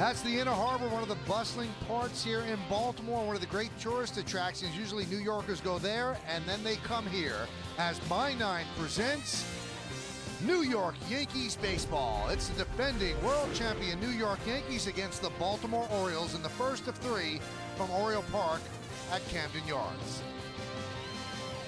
That's the Inner Harbor, one of the bustling parts here in Baltimore, one of the great tourist attractions. Usually New Yorkers go there, and then they come here as My Nine presents New York Yankees baseball. It's the defending world champion New York Yankees against the Baltimore Orioles in the first of three from Oriole Park at Camden Yards.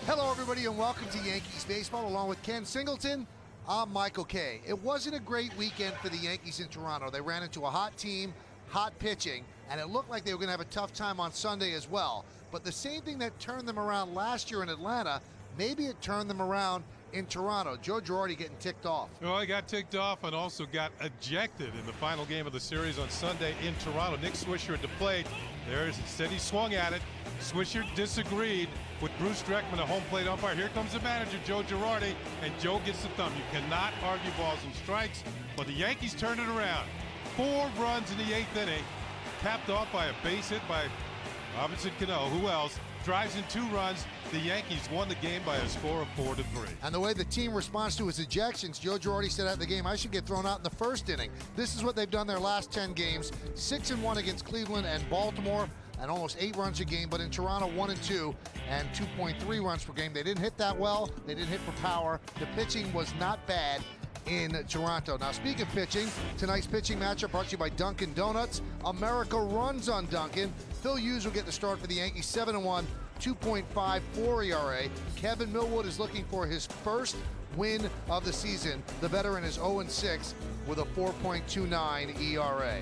Hello, everybody, and welcome to Yankees baseball. Along with Ken Singleton, I'm Michael Kay. It wasn't a great weekend for the Yankees in Toronto. They ran into a hot team, hot pitching, and it looked like they were going to have a tough time on Sunday as well. But the same thing that turned them around last year in Atlanta, maybe it turned them around in Toronto. Joe Girardi getting ticked off. Well, he got ticked off and also got ejected in the final game of the series on Sunday in Toronto. Nick Swisher at the plate. Instead he swung at it. Swisher disagreed with Bruce Dreckman, a home plate umpire. Here comes the manager, Joe Girardi, and Joe gets the thumb. You cannot argue balls and strikes, but the Yankees turned it around. 4 runs in the 8th inning, capped off by a base hit by Robinson Cano. Who else? Drives in 2 runs. The Yankees won the game by a score of 4-3. And the way the team responds to his ejections, Joe Girardi said after the game, I should get thrown out in the first inning. This is what they've done their last 10 games. 6-1 against Cleveland and Baltimore, and almost 8 runs a game. But in Toronto, 1-2 and 2.3 runs per game. They didn't hit that well. They didn't hit for power. The pitching was not bad in Toronto. Now, speaking of pitching, tonight's pitching matchup brought to you by Dunkin' Donuts. America runs on Dunkin'. Phil Hughes will get the start for the Yankees, 7-1, 2.54 ERA. Kevin Millwood is looking for his first win of the season. The veteran is 0-6 with a 4.29 ERA.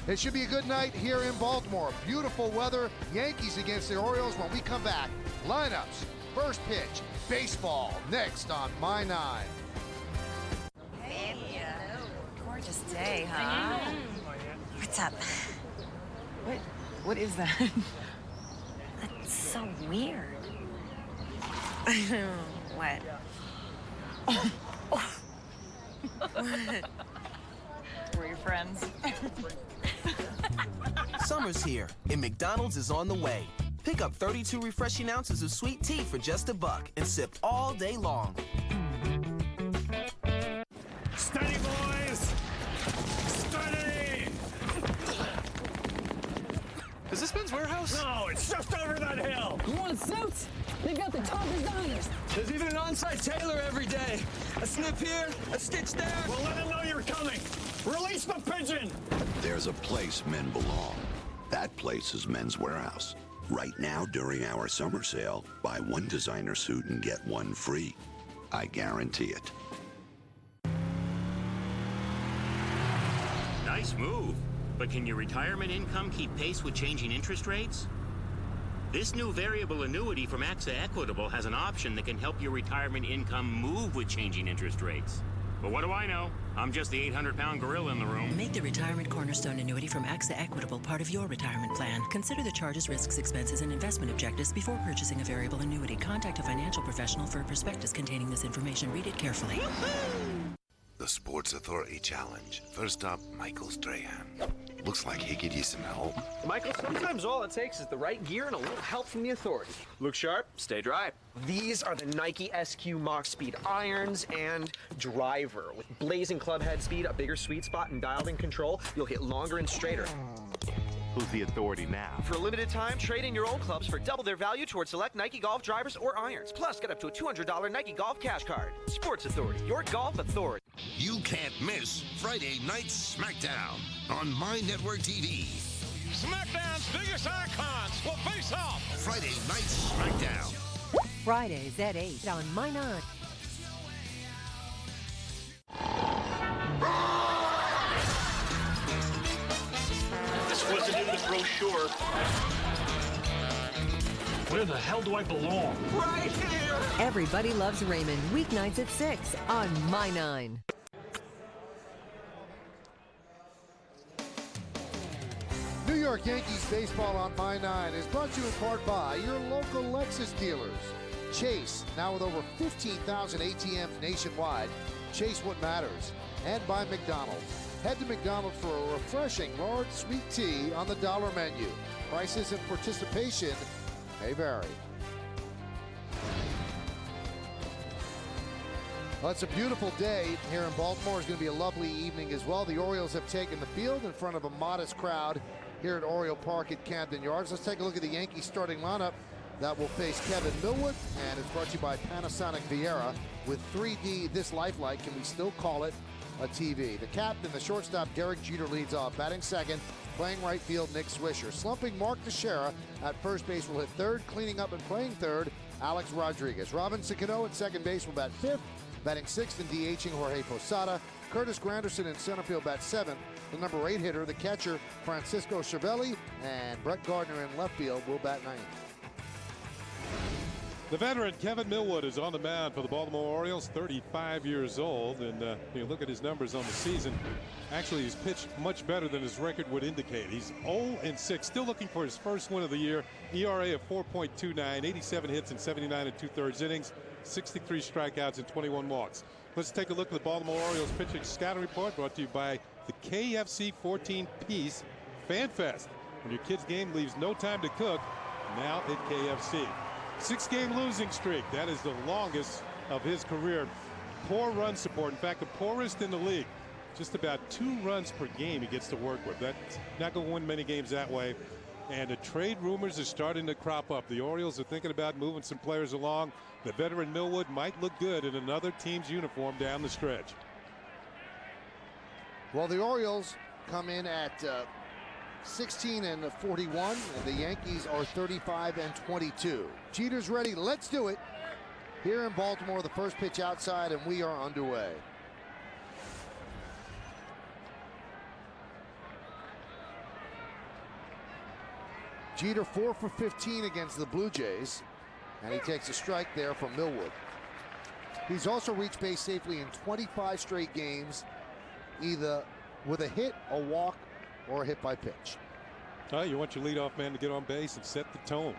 It should be a good night here in Baltimore. Beautiful weather. Yankees against the Orioles when we come back. Lineups, first pitch, baseball, next on My Nine. Hey, gorgeous day, huh? What's up? What is that? That's so weird. What? We're your friends. Summer's here, and McDonald's is on the way. Pick up 32 refreshing ounces of sweet tea for just $1 and sip all day long. Steady, boys! Steady! Is this Men's Warehouse? No, it's just over that hill! You want suits? They've got the top designers. There's even an on-site tailor every day. A snip here, a stitch there. Well, let them know you're coming! Release the pigeon! There's a place men belong. That place is Men's Warehouse. Right now, during our summer sale, buy 1 designer suit and get 1 free. I guarantee it. Nice move. But can your retirement income keep pace with changing interest rates? This new variable annuity from AXA Equitable has an option that can help your retirement income move with changing interest rates. But what do I know? I'm just the 800-pound gorilla in the room. Make the Retirement Cornerstone annuity from AXA Equitable part of your retirement plan. Consider the charges, risks, expenses, and investment objectives before purchasing a variable annuity. Contact a financial professional for a prospectus containing this information. Read it carefully. The Sports Authority Challenge. First up, Michael Strahan. Looks like he could use some help. Michael, sometimes all it takes is the right gear and a little help from the authority. Look sharp, stay dry. These are the Nike SQ Mach Speed irons and driver. With blazing club head speed, a bigger sweet spot, and dialed-in control, you'll hit longer and straighter. Who's the authority now? For a limited time, trade in your old clubs for double their value towards select Nike Golf drivers or irons. Plus, get up to a $200 Nike Golf cash card. Sports Authority, your golf authority. You can't miss Friday Night SmackDown on My Network TV. SmackDown's biggest icons will face off! Friday Night SmackDown. Fridays at 8 on My Nine. This wasn't in the brochure. Where the hell do I belong? Right here! Everybody Loves Raymond, weeknights at 6 on My Nine. New York Yankees baseball on My Nine is brought to you in part by your local Lexus dealers. Chase, now with over 15,000 ATMs nationwide. Chase what matters. And by McDonald's. Head to McDonald's for a refreshing large sweet tea on the dollar menu. Prices and participation may vary. Well, it's a beautiful day here in Baltimore. It's going to be a lovely evening as well. The Orioles have taken the field in front of a modest crowd here at Oriole Park at Camden Yards. Let's take a look at the Yankees starting lineup that will face Kevin Millwood, and it's brought to you by Panasonic Viera. With 3D this lifelike, can we still call it a TV? The captain, the shortstop, Derek Jeter, leads off. Batting second, playing right field, Nick Swisher. Slumping Mark Teixeira at first base will hit third. Cleaning up and playing third, Alex Rodriguez. Robinson Cano at second base will bat fifth. Batting sixth and DHing, Jorge Posada. Curtis Granderson in center field bats seventh. The number 8 hitter, the catcher, Francisco Cervelli, and Brett Gardner in left field will bat ninth. The veteran Kevin Millwood is on the mound for the Baltimore Orioles, 35 years old, and you look at his numbers on the season. Actually, he's pitched much better than his record would indicate. He's 0-6, still looking for his first win of the year. ERA of 4.29, 87 hits in 79 2/3 innings, 63 strikeouts and 21 walks. Let's take a look at the Baltimore Orioles pitching scouting report, brought to you by the KFC 14-piece Fan Fest. When your kid's game leaves no time to cook, now at KFC. 6-game losing streak. That is the longest of his career. Poor run support. In fact, the poorest in the league. Just about 2 runs per game he gets to work with. That's not going to win many games that way. And the trade rumors are starting to crop up. The Orioles are thinking about moving some players along. The veteran Millwood might look good in another team's uniform down the stretch. Well, the Orioles come in at 16-41, and the Yankees are 35-22. Jeter's ready. Let's do it. Here in Baltimore, the first pitch outside, and we are underway. Jeter 4 for 15 against the Blue Jays, and he takes a strike there from Millwood. He's also reached base safely in 25 straight games, either with a hit, a walk, or a hit by pitch. You want your leadoff man to get on base and set the tone.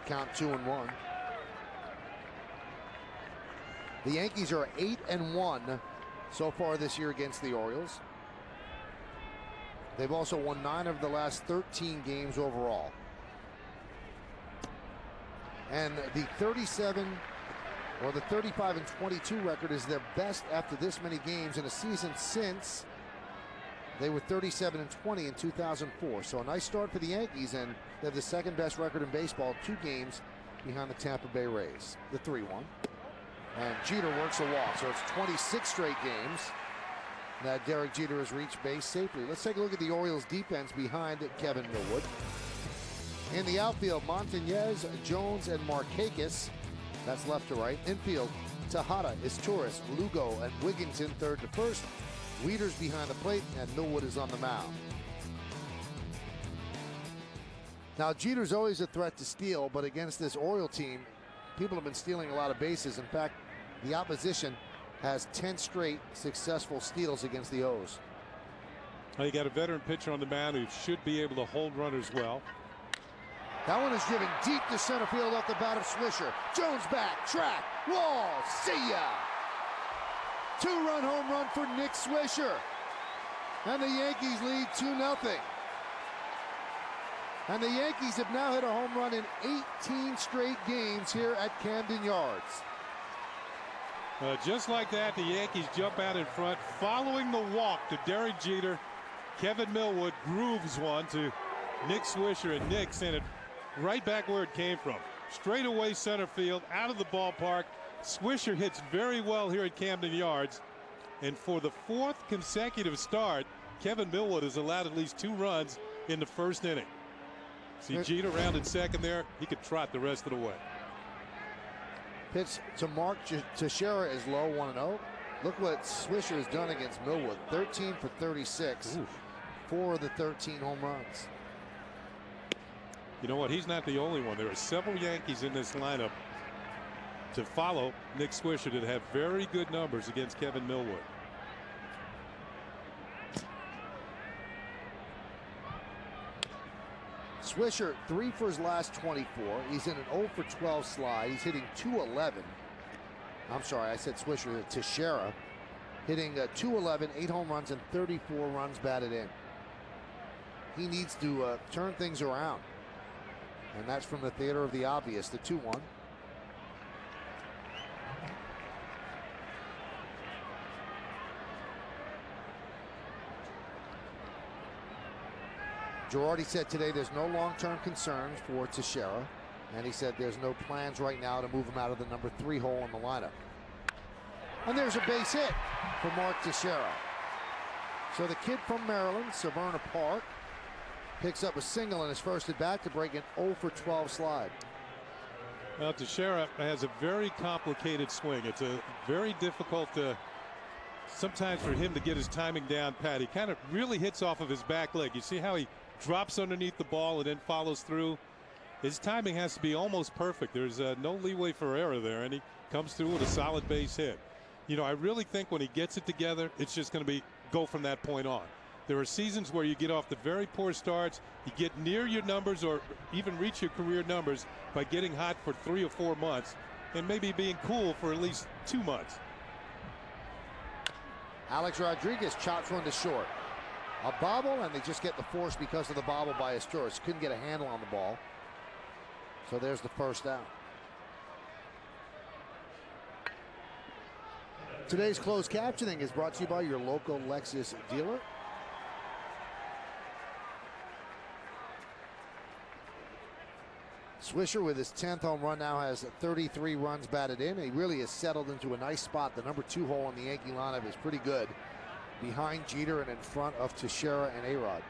Count 2-1. The Yankees are 8-1 so far this year against the Orioles. They've also won 9 of the last 13 games overall. And the 35-22 record is their best after this many games in a season since they were 37-20 in 2004. So a nice start for the Yankees, and they have the second best record in baseball, 2 games behind the Tampa Bay Rays. The 3-1. And Jeter works a walk, so it's 26 straight games that Derek Jeter has reached base safely. Let's take a look at the Orioles defense behind Kevin Millwood. In the outfield, Montañez, Jones, and Markakis. That's left to right. Infield, Tejada, Izturis, Lugo, and Wigginton third to first. Weeders behind the plate, and Millwood is on the mound. Now, Jeter's always a threat to steal, but against this Oriole team, people have been stealing a lot of bases. In fact, the opposition has 10 straight successful steals against the O's. Well, you got a veteran pitcher on the mound who should be able to hold runners well. That one is driven deep to center field off the bat of Swisher. Jones back, track, wall, see ya! 2-run home run for Nick Swisher. And the Yankees lead 2-0. And the Yankees have now hit a home run in 18 straight games here at Camden Yards. Just like that, the Yankees jump out in front. Following the walk to Derek Jeter, Kevin Millwood grooves one to Nick Swisher, and Nick sent it right back where it came from. Straight away center field, out of the ballpark. Swisher hits very well here at Camden Yards. And for the 4th consecutive start, Kevin Millwood has allowed at least 2 runs in the first inning. See Jeter rounded second there. He could trot the rest of the way. Pitch to Mark Teixeira is low, 1-0. Look what Swisher has done against Millwood. 13 for 36. Oof. 4 of the 13 home runs. You know what? He's not the only one. There are several Yankees in this lineup to follow Nick Swisher that have very good numbers against Kevin Millwood. Swisher 3 for his last 24. He's in an 0 for 12 slide. He's hitting .211. I'm sorry, I said Swisher. Teixeira hitting .211, 8 home runs and 34 runs batted in. He needs to turn things around, and that's from the theater of the obvious. The 2-1. Girardi said today there's no long-term concerns for Teixeira, and he said there's no plans right now to move him out of the number 3 hole in the lineup. And there's a base hit for Mark Teixeira. So the kid from Maryland, Severna Park, picks up a single in his first at bat to break an 0 for 12 slide. Well, Teixeira has a very complicated swing. It's a very difficult sometimes for him to get his timing down, Pat. He kind of really hits off of his back leg. You see how he drops underneath the ball and then follows through? His timing has to be almost perfect. There's no leeway for error there, and he comes through with a solid base hit. You know, I really think when he gets it together, it's just going to go from that point on. There are seasons where you get off the very poor starts, you get near your numbers or even reach your career numbers by getting hot for 3 or 4 months and maybe being cool for at least 2 months. Alex Rodriguez chops one to short. A bobble, and they just get the force because of the bobble by Asturias. Couldn't get a handle on the ball. So there's the first down. Today's closed captioning is brought to you by your local Lexus dealer. Swisher with his 10th home run now has 33 runs batted in. He really has settled into a nice spot. The number 2 hole in the Yankee lineup is pretty good. Behind Jeter and in front of Teixeira and A-Rod.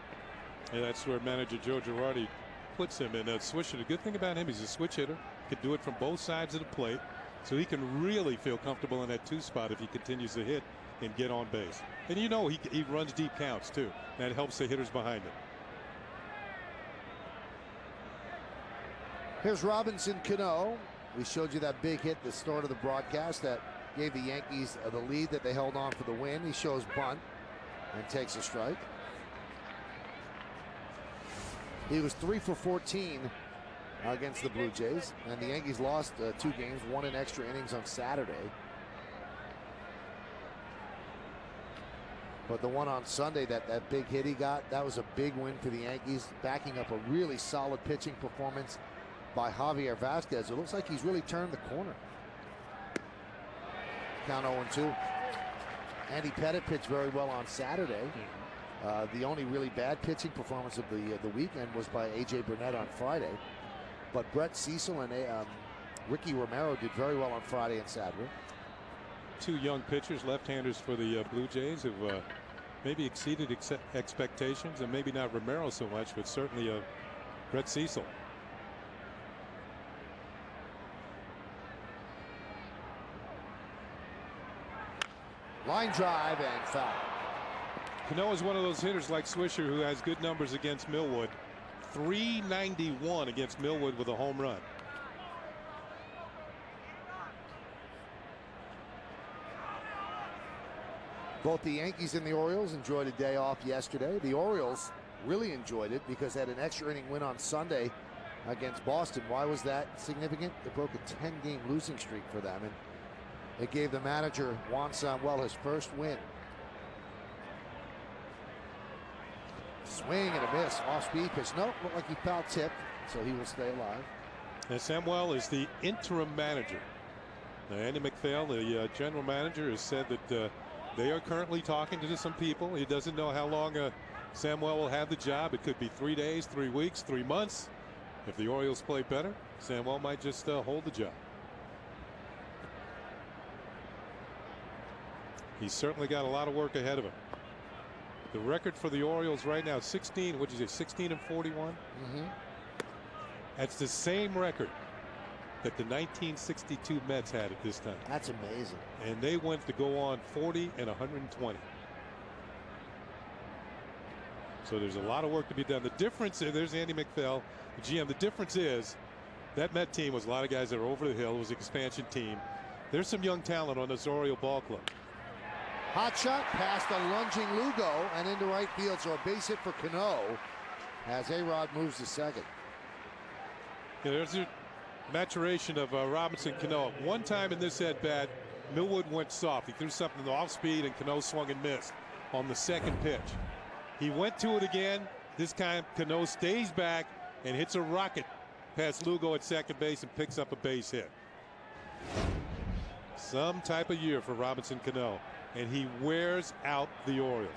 Yeah, that's where manager Joe Girardi puts him in. Swisher, the good thing about him, he's a switch hitter. Can do it from both sides of the plate. So he can really feel comfortable in that 2 spot if he continues to hit and get on base. And you know he runs deep counts too. That helps the hitters behind him. Here's Robinson Cano. We showed you that big hit at the start of the broadcast that gave the Yankees the lead that they held on for the win. He shows bunt and takes a strike. He was 3 for 14 against the Blue Jays, and the Yankees lost 2 games, 1 in extra innings on Saturday. But the one on Sunday, that big hit he got, that was a big win for the Yankees, backing up a really solid pitching performance by Javier Vasquez. It looks like he's really turned the corner. Count 0-2. Andy Pettit pitched very well on Saturday. The only really bad pitching performance of the weekend was by A.J. Burnett on Friday. But Brett Cecil and Ricky Romero did very well on Friday and Saturday. 2 young pitchers, left-handers for the Blue Jays, who've maybe exceeded expectations, and maybe not Romero so much, but certainly Brett Cecil. Line drive and foul. Cano is one of those hitters like Swisher who has good numbers against Millwood. 391 against Millwood with a home run. Both the Yankees and the Orioles enjoyed a day off yesterday. The Orioles really enjoyed it because they had an extra inning win on Sunday against Boston. Why was that significant? It broke a 10-game losing streak for them, and it gave the manager Juan Samuel his first win. Swing and a miss. Off speed pitch. Nope, looked like he foul tipped, so he will stay alive. And Samuel is the interim manager. Now, Andy McPhail, the general manager, has said that they are currently talking to some people. He doesn't know how long Samuel will have the job. It could be 3 days, 3 weeks, 3 months. If the Orioles play better, Samuel might just hold the job. He's certainly got a lot of work ahead of him. The record for the Orioles right now, 16, what did you say, 16 and 41? That's the same record that the 1962 Mets had at this time. That's amazing. And they went to go on 40 and 120. So there's a lot of work to be done. The difference is, there's Andy McPhail, the GM. The difference is that Met team was a lot of guys that are over the hill. It was an expansion team. There's some young talent on this Oriole ball club. Hot shot past a lunging Lugo and into right field. So a base hit for Cano as A-Rod moves to second. Yeah, there's a maturation of Robinson Cano. One time in this at-bat, Millwood went soft. He threw something off speed and Cano swung and missed on the second pitch. He went to it again. This time Cano stays back and hits a rocket past Lugo at second base and picks up a base hit. Some type of year for Robinson Cano, and he wears out the Orioles.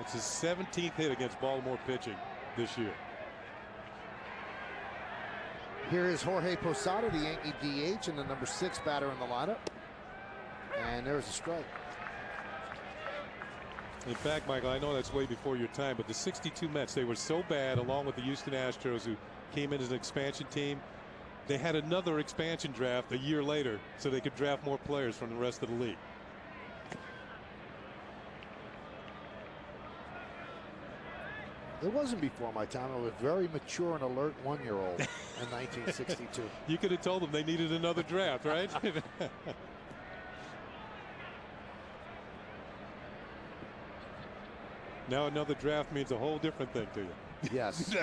It's his 17th hit against Baltimore pitching this year. Here is Jorge Posada, the Yankee DH, and the number 6 batter in the lineup. And there's a strike. In fact, Michael, I know that's way before your time, but the 62 Mets, they were so bad, along with the Houston Astros, who came in as an expansion team. They had another expansion draft a year later so they could draft more players from the rest of the league. It wasn't before my time. I was a very mature and alert 1-year-old in 1962. You could have told them they needed another draft, right? Now another draft means a whole different thing to you. Yes.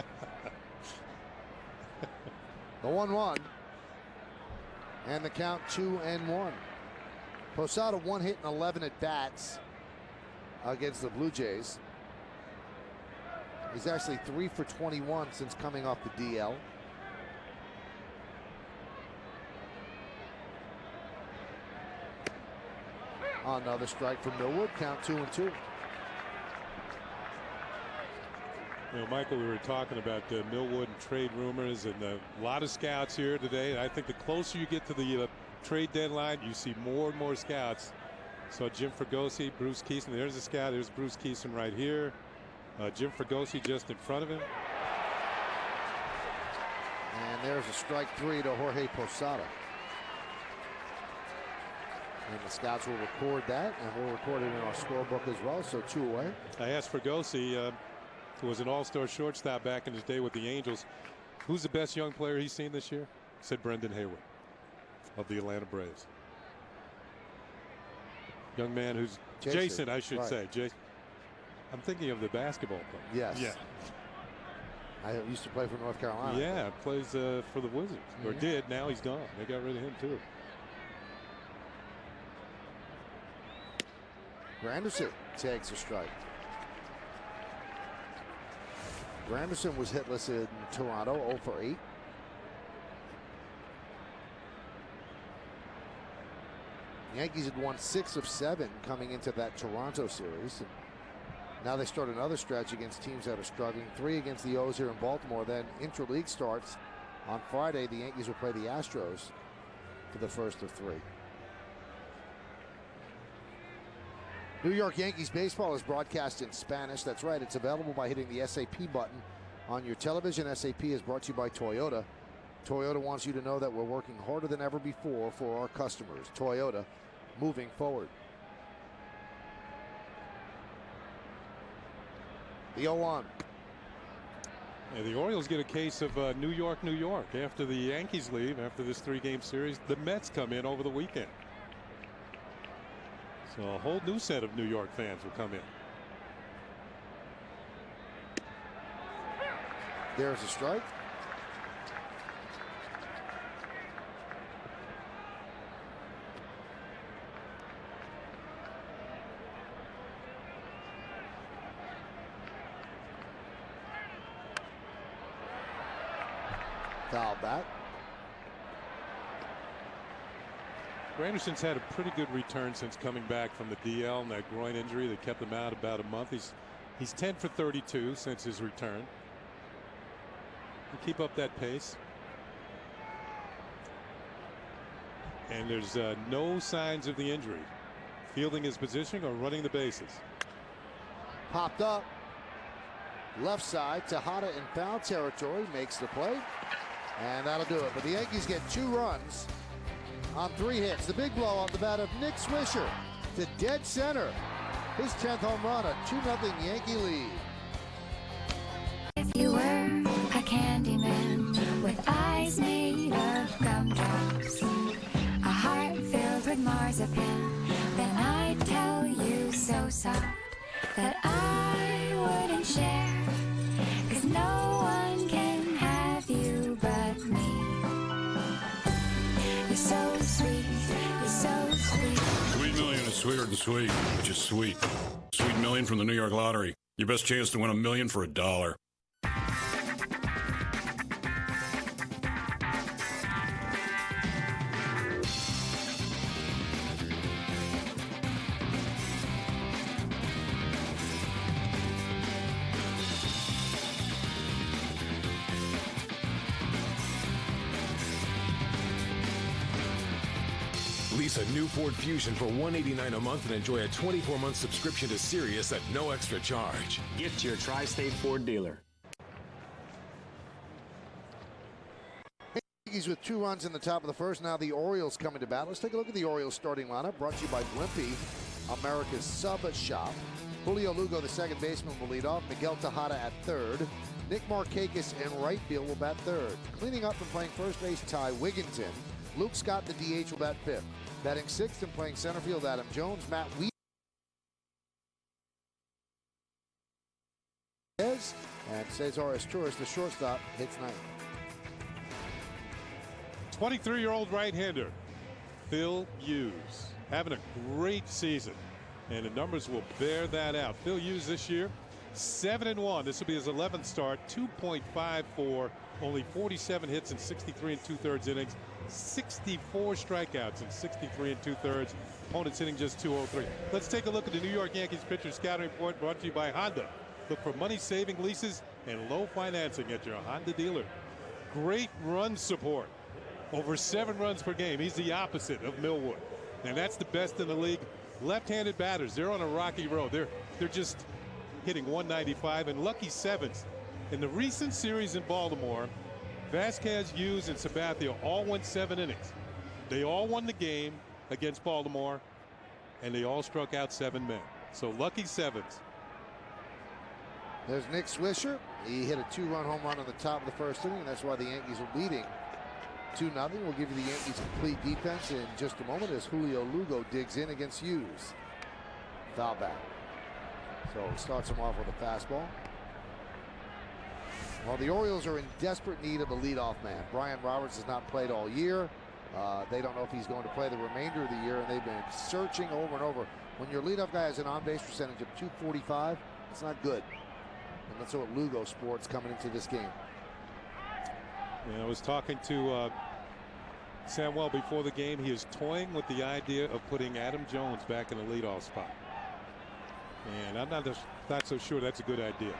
The 1-1. And the count 2-1. Posada 1 hit and 11 at bats against the Blue Jays. He's actually 3 for 21 since coming off the DL. Another strike from Millwood. Count 2-2. You know, Michael, we were talking about Millwood and trade rumors, and a lot of scouts here today. I think the closer you get to the trade deadline, you see more and more scouts. So Jim Fregosi, Bruce Keeson. There's a scout. There's Bruce Keeson right here. Jim Fregosi just in front of him. And there's a strike 3 to Jorge Posada. And the scouts will record that, and we'll record it in our scorebook as well. So 2 away. I asked Fregosi, who was an all-star shortstop back in his day with the Angels, who's the best young player he's seen this year? He said Brendan Haywood of the Atlanta Braves. Young man who's Jason, I should say. Jason. I'm thinking of the basketball player. Yes. Yeah. I used to play for North Carolina. Yeah, plays for the Wizards. Or did. Now he's gone. They got rid of him too. Granderson takes a strike. Granderson was hitless in Toronto, 0 for 8. The Yankees had won 6 of 7 coming into that Toronto series. And now they start another stretch against teams that are struggling. 3 against the O's here in Baltimore. Then interleague starts on Friday. The Yankees will play the Astros for the first of 3. New York Yankees baseball is broadcast in Spanish. That's right. It's available by hitting the SAP button on your television. SAP is brought to you by Toyota. Toyota wants you to know that we're working harder than ever before for our customers. Toyota, moving forward. The 0-1. And the Orioles get a case of New York, New York. After the Yankees leave, after this 3-game series, the Mets come in over the weekend. So a whole new set of New York fans will come in. There's a strike. Foul back. Granderson's had a pretty good return since coming back from the DL and that groin injury that kept him out about a month. He's 10 for 32 since his return. He'll keep up that pace. And there's no signs of the injury. Fielding his position or running the bases. Popped up. Left side. Tejada in foul territory. Makes the play. And that'll do it. But the Yankees get 2 runs on 3 hits. The big blow off the bat of Nick Swisher to dead center. His 10th home run, a 2-0 Yankee lead. If you were a candy man with eyes made of gumdrops, a heart filled with marzipan, then I'd tell you so soft that I wouldn't share, 'cause no one can have you but me. You're so sweet, you're so sweet. Sweet Million is sweeter than sweet, which is sweet. Sweet Million from the New York Lottery. Your best chance to win $1 million for $1. Lease a new Ford Fusion for $189 a month and enjoy a 24-month subscription to Sirius at no extra charge. Get to your Tri-State Ford dealer. Yankees with 2 runs in the top of the first. Now the Orioles coming to bat. Let's take a look at the Orioles starting lineup, brought to you by Blimpie, America's sub shop. Julio Lugo, the second baseman, will lead off. Miguel Tejada at third. Nick Markakis in right field will bat third. Cleaning up and playing first base, Ty Wigginton. Luke Scott, the DH, will bat fifth. Batting sixth and playing center field, Adam Jones. Matt Weeds and Cesar Asturias, the shortstop, hits ninth. 23-year-old right-hander Phil Hughes having a great season, and the numbers will bear that out. Phil Hughes this year, 7-1. This will be his 11th start. 2.54, only 47 hits in 63 2/3 innings, 64 strikeouts in 63 2/3. Opponents hitting just 203. Let's take a look at the New York Yankees pitcher scouting report, brought to you by Honda. Look for money-saving leases and low financing at your Honda dealer. Great run support. Over 7 runs per game. He's the opposite of Millwood, and that's the best in the league. Left-handed batters, they're on a rocky road. They're just hitting 195 and lucky sevens. In the recent series in Baltimore, Vasquez, Hughes, and Sabathia all went 7 innings. They all won the game against Baltimore, and they all struck out 7 men. So lucky sevens. There's Nick Swisher. He hit a 2-run home run on the top of the first inning, and that's why the Yankees are leading 2-0. We'll give you the Yankees complete defense in just a moment as Julio Lugo digs in against Hughes. Foul back. So starts him off with a fastball. Well, the Orioles are in desperate need of a leadoff man. Brian Roberts has not played all year. They don't know if he's going to play the remainder of the year, and they've been searching over and over. When your leadoff guy has an on-base percentage of .245, it's not good. And that's what Lugo sports coming into this game. I was talking to Samuel before the game. He is toying with the idea of putting Adam Jones back in the leadoff spot. And I'm not so sure that's a good idea.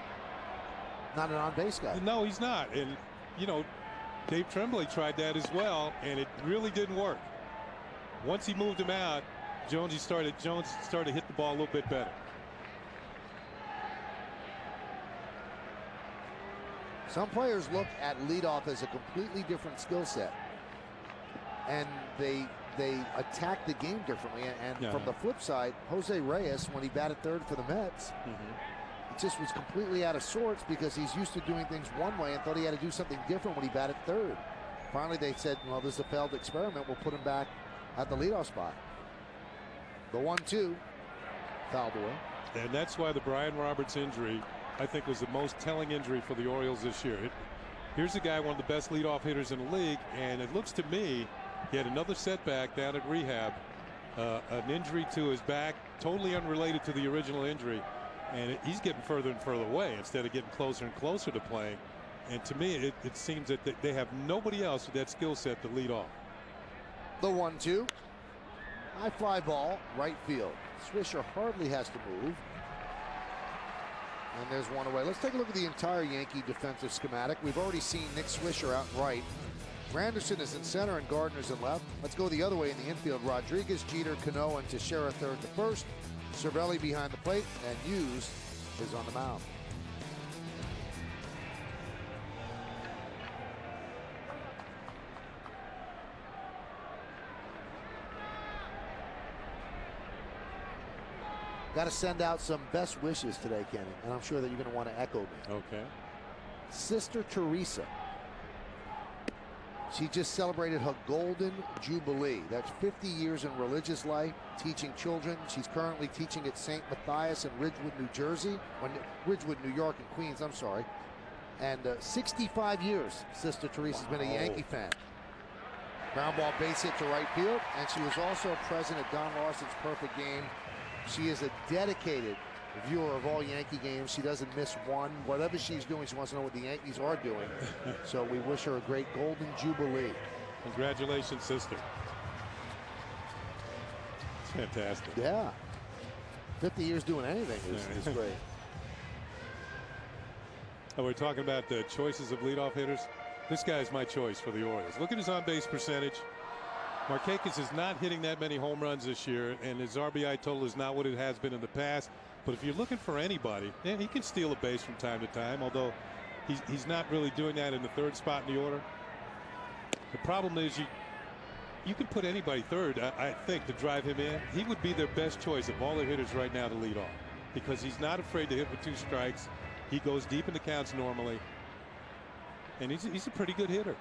Not an on-base guy. No, he's not. And, you know, Dave Tremblay tried that as well, and it really didn't work. Once he moved him out, Jones started to hit the ball a little bit better. Some players look at leadoff as a completely different skill set, and they attack the game differently. And from the flip side, Jose Reyes, when he batted third for the Mets, it just was completely out of sorts because he's used to doing things one way and thought he had to do something different when he batted third. Finally, they said, well, this is a failed experiment. We'll put him back at the leadoff spot. The 1-2 fouled away. And that's why the Brian Roberts injury, I think, was the most telling injury for the Orioles this year. Here's a guy, one of the best leadoff hitters in the league, and it looks to me he had another setback down at rehab, an injury to his back, totally unrelated to the original injury, and he's getting further and further away instead of getting closer and closer to playing. And to me, it seems that they have nobody else with that skill set to lead off. The 1-2. High fly ball, right field. Swisher hardly has to move. And there's one away. Let's take a look at the entire Yankee defensive schematic. We've already seen Nick Swisher out in right. Granderson is in center and Gardner's in left. Let's go the other way in the infield. Rodriguez, Jeter, Cano, and Teixeira third to first. Cervelli behind the plate, and Hughes is on the mound. Got to send out some best wishes today, Kenny, and I'm sure that you're going to want to echo me. Okay. Sister Teresa. She just celebrated her golden jubilee. That's 50 years in religious life, teaching children. She's currently teaching at St. Matthias in Ridgewood, New Jersey. Ridgewood, New York and Queens, I'm sorry. And 65 years, Sister Teresa's been a Yankee fan. Ground ball base hit to right field, and she was also present at Don Larson's perfect game. She is a dedicated viewer of all Yankee games. She doesn't miss one. Whatever she's doing, she wants to know what the Yankees are doing. So we wish her a great golden jubilee. Congratulations, sister. It's fantastic. Yeah. 50 years doing anything is great. Oh, we're talking about the choices of leadoff hitters. This guy's my choice for the Orioles. Look at his on-base percentage. Markakis is not hitting that many home runs this year, and his RBI total is not what it has been in the past. But if you're looking for anybody, yeah, he can steal a base from time to time, although he's not really doing that in the third spot in the order. The problem is you can put anybody third, I think, to drive him in. He would be their best choice of all the hitters right now to lead off, because he's not afraid to hit with 2 strikes. He goes deep in the counts normally, and he's a pretty good hitter.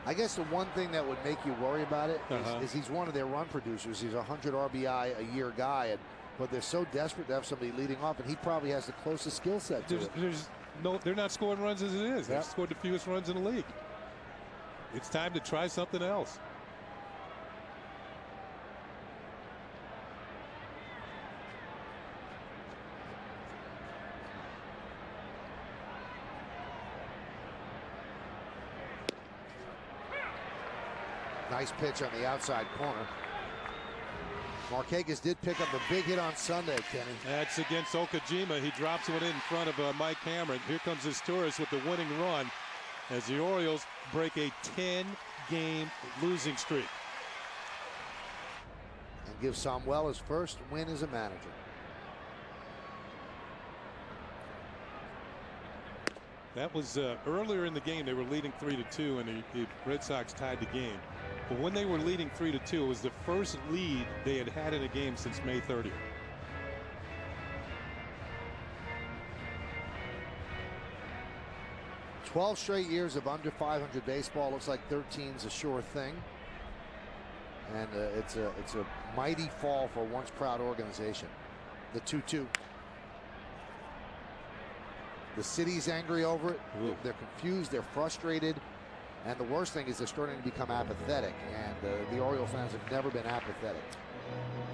I guess the one thing that would make you worry about it is he's one of their run producers. He's a 100 RBI a year guy, but they're so desperate to have somebody leading off, and he probably has the closest skill set to it. They're not scoring runs as it is. They've scored the fewest runs in the league. It's time to try something else. Nice pitch on the outside corner. Markakis did pick up a big hit on Sunday, Kenny. That's against Okajima. He drops one in front of Mike Cameron. Here comes his tourist with the winning run as the Orioles break a 10-game losing streak. And give Samuel his first win as a manager. That was earlier in the game. They were leading 3-2, and the Red Sox tied the game. But when they were leading 3-2, it was the first lead they had had in a game since May 30th. "12 straight years of under 500 baseball. Looks like 13's a sure thing. And it's a mighty fall for a once proud organization. The 2-2. The city's angry over it. Ooh. They're confused. They're frustrated. And the worst thing is they're starting to become apathetic. And the Oriole fans have never been apathetic.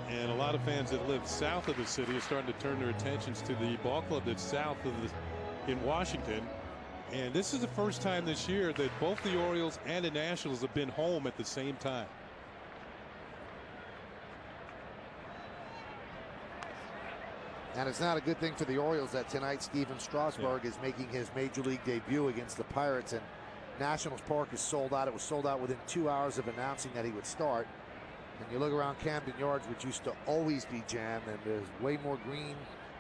And a lot of fans that live south of the city are starting to turn their attentions to the ball club that's south of in Washington. And this is the first time this year that both the Orioles and the Nationals have been home at the same time. And it's not a good thing for the Orioles that tonight Steven Strasburg is making his major league debut against the Pirates, and Nationals Park is sold out. It was sold out within 2 hours of announcing that he would start. And you look around Camden Yards, which used to always be jammed, and there's way more green,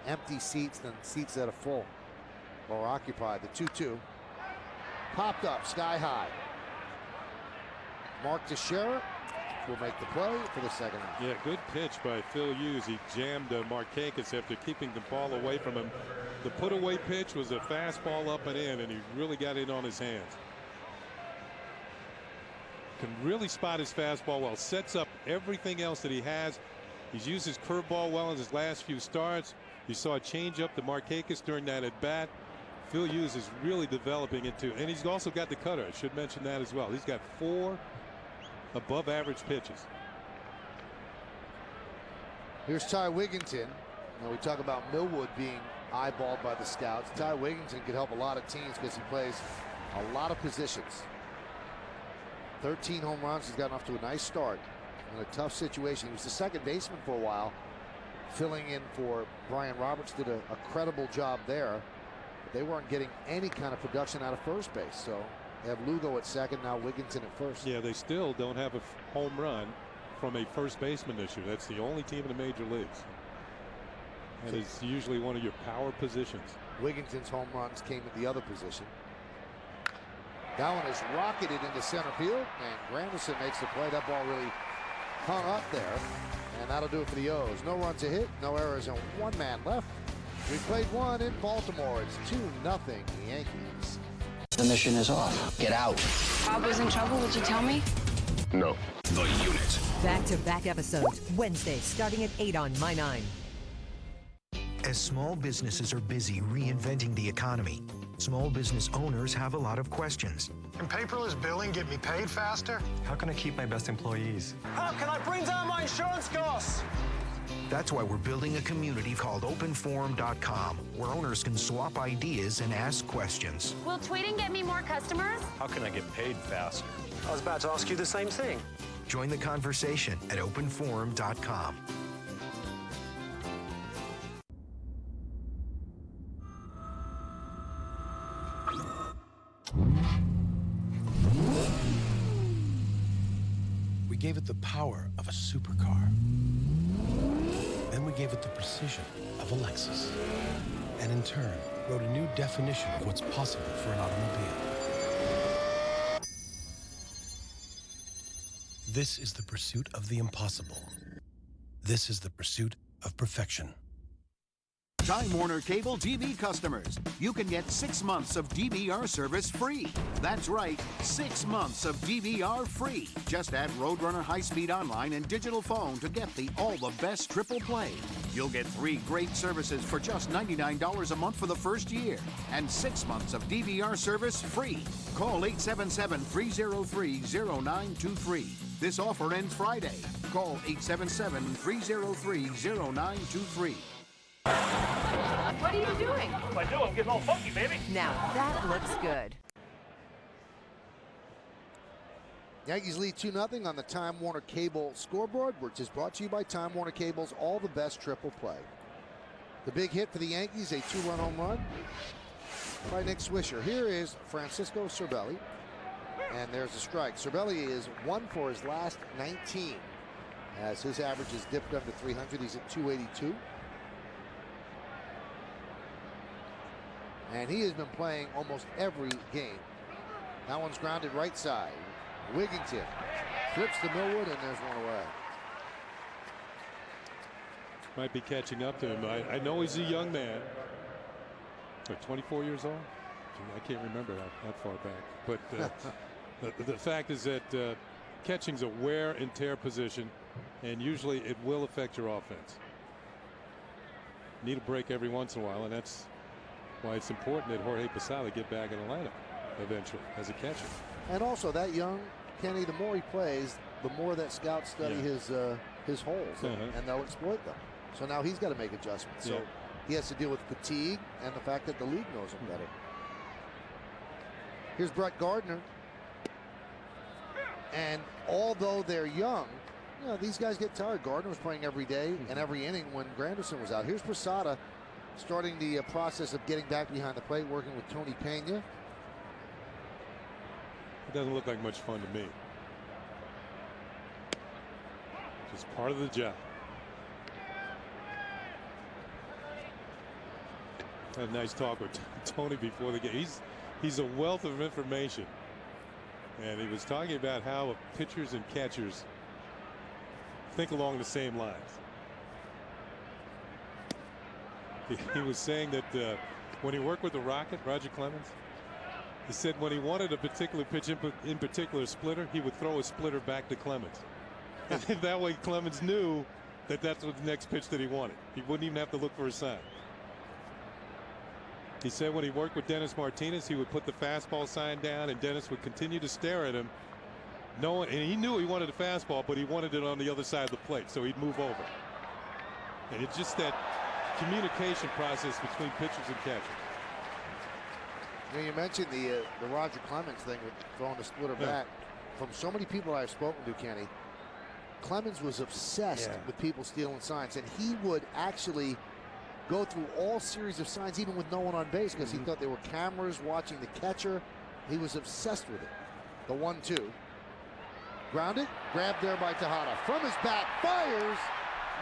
empty seats than seats that are full or occupied. The 2-2 popped up sky high. Mark Teixeira will make the play for the second out. Yeah, good pitch by Phil Hughes. He jammed Markakis after keeping the ball away from him. The put-away pitch was a fastball up and in, and he really got it on his hands. Can really spot his fastball well. Sets up everything else that he has. He's used his curveball well in his last few starts. You saw a changeup to Markakis during that at bat. Phil Hughes is really developing into, and he's also got the cutter. I should mention that as well. He's got 4 above average pitches. Here's Ty Wigginton. Now we talk about Millwood being eyeballed by the scouts. Ty Wigginton could help a lot of teams because he plays a lot of positions. 13 home runs. He's gotten off to a nice start in a tough situation. He was the second baseman for a while, filling in for Brian Roberts. Did a credible job there. But they weren't getting any kind of production out of first base. So they have Lugo at second, now Wigginton at first. Yeah, they still don't have a home run from a first baseman this year. That's the only team in the major leagues. That is usually one of your power positions. Wigginton's home runs came at the other position. That one is rocketed into center field, and Granderson makes the play. That ball really hung up there, and that'll do it for the O's. No runs a hit, no errors, and 1 man left. We played 1 in Baltimore. It's 2-0 Yankees. The mission is off. Get out. Bob was in trouble, would you tell me? No. The Unit. Back-to-back episodes, Wednesday, starting at 8 on My 9. As small businesses are busy reinventing the economy, small business owners have a lot of questions. Can paperless billing get me paid faster? How can I keep my best employees? How can I bring down my insurance costs? That's why we're building a community called openforum.com, where owners can swap ideas and ask questions. Will tweeting get me more customers? How can I get paid faster? I was about to ask you the same thing. Join the conversation at openforum.com. gave it the power of a supercar. Then we gave it the precision of a Lexus. And in turn, wrote a new definition of what's possible for an automobile. This is the pursuit of the impossible. This is the pursuit of perfection. Time Warner Cable TV customers, you can get 6 months of DVR service free. That's right, 6 months of DVR free. Just add Roadrunner High-Speed Online and Digital Phone to get the all the best triple play. You'll get 3 great services for just $99 a month for the first year. And 6 months of DVR service free. Call 877-303-0923. This offer ends Friday. Call 877-303-0923. What are you doing? What I do, I'm getting all funky, baby. Now that looks good. Yankees lead 2-0 on the Time Warner Cable scoreboard, which is brought to you by Time Warner Cable's all the best triple play. The big hit for the Yankees, a 2-run home run by Nick Swisher. Here is Francisco Cervelli, and there's a strike. Cervelli is 1 for his last 19, as his average has dipped under 300. He's at 282. And he has been playing almost every game. That one's grounded right side. Wigginton flips to Millwood, and there's one away. Might be catching up to him. I know he's a young man. 24 years old? I can't remember that far back. But the fact is that catching's a wear and tear position, and usually it will affect your offense. Need a break every once in a while, and that's why it's important that Jorge Posada get back in the lineup eventually as a catcher. And also that young Kenny, the more he plays, the more that scouts study his holes, and they'll exploit them. So now he's got to make adjustments. So he has to deal with fatigue and the fact that the league knows him better. Here's Brett Gardner. And although they're young, you know, these guys get tired. Gardner was playing every day and every inning when Granderson was out. Here's Posada starting the process of getting back behind the plate, working with Tony Pena. It doesn't look like much fun to me. Just part of the job. Had a nice talk with Tony before the game. He's a wealth of information. And he was talking about how pitchers and catchers think along the same lines. He was saying that when he worked with the Rocket, Roger Clemens, he said when he wanted a particular pitch, in particular splitter, he would throw a splitter back to Clemens. And that way Clemens knew that that's what the next pitch that he wanted. He wouldn't even have to look for a sign. He said when he worked with Dennis Martinez, he would put the fastball sign down and Dennis would continue to stare at him. And he knew he wanted a fastball, but he wanted it on the other side of the plate, so he'd move over. And it's just that communication process between pitchers and catchers. You mentioned the Roger Clemens thing with throwing the splitter back. From so many people I've spoken to, Kenny, Clemens was obsessed with people stealing signs, and he would actually go through all series of signs even with no one on base because he thought they were cameras watching the catcher. He was obsessed with it. The 1-2. Grounded, grabbed there by Tejada. From his bat, fires.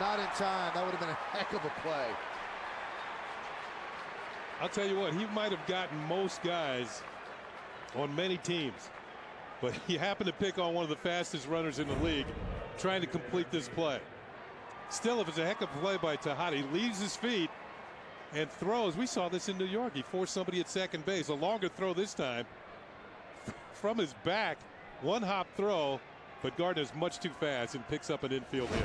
Not in time. That would have been a heck of a play. I'll tell you what, he might have gotten most guys on many teams, but he happened to pick on one of the fastest runners in the league trying to complete this play. Still, if it's a heck of a play by Tejada, he leaves his feet and throws. We saw this in New York. He forced somebody at second base. A longer throw this time from his back. One hop throw, but Gardner's much too fast and picks up an infield hit.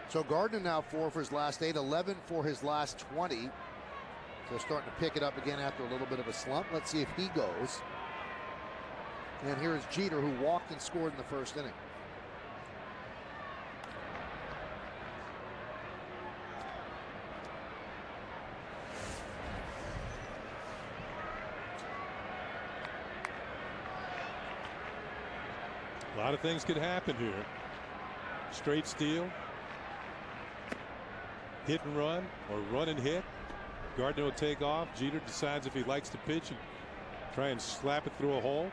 So Gardner now 4 for his last 8, 11 for his last 20. So starting to pick it up again after a little bit of a slump. Let's see if he goes. And here is Jeter, who walked and scored in the first inning. A lot of things could happen here. Straight steal, hit and run, or run and hit. Gardner will take off. Jeter decides if he likes to pitch and try and slap it through a hole,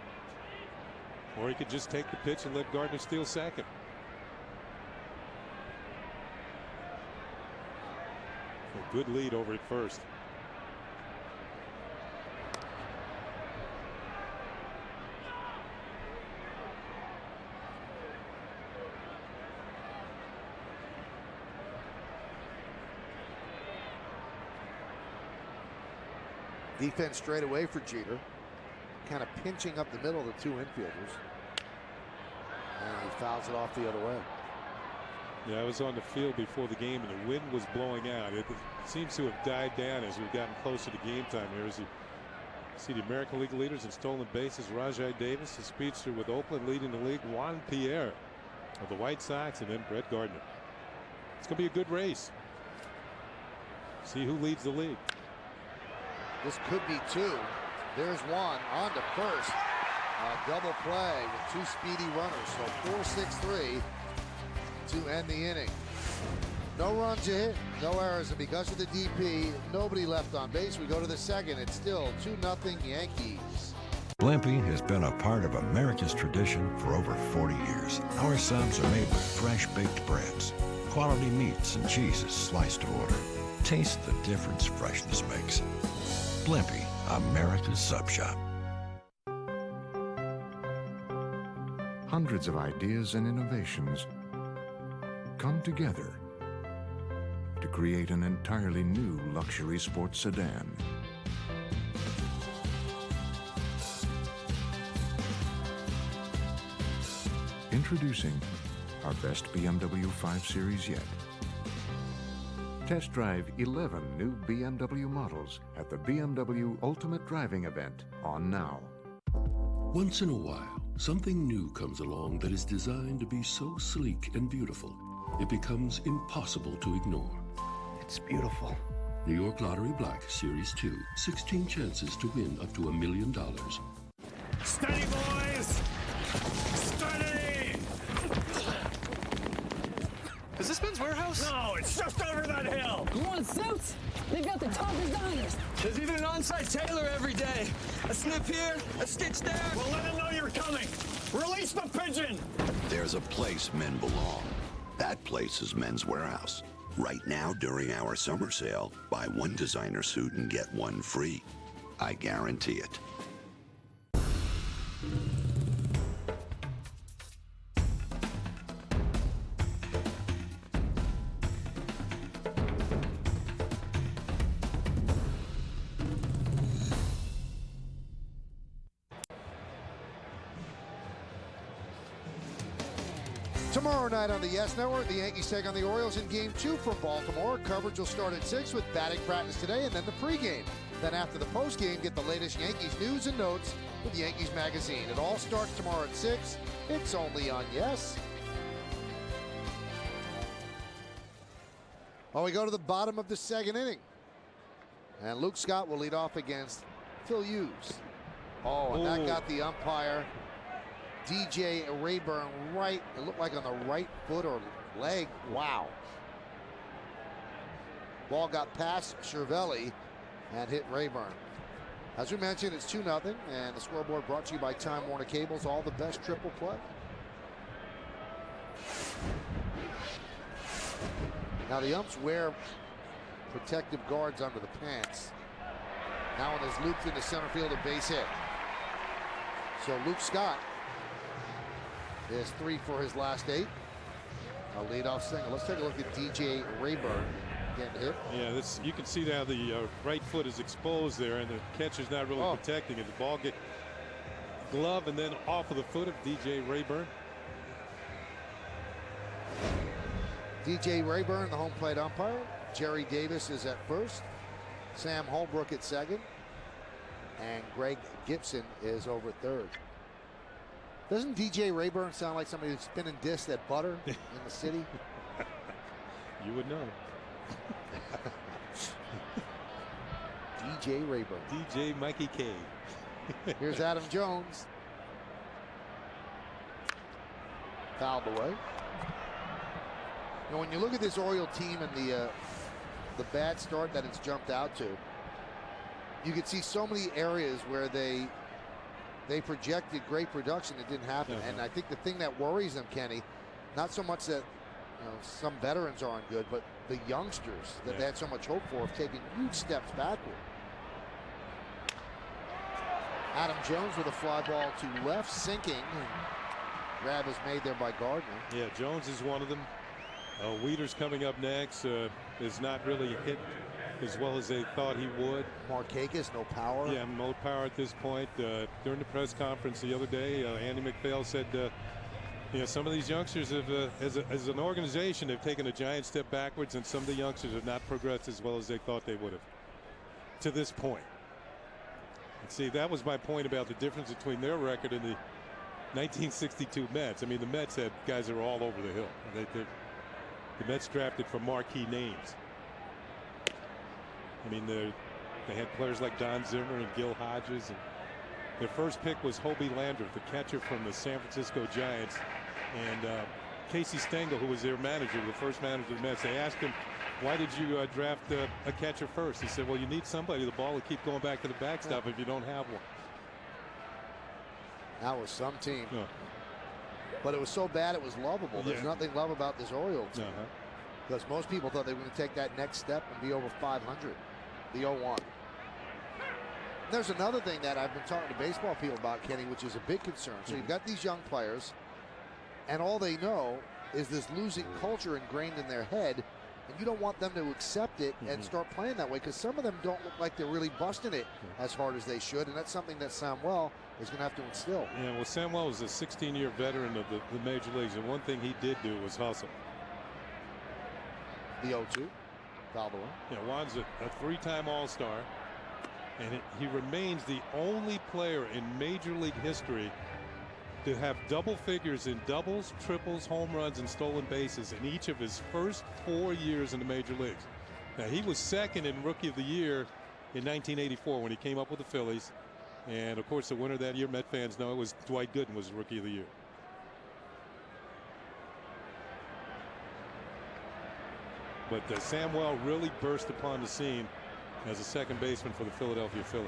or he could just take the pitch and let Gardner steal second. A good lead over at first. Defense straight away for Jeter. Kind of pinching up the middle of the two infielders. And he fouls it off the other way. Yeah, I was on the field before the game and the wind was blowing out. It seems to have died down as we've gotten closer to game time here. As you see the American League leaders in stolen bases, Rajai Davis, the speedster with Oakland leading the league, Juan Pierre of the White Sox, and then Brett Gardner. It's going to be a good race. See who leads the league. This could be two. There's one on to first. A double play with two speedy runners. So 4-6-3 to end the inning. No runs hit, no errors, and because of the DP, nobody left on base. We go to the second. It's still 2-0 Yankees. Blimpie has been a part of America's tradition for over 40 years. Our subs are made with fresh-baked breads, quality meats and cheeses sliced to order. Taste the difference freshness makes. Blimpie, America's Sub Shop. Hundreds of ideas and innovations come together to create an entirely new luxury sports sedan. Introducing our best BMW 5 Series yet. Test drive 11 new BMW models at the BMW Ultimate Driving Event on now. Once in a while, something new comes along that is designed to be so sleek and beautiful, it becomes impossible to ignore. It's beautiful. New York Lottery Black Series 2. 16 chances to win up to $1 million. Steady, boys! Steady! Is this Ben's warehouse? No, it's just over that hill. You want suits? They got the top designers. There's even an on-site tailor every day. A snip here, a stitch there. Well, let him know you're coming. Release the pigeon. There's a place men belong. That place is Men's Warehouse. Right now, during our summer sale, buy one designer suit and get one free. I guarantee it. Tomorrow night on the Yes Network, the Yankees take on the Orioles in Game 2 from Baltimore. Coverage will start at 6 with batting practice today and then the pregame. Then after the postgame, get the latest Yankees news and notes with Yankees Magazine. It all starts tomorrow at 6. It's only on Yes. Well, we go to the bottom of the second inning. And Luke Scott will lead off against Phil Hughes. Oh, and that got the umpire, DJ Rayburn, right. It looked like on the right foot or leg. Wow. Ball got past Cervelli and hit Rayburn. As we mentioned, it's 2-0, and the scoreboard brought to you by Time Warner Cables. All the best triple play. Now the umps wear protective guards under the pants. Now one is looped into center field, a base hit. So Luke Scott is 3 for his last 8. A leadoff single. Let's take a look at DJ Rayburn getting hit. Yeah, this, you can see now the right foot is exposed there, and the catcher's not really protecting it. The ball get glove and then off of the foot of DJ Rayburn. DJ Rayburn, the home plate umpire. Jerry Davis is at first. Sam Holbrook at second. And Greg Gibson is over third. Doesn't DJ Rayburn sound like somebody who's spinning discs at Butter in the city? You would know. DJ Rayburn. DJ Mikey K. Here's Adam Jones. Fouled away. Now, when you look at this Oriole team and the the bad start that it's jumped out to. You could see so many areas where they projected great production. It didn't happen. And I think the thing that worries them, Kenny, not so much that some veterans aren't good, but the youngsters that they had so much hope for have taken huge steps backward. Adam Jones with a fly ball to left, sinking. Grab is made there by Gardner. Yeah, Jones is one of them. Wieters coming up next is not really hit as well as they thought he would. Markakis, no power. Yeah, no power at this point. During the press conference the other day, Andy McPhail said, some of these youngsters have, as an organization, have taken a giant step backwards, and some of the youngsters have not progressed as well as they thought they would have to this point. And see, that was my point about the difference between their record and the 1962 Mets. I mean, the Mets had guys that were all over the hill. The Mets drafted for marquee names. I mean, they had players like Don Zimmer and Gil Hodges. And their first pick was Hobie Landreth, the catcher from the San Francisco Giants. And Casey Stengel, who was their manager, the first manager of the Mets, they asked him, why did you draft a catcher first? He said, well, you need somebody. The ball will keep going back to the backstop if you don't have one. That was some team. But it was so bad it was lovable. There's nothing love about this Orioles team. Because most people thought they were going to take that next step and be over 500. The 0-1. There's another thing that I've been talking to baseball people about, Kenny, which is a big concern. So you've got these young players, and all they know is this losing culture ingrained in their head, and you don't want them to accept it and start playing that way, because some of them don't look like they're really busting it as hard as they should, and that's something that Samuel is going to have to instill. Yeah, well, Samuel was a 16-year veteran of the major leagues, and one thing he did do was hustle. The 0-2, foul the one. Yeah, Juan's a three-time All-Star, and he remains the only player in Major League history to have double figures in doubles, triples, home runs, and stolen bases in each of his first 4 years in the Major Leagues. Now, he was second in Rookie of the Year in 1984 when he came up with the Phillies. And, of course, the winner that year, Met fans know, it was Dwight Gooden was Rookie of the Year. But Samuel really burst upon the scene as a second baseman for the Philadelphia Phillies.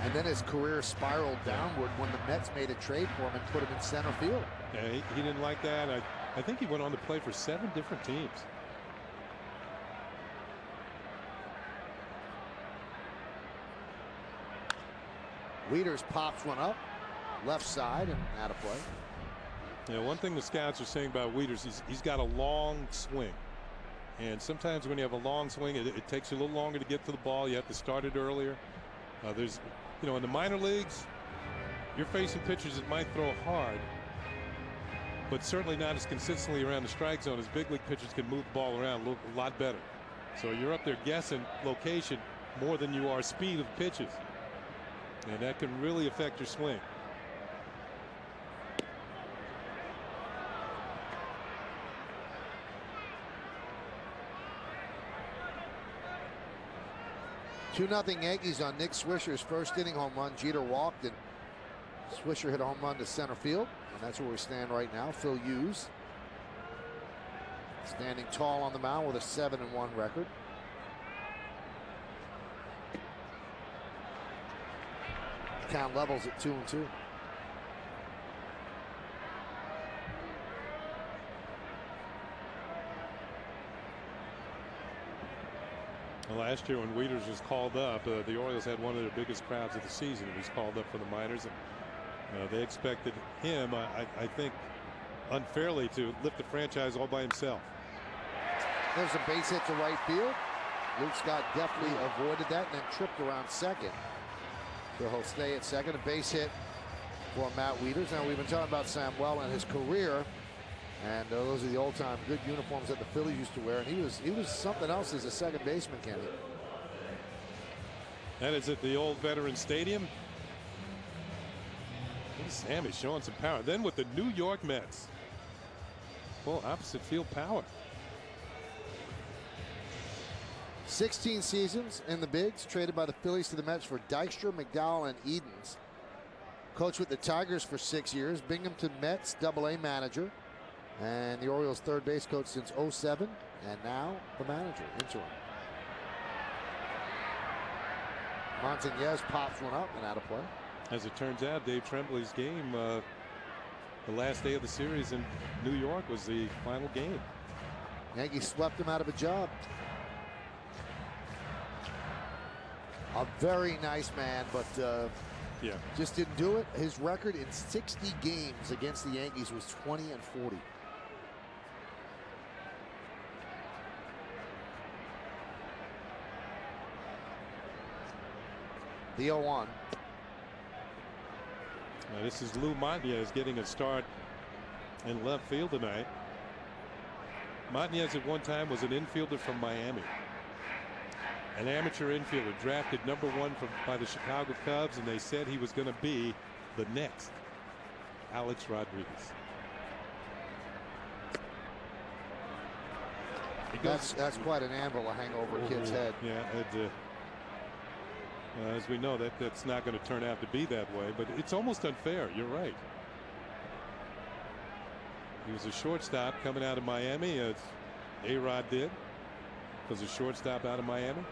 And then his career spiraled downward when the Mets made a trade for him and put him in center field. Yeah, he didn't like that. I think he went on to play for 7 different teams. Wieters pops one up, left side, and out of play. Yeah, one thing the scouts are saying about Wieters, he's got a long swing. And sometimes when you have a long swing, it takes you a little longer to get to the ball. You have to start it earlier. There's, in the minor leagues, you're facing pitchers that might throw hard, but certainly not as consistently around the strike zone as big league pitchers can move the ball around a lot better. So you're up there guessing location more than you are speed of pitches. And that can really affect your swing. $2-0 Yankees on Nick Swisher's first inning home run. Jeter walked, and Swisher hit a home run to center field. And that's where we stand right now. Phil Hughes standing tall on the mound with a 7-1 record. Count levels at 2-2. Last year when Wieters was called up, the Orioles had one of their biggest crowds of the season. He was called up for the minors, and they expected him, I think, unfairly to lift the franchise all by himself. There's a base hit to right field. Luke Scott definitely avoided that and then tripped around second. So he'll stay at second. A base hit for Matt Wieters. Now, we've been talking about Samuel and his career. And those are the old-time good uniforms that the Phillies used to wear. And he was something else as a second baseman, Kenny. That is at the old Veteran Stadium. Sam is showing some power. Then with the New York Mets. Well, opposite field power. 16 seasons in the bigs, traded by the Phillies to the Mets for Dykstra, McDowell, and Edens. Coached with the Tigers for 6 years. Binghamton Mets AA manager. And the Orioles third base coach since '07. And now the manager, interim. Montañez pops one up and out of play. As it turns out, Dave Tremblay's game, the last day of the series in New York, was the final game. Yankees swept him out of a job. A very nice man, but yeah, just didn't do it. His record in 60 games against the Yankees was 20-40. The 0-1. This is Lou Montañez getting a start in left field tonight. Montañez at one time was an infielder from Miami. An amateur infielder drafted #1 by the Chicago Cubs, and they said he was going to be the next Alex Rodriguez. That's quite an anvil to hang over a kid's head. Yeah, as we know, that's not going to turn out to be that way, but it's almost unfair. You're right. He was a shortstop coming out of Miami, as A-Rod did. Was a shortstop out of Miami.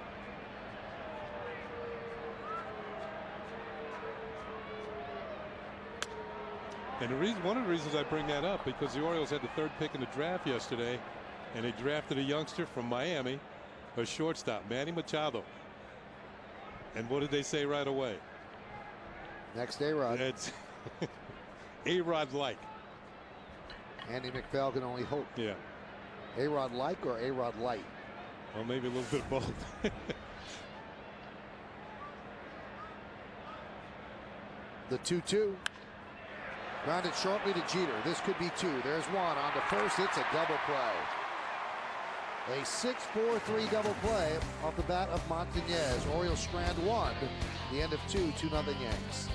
And one of the reasons I bring that up, because the Orioles had the 3rd pick in the draft yesterday, and they drafted a youngster from Miami, a shortstop, Manny Machado. And what did they say right away? Next A-Rod. It's A-Rod like. Andy McPhail can only hope. Yeah. A-Rod like or A-Rod light? Well, maybe a little bit of both. The 2-2. Grounded shortly to Jeter. This could be 2. There's 1 on the first. It's a double play. A 6-4-3 double play off the bat of Montañez. Orioles strand 1. The end of 2, 2-0 Yanks.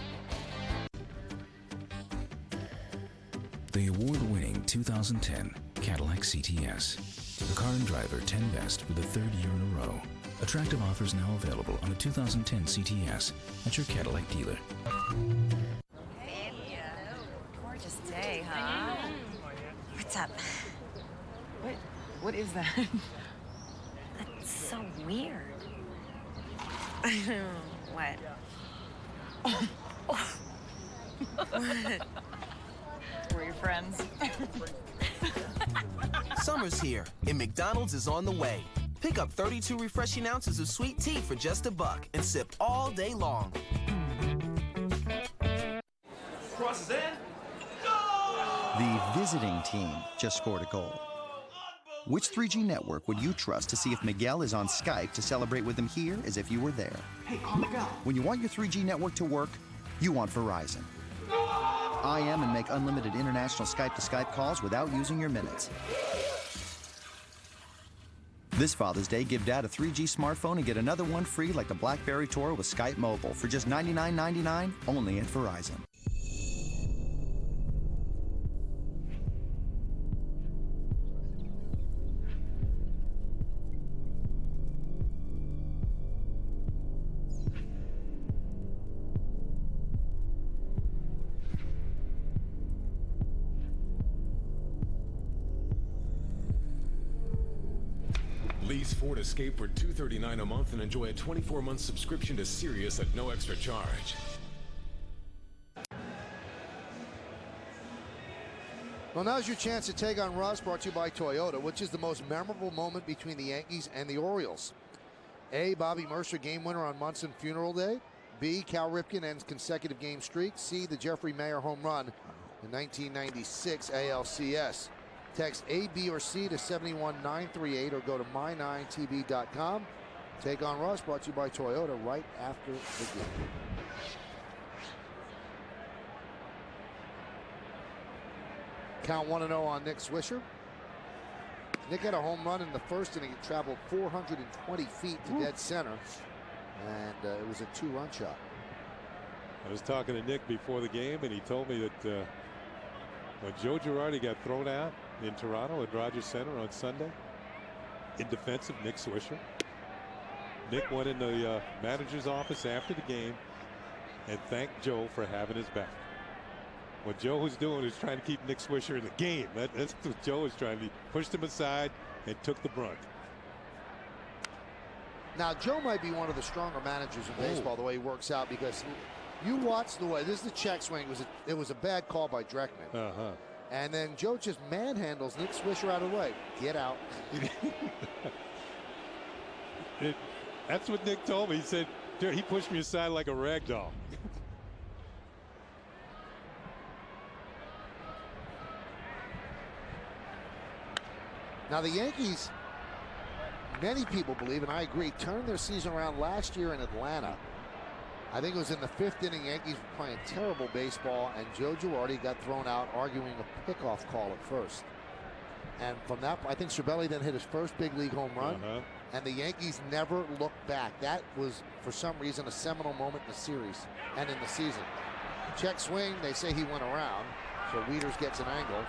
The award-winning 2010 Cadillac CTS. The car and driver 10 best for the 3rd year in a row. Attractive offers now available on a 2010 CTS at your Cadillac dealer. Baby, gorgeous day, huh? What's up? What is that? That's so weird. What? What? We're your friends. Summer's here, and McDonald's is on the way. Pick up 32 refreshing ounces of sweet tea for just $1 and sip all day long. Crosses in. The visiting team just scored a goal. Which 3G network would you trust to see if Miguel is on Skype to celebrate with him here as if you were there? Hey, call Miguel. When you want your 3G network to work, you want Verizon. IM and make unlimited international Skype-to-Skype calls without using your minutes. This Father's Day, give Dad a 3G smartphone and get another one free like the BlackBerry Toro with Skype Mobile for just $99.99 only at Verizon. Lease Ford Escape for $239 a month and enjoy a 24-month subscription to Sirius at no extra charge. Well, now's your chance to take on Russ, brought to you by Toyota. Which is the most memorable moment between the Yankees and the Orioles? A, Bobby Mercer game winner on Munson Funeral Day. B, Cal Ripken ends consecutive game streak. C, the Jeffrey Mayer home run in 1996 ALCS. Text A, B, or C to 71938 or go to my9tv.com. Take on Russ, brought to you by Toyota, right after the game. Count 1-0 on Nick Swisher. Nick had a home run in the first inning. It traveled 420 feet to dead center, and it was a 2-run shot. I was talking to Nick before the game, and he told me that when Joe Girardi got thrown out in Toronto at Rogers Center on Sunday, in defense of Nick Swisher, Nick went in the manager's office after the game and thanked Joe for having his back. What Joe was doing is trying to keep Nick Swisher in the game. That's what Joe was trying to do. Pushed him aside and took the brunt. Now, Joe might be one of the stronger managers in baseball, the way he works out, because you watch the way, this is the check swing. It was a bad call by Dreckman. And then Joe just manhandles Nick Swisher out of the way. Get out. That's what Nick told me. He said, he pushed me aside like a rag doll. Now, the Yankees, many people believe, and I agree, turned their season around last year in Atlanta. I think it was in the 5th inning. Yankees were playing terrible baseball, and Joe Girardi got thrown out arguing a pickoff call at first. And from that, I think Cervelli then hit his first big league home run, and the Yankees never looked back. That was, for some reason, a seminal moment in the series and in the season. Check swing, they say he went around, so Wieters gets an angle.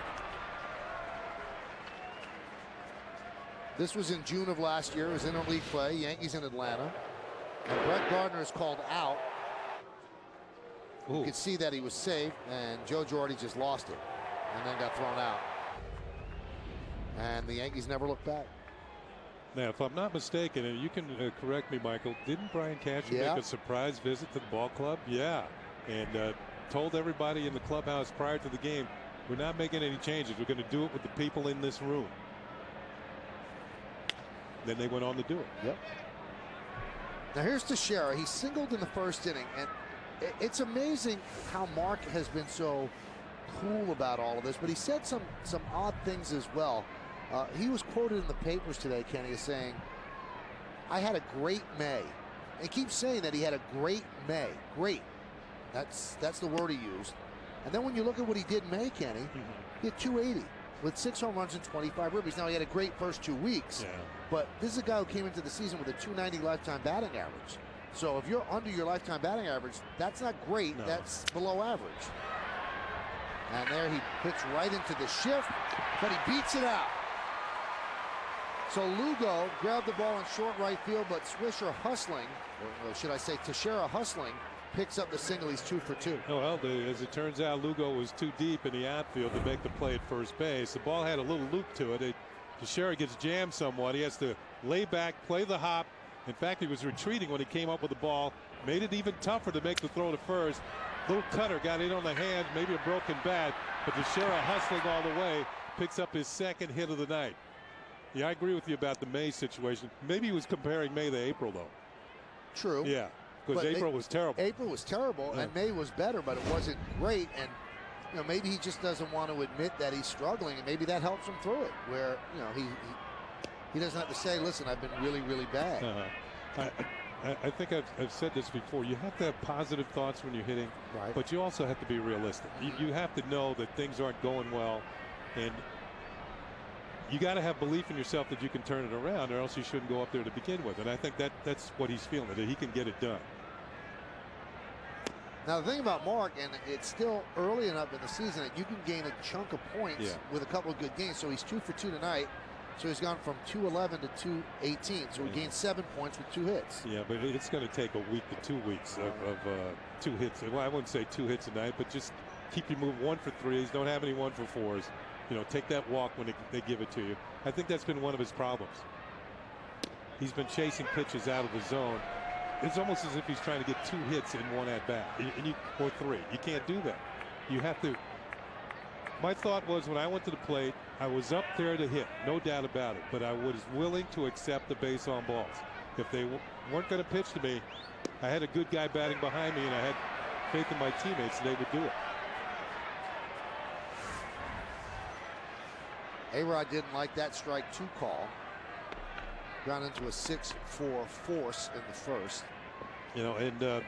This was in June of last year. It was interleague play, Yankees in Atlanta. And Brett Gardner is called out. You could see that he was safe, and Joe Girardi just lost it and then got thrown out. And the Yankees never looked back. Now, if I'm not mistaken, and you can correct me, Michael, didn't Brian Cashman make a surprise visit to the ball club? Yeah, and told everybody in the clubhouse prior to the game, we're not making any changes. We're going to do it with the people in this room. Then they went on to do it. Yep. Now here's Teixeira. He singled in the 1st inning, and it's amazing how Mark has been so cool about all of this, but he said some odd things as well. He was quoted in the papers today, Kenny, as saying, I had a great May. And he keeps saying that he had a great May. Great. That's the word he used. And then when you look at what he did in May, Kenny, he had 280 with 6 home runs and 25 ribbies. Now, he had a great first 2 weeks, but this is a guy who came into the season with a 290 lifetime batting average. So if you're under your lifetime batting average, that's not great. No. That's below average. And there he puts right into the shift, but he beats it out. So Lugo grabbed the ball in short right field, but Swisher hustling, or should I say Teixeira hustling, picks up the single. He's 2 for 2. Oh, well, as it turns out, Lugo was too deep in the outfield to make the play at first base. The ball had a little loop to it. Teixeira gets jammed somewhat. He has to lay back, play the hop. In fact, he was retreating when he came up with the ball. Made it even tougher to make the throw to first. Little cutter got in on the hand, maybe a broken bat, but Teixeira hustling all the way, picks up his 2nd hit of the night. Yeah, I agree with you about the May situation. Maybe he was comparing May to April, though. True. Yeah, because April was terrible. April was terrible, and May was better, but it wasn't great. And you know, maybe he just doesn't want to admit that he's struggling, and maybe that helps him through it. Where you know he doesn't have to say, "Listen, I've been really, really bad." I think I've said this before. You have to have positive thoughts when you're hitting, but you also have to be realistic. You have to know that things aren't going well, and you got to have belief in yourself that you can turn it around, or else you shouldn't go up there to begin with. And I think that's what he's feeling, that he can get it done. Now the thing about Mark, and it's still early enough in the season that you can gain a chunk of points with a couple of good games. So he's 2 for 2 tonight. So he's gone from 211 to 218. So he gained 7 points with 2 hits. Yeah, but it's going to take a week to 2 weeks of 2 hits. Well, I wouldn't say 2 hits a night, but just keep you moving. 1 for 3s. Don't have any 1 for 4s. You know, take that walk when they give it to you. I think that's been one of his problems. He's been chasing pitches out of the zone. It's almost as if he's trying to get 2 hits in 1 at bat, or 3. You can't do that. You have to. My thought was, when I went to the plate, I was up there to hit, no doubt about it, but I was willing to accept the base on balls. If they weren't going to pitch to me, I had a good guy batting behind me, and I had faith in my teammates that they would do it. A-Rod didn't like that strike 2 call. Gone into a 6-4 force in the first. You know, and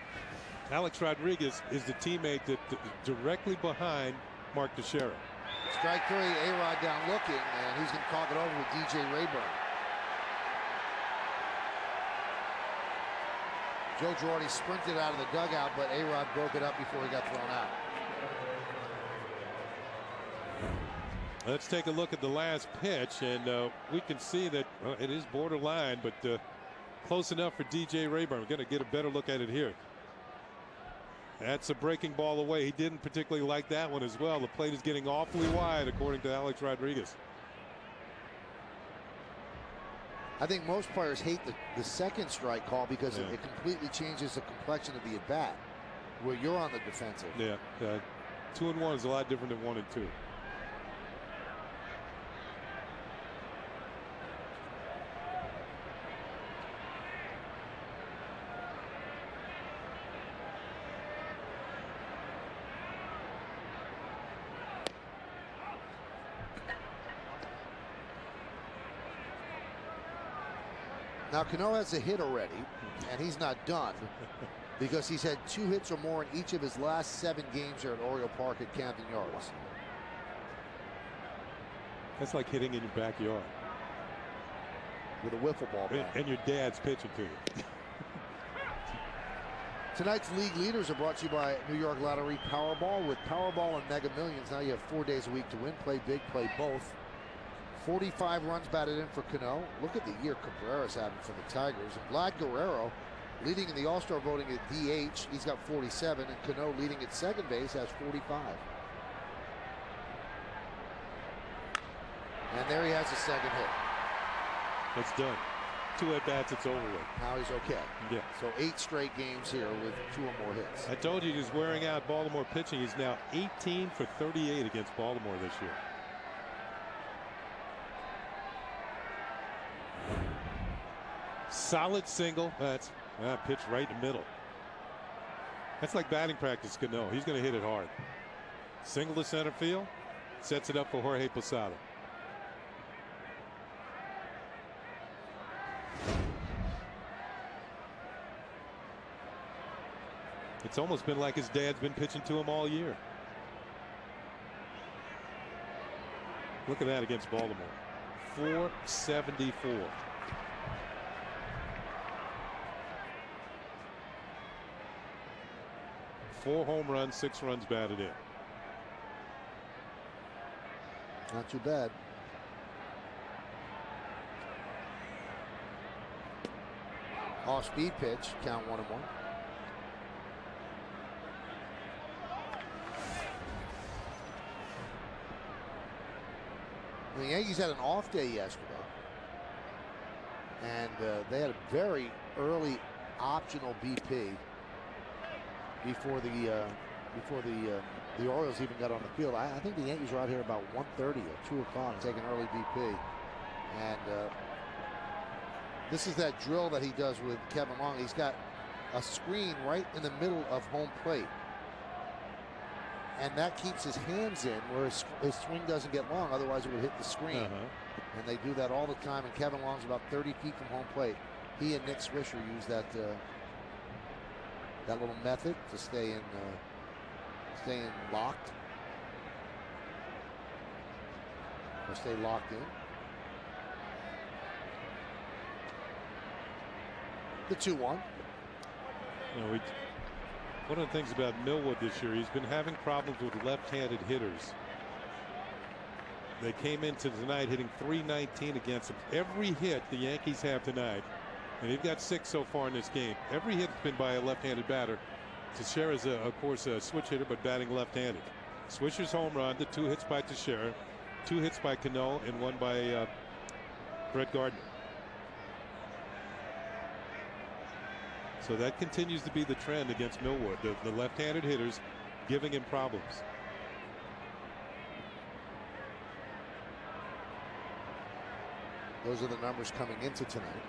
Alex Rodriguez is the teammate that directly behind Mark Teixeira. Strike 3, A-Rod down looking, and he's going to talk it over with DJ Rayburn. Joe Girardi sprinted out of the dugout, but A-Rod broke it up before he got thrown out. Let's take a look at the last pitch, and we can see that it is borderline, but close enough for DJ Rayburn. We're going to get a better look at it here. That's a breaking ball away. He didn't particularly like that one as well. The plate is getting awfully wide, according to Alex Rodriguez. I think most players hate the second strike call because Yeah. it completely changes the complexion of the at-bat, where you're on the defensive. Yeah, 2-1 is a lot different than 1-2. Now Cano has a hit already, and he's not done because he's had 2 hits or more in each of his last 7 games here at Oriole Park at Camden Yards. That's like hitting in your backyard. With a wiffle ball bat. And your dad's pitching to you. Tonight's league leaders are brought to you by New York Lottery Powerball. With Powerball and Mega Millions, now you have 4 days a week to win. Play big, play both. 45 runs batted in for Cano. Look at the year Cabrera's having for the Tigers. And Vlad Guerrero leading in the All-Star voting at DH. He's got 47, and Cano leading at second base has 45. And there he has a second hit. It's done. 2 at-bats, it's over with. Now he's okay. Yeah. So 8 straight games here with 2 or more hits. I told you he's wearing out Baltimore pitching. He's now 18 for 38 against Baltimore this year. Solid single. That's pitched right in the middle. That's like batting practice, Cano. He's going to hit it hard. Single to center field. Sets it up for Jorge Posada. It's almost been like his dad's been pitching to him all year. Look at that against Baltimore. 474. Four home runs, 6 runs batted in. Not too bad. Off-speed pitch, count 1-1. The Yankees had an off day yesterday, and they had a very early optional BP before the Orioles even got on the field. I think the Yankees were out here about 1:30 or 2 o'clock taking early BP, and this is that drill that he does with Kevin Long. He's got a screen right in the middle of home plate, and that keeps his hands in where his swing doesn't get long, otherwise it would hit the screen. And they do that all the time, and Kevin Long's about 30 feet from home plate. He and Nick Swisher use that that little method to stay in locked, or stay locked in. The 2-1. You know, one of the things about Millwood this year, he's been having problems with left-handed hitters. They came into tonight hitting .319 against him. Every hit the Yankees have tonight, and they've got 6 so far in this game, every hit's been by a left-handed batter. Teixeira's, of course, a switch hitter, but batting left-handed. Swisher's home run, the 2 hits by Teixeira, 2 hits by Cano, and 1 by Brett Gardner. So that continues to be the trend against Millwood. The left-handed hitters giving him problems. Those are the numbers coming into tonight.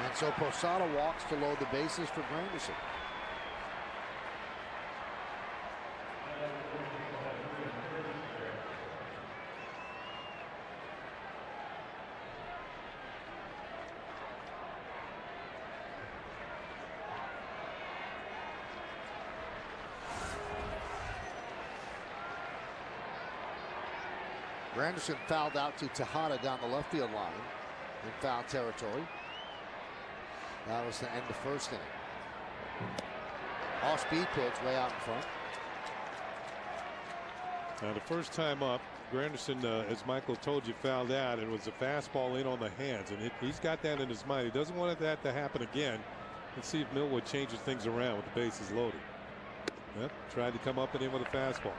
And so Posada walks to load the bases for Granderson. Granderson fouled out to Tejada down the left field line in foul territory. That was the end of first inning. Off-speed pitch way out in front. Now the first time up, Granderson, as Michael told you, fouled out, and it was a fastball in on the hands, and he's got that in his mind. He doesn't want that to happen again. Let's see if Millwood changes things around with the bases loaded. Yep, tried to come up and in with a fastball.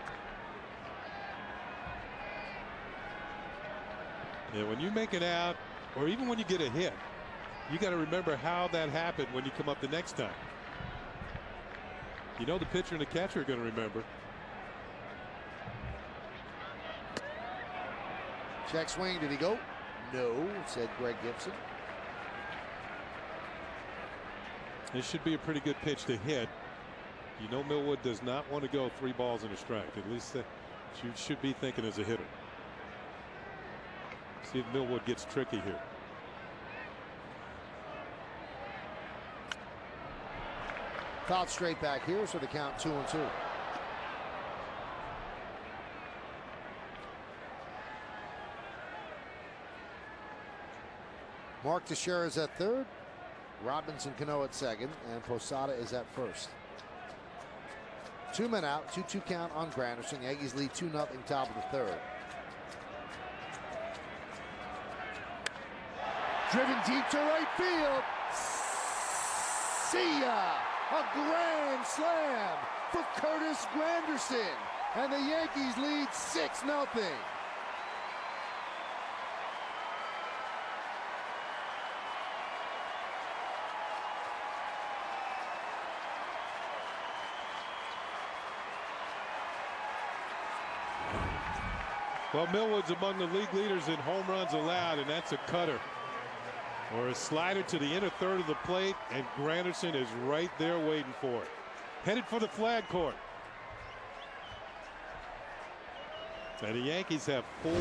And when you make it out, or even when you get a hit, you got to remember how that happened when you come up the next time. You know the pitcher and the catcher are going to remember. Check swing. Did he go? No, said Greg Gibson. This should be a pretty good pitch to hit. You know Millwood does not want to go 3 balls and a strike. At least that you should be thinking as a hitter. See if Millwood gets tricky here. Fouled straight back here, so the count 2-2. Mark Teixeira is at third. Robinson Cano at second, and Posada is at first. 2 men out, 2-2 count on Granderson. Yankees lead 2-0, top of the third. Driven deep to right field. See ya! A grand slam for Curtis Granderson, and the Yankees lead 6-0. Well, Millwood's among the league leaders in home runs allowed, and that's a cutter or a slider to the inner third of the plate, and Granderson is right there waiting for it. Headed for the flag court. And the Yankees have 4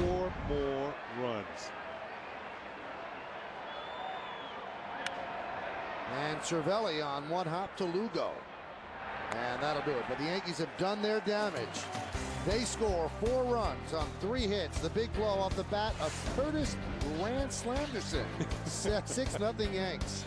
more runs. And Cervelli on 1 hop to Lugo. And that'll do it. But the Yankees have done their damage. They score 4 runs on 3 hits. The big blow off the bat of Curtis Granderson. 6-0 Yanks.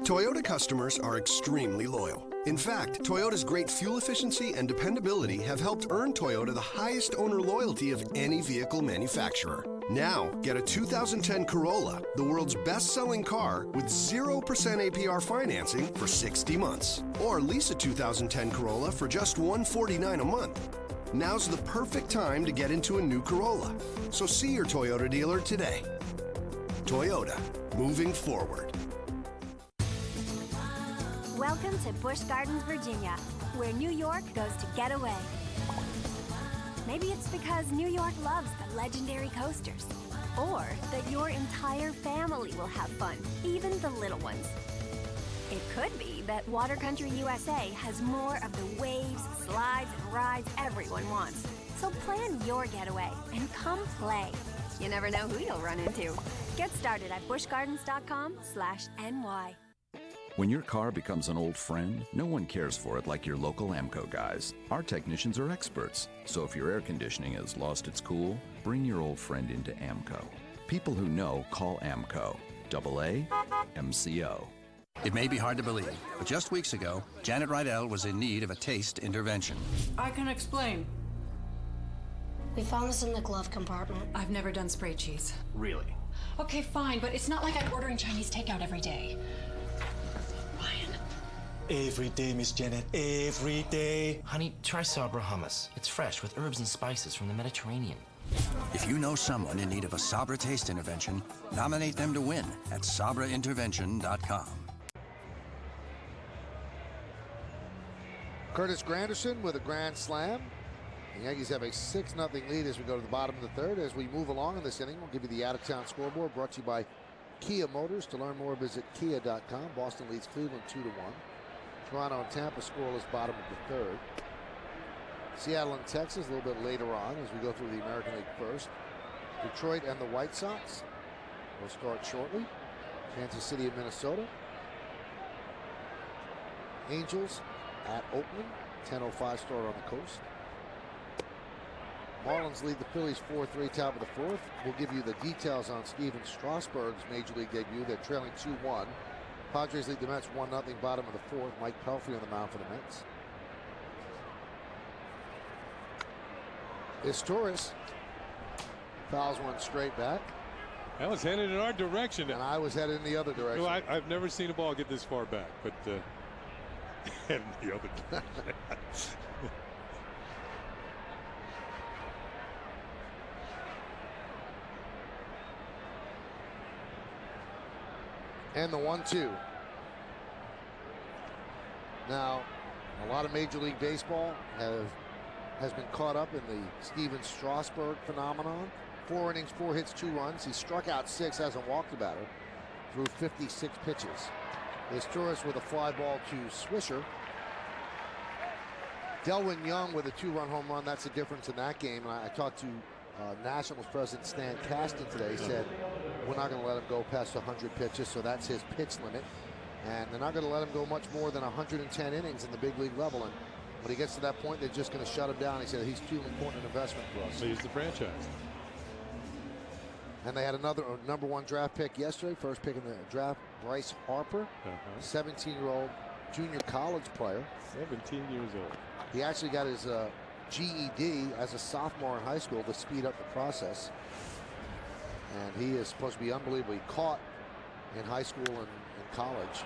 Toyota customers are extremely loyal. In fact, Toyota's great fuel efficiency and dependability have helped earn Toyota the highest owner loyalty of any vehicle manufacturer. Now, get a 2010 Corolla, the world's best-selling car, with 0% APR financing for 60 months. Or lease a 2010 Corolla for just $149 a month. Now's the perfect time to get into a new Corolla. So see your Toyota dealer today. Toyota, moving forward. Welcome to Busch Gardens, Virginia, where New York goes to get away. Maybe it's because New York loves the legendary coasters, or that your entire family will have fun, even the little ones. It could be that Water Country USA has more of the waves, slides, and rides everyone wants. So plan your getaway and come play. You never know who you'll run into. Get started at buschgardens.com/NY. When your car becomes an old friend, no one cares for it like your local AMCO guys. Our technicians are experts, so if your air conditioning has lost its cool, bring your old friend into AMCO. People who know call AMCO. AA MCO. It may be hard to believe, but just weeks ago, Janet Rydell was in need of a taste intervention. I can explain. We found this in the glove compartment. I've never done spray cheese. Really? Okay, fine, but it's not like I'm ordering Chinese takeout every day. Every day, Miss Janet, every day. Honey, try Sabra hummus. It's fresh with herbs and spices from the Mediterranean. If you know someone in need of a Sabra taste intervention, nominate them to win at SabraIntervention.com. Curtis Granderson with a grand slam. The Yankees have a 6-0 lead as we go to the bottom of the third. As we move along in this inning, we'll give you the out-of-town scoreboard brought to you by Kia Motors. To learn more, visit kia.com. Boston leads Cleveland 2-1. Toronto and Tampa scoreless bottom of the third. Seattle and Texas a little bit later on as we go through the American League first. Detroit and the White Sox will start shortly. Kansas City and Minnesota. Angels at Oakland. 10:05 start on the coast. Marlins lead the Phillies 4-3, top of the fourth. We'll give you the details on Steven Strasburg's Major League debut. They're trailing 2-1. Padres lead the Mets 1-0, bottom of the fourth. Mike Pelfrey on the mound for the Mets. It's Torres. Fouls one straight back. That was headed in our direction. And I was headed in the other direction. No, I've never seen a ball get this far back, but headed in the other direction. And the 1-2. Now, a lot of Major League Baseball has been caught up in the Steven Strasburg phenomenon. 4 innings, 4 hits, 2 runs. He struck out 6, hasn't walked a batter, through 56 pitches. There's Torres with a fly ball to Swisher. Delwyn Young with a 2-run home run. That's the difference in that game. And I talked to Nationals president Stan Kasten today. He said, we're not going to let him go past 100 pitches, so that's his pitch limit. And they're not going to let him go much more than 110 innings in the big league level. And when he gets to that point, they're just going to shut him down. He said, he's too important an investment for us. So he's the franchise. And they had another number 1 draft pick yesterday, first pick in the draft, Bryce Harper, 17-year-old junior college player. 17 years old. He actually got his GED as a sophomore in high school to speed up the process. And he is supposed to be unbelievably caught in high school and college.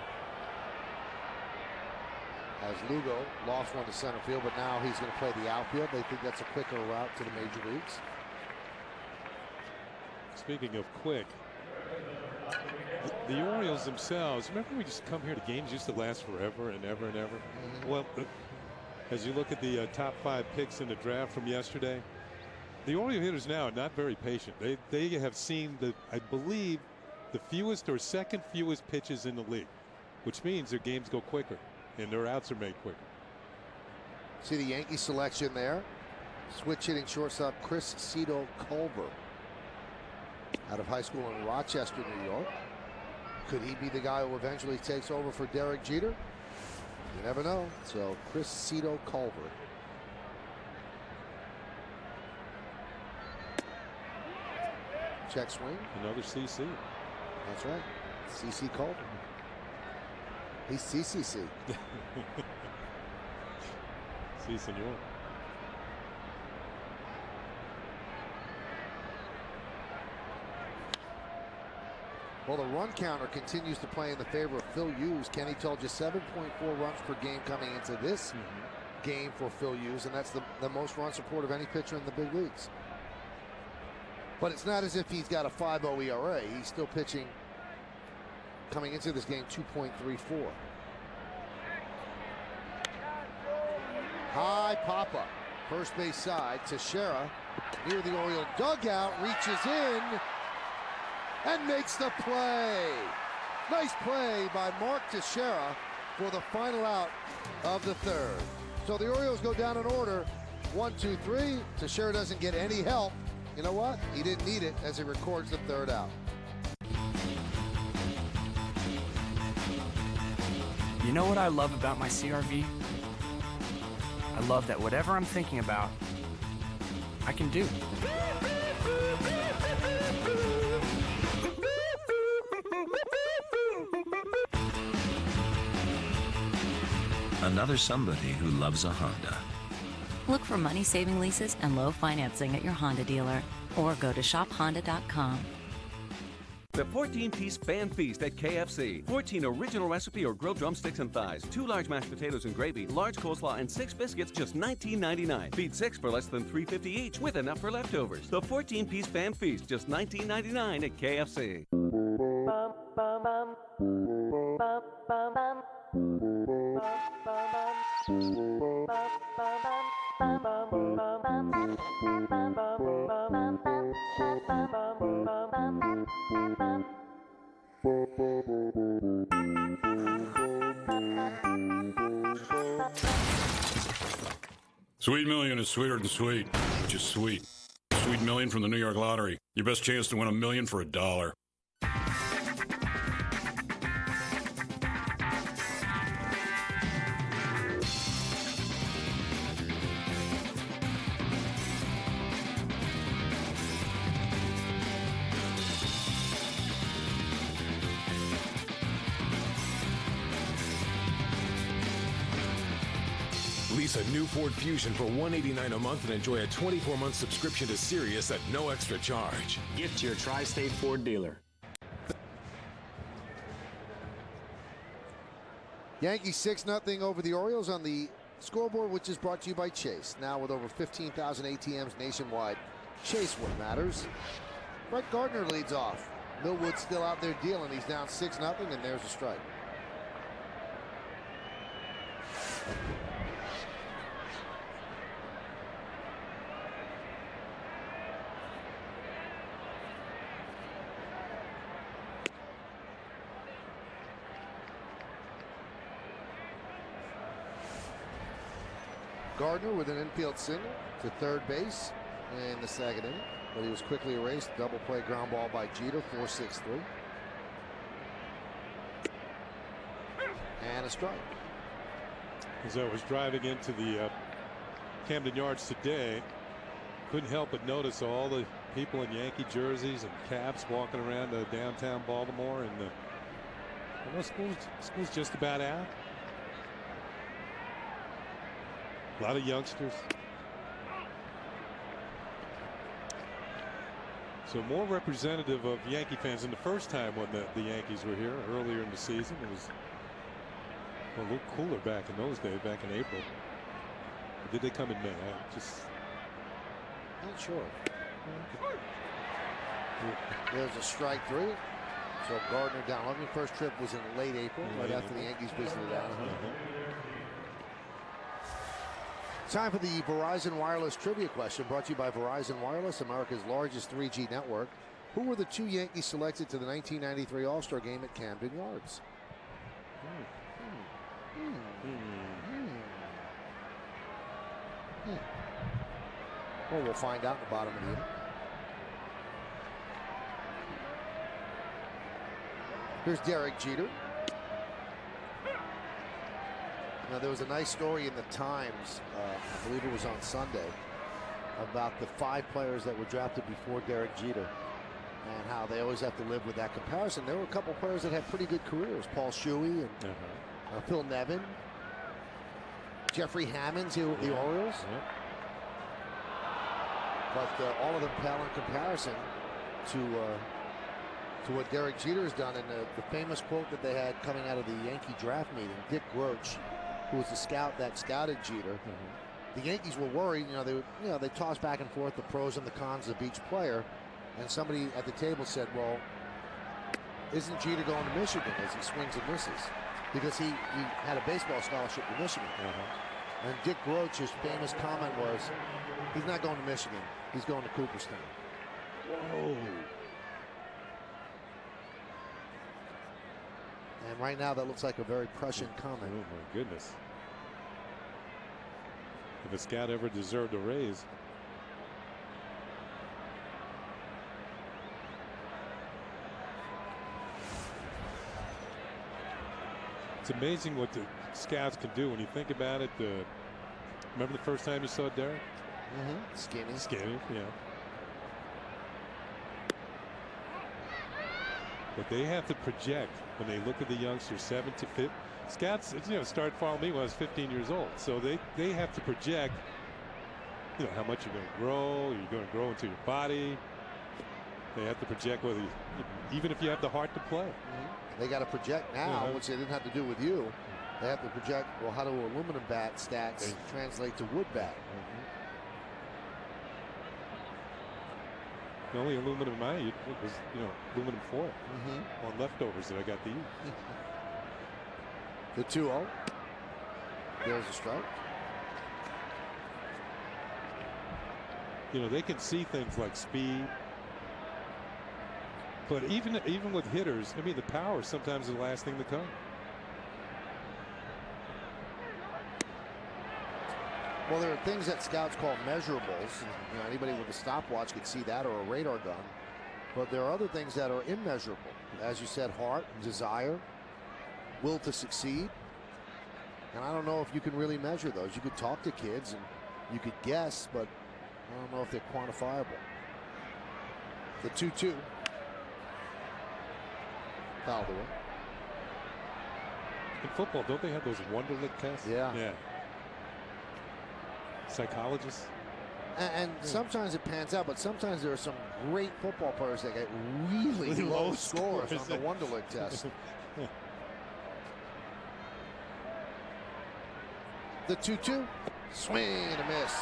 As Lugo lost one to center field, but now he's going to play the outfield. They think that's a quicker route to the major leagues. Speaking of quick, the Orioles themselves, remember we just come here to games used to last forever and ever and ever? Well, as you look at the top 5 picks in the draft from yesterday, the Oriole hitters now are not very patient. They have seen, I believe, the fewest or second fewest pitches in the league, which means their games go quicker and their outs are made quicker. See the Yankee selection there. Switch hitting shortstop Chris Cito Culver, out of high school in Rochester, New York. Could he be the guy who eventually takes over for Derek Jeter? You never know. So Chris Cito Culver. Check swing. Another CC. That's right. CC Culver. He's CCC. Si, senor. Well, the run counter continues to play in the favor of Phil Hughes. Kenny told you 7.4 runs per game coming into this game for Phil Hughes, and that's the most run support of any pitcher in the big leagues. But it's not as if he's got a 5.0 ERA. He's still pitching, coming into this game, 2.34. High pop-up, first base side. Teixeira near the Oriole dugout, reaches in and makes the play. Nice play by Mark Teixeira for the final out of the 3rd. So the Orioles go down in order, 1, 2, 3. Teixeira doesn't get any help. You know what? He didn't need it as he records the 3rd out. You know what I love about my CRV? I love that whatever I'm thinking about, I can do. Another somebody who loves a Honda. Look for money-saving leases and low financing at your Honda dealer, or go to shophonda.com. The 14-piece fan feast at KFC. 14 original recipe or grilled drumsticks and thighs, 2 large mashed potatoes and gravy, large coleslaw, and 6 biscuits, just $19.99. Feed 6 for less than $3.50 each, with enough for leftovers. The 14-piece fan feast, just $19.99 at KFC. Sweet Million is sweeter than sweet, just sweet. Sweet Million from the New York Lottery. Your best chance to win $1 million for $1. Lease a new Ford Fusion for $189 a month and enjoy a 24-month subscription to Sirius at no extra charge. Gift to your Tri-State Ford dealer. Yankees 6-0 over the Orioles on the scoreboard, which is brought to you by Chase. Now with over 15,000 ATMs nationwide, Chase what matters. Brett Gardner leads off. Millwood's still out there dealing. He's down 6-0, and there's a strike. Gardner with an infield single to third base in the second inning, but he was quickly erased. Double play ground ball by Jeter, 4-6-3. And a strike. As I was driving into the Camden Yards today, couldn't help but notice all the people in Yankee jerseys and caps walking around downtown Baltimore, and school's just about out. A lot of youngsters. So more representative of Yankee fans than the first time when the Yankees were here earlier in the season. It was a little cooler back in those days, back in April. Or did they come in May? I just not sure. There's a strike 3. So Gardner down. I mean, first trip was in late April, right after the Yankees visited Anaheim. Time for the Verizon Wireless Trivia question, brought to you by Verizon Wireless, America's largest 3G network. Who were the 2 Yankees selected to the 1993 All-Star Game at Camden Yards? Well, we'll find out in the bottom of the inning. Here's Derek Jeter. Now, there was a nice story in the Times, I believe it was on Sunday, about the 5 players that were drafted before Derek Jeter and how they always have to live with that comparison. There were a couple players that had pretty good careers. Paul Shuey and Phil Nevin, Jeffrey Hammonds here with the Orioles. But all of them pale in comparison to what Derek Jeter has done. And the famous quote that they had coming out of the Yankee draft meeting, Dick Groch, who was the scout that scouted Jeter. The Yankees were worried. They tossed back and forth the pros and the cons of each player. And somebody at the table said, well, isn't Jeter going to Michigan as he swings and misses? Because he had a baseball scholarship to Michigan. And Dick Groch's famous comment was, he's not going to Michigan. He's going to Cooperstown. Whoa. And right now, that looks like a very prescient comment. Oh, my goodness. If a scout ever deserved a raise. It's amazing what the scouts can do when you think about it. Remember the first time you saw Derek? Skinny. Skinny, yeah. But they have to project when they look at the youngsters, 7 to 5. Scouts, started following me when I was 15 years old. So they have to project, how much you're going to grow. You're going to grow into your body. They have to project whether, even if you have the heart to play. They got to project now, which they didn't have to do with you. They have to project, well, how do aluminum bat stats translate to wood bat? The only aluminum I eat was, aluminum foil on leftovers that I got to eat. The 2-0. There's a strike. They can see things like speed. But even with hitters, the power sometimes is the last thing to come. Well, there are things that scouts call measurables. Anybody with a stopwatch could see that, or a radar gun. But there are other things that are immeasurable. As you said, heart, desire, will to succeed. And I don't know if you can really measure those. You could talk to kids and you could guess, but I don't know if they're quantifiable. The 2-2. Fouled away. In football, don't they have those Wonderlic tests? Yeah. Psychologists. And sometimes it pans out, but sometimes there are some great football players that get really low scores on the Wonderlic test. The 2-2. Swing and a miss.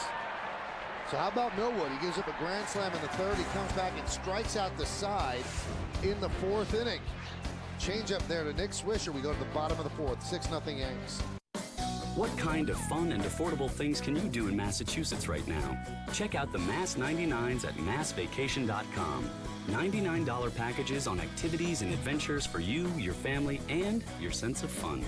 So how about Millwood? He gives up a grand slam in the third. He comes back and strikes out the side in the fourth inning. Change up there to Nick Swisher. We go to the bottom of the fourth, 6-0 Yanks. What kind of fun and affordable things can you do in Massachusetts right now? Check out the Mass 99s at massvacation.com. $99 packages on activities and adventures for you, your family, and your sense of fun.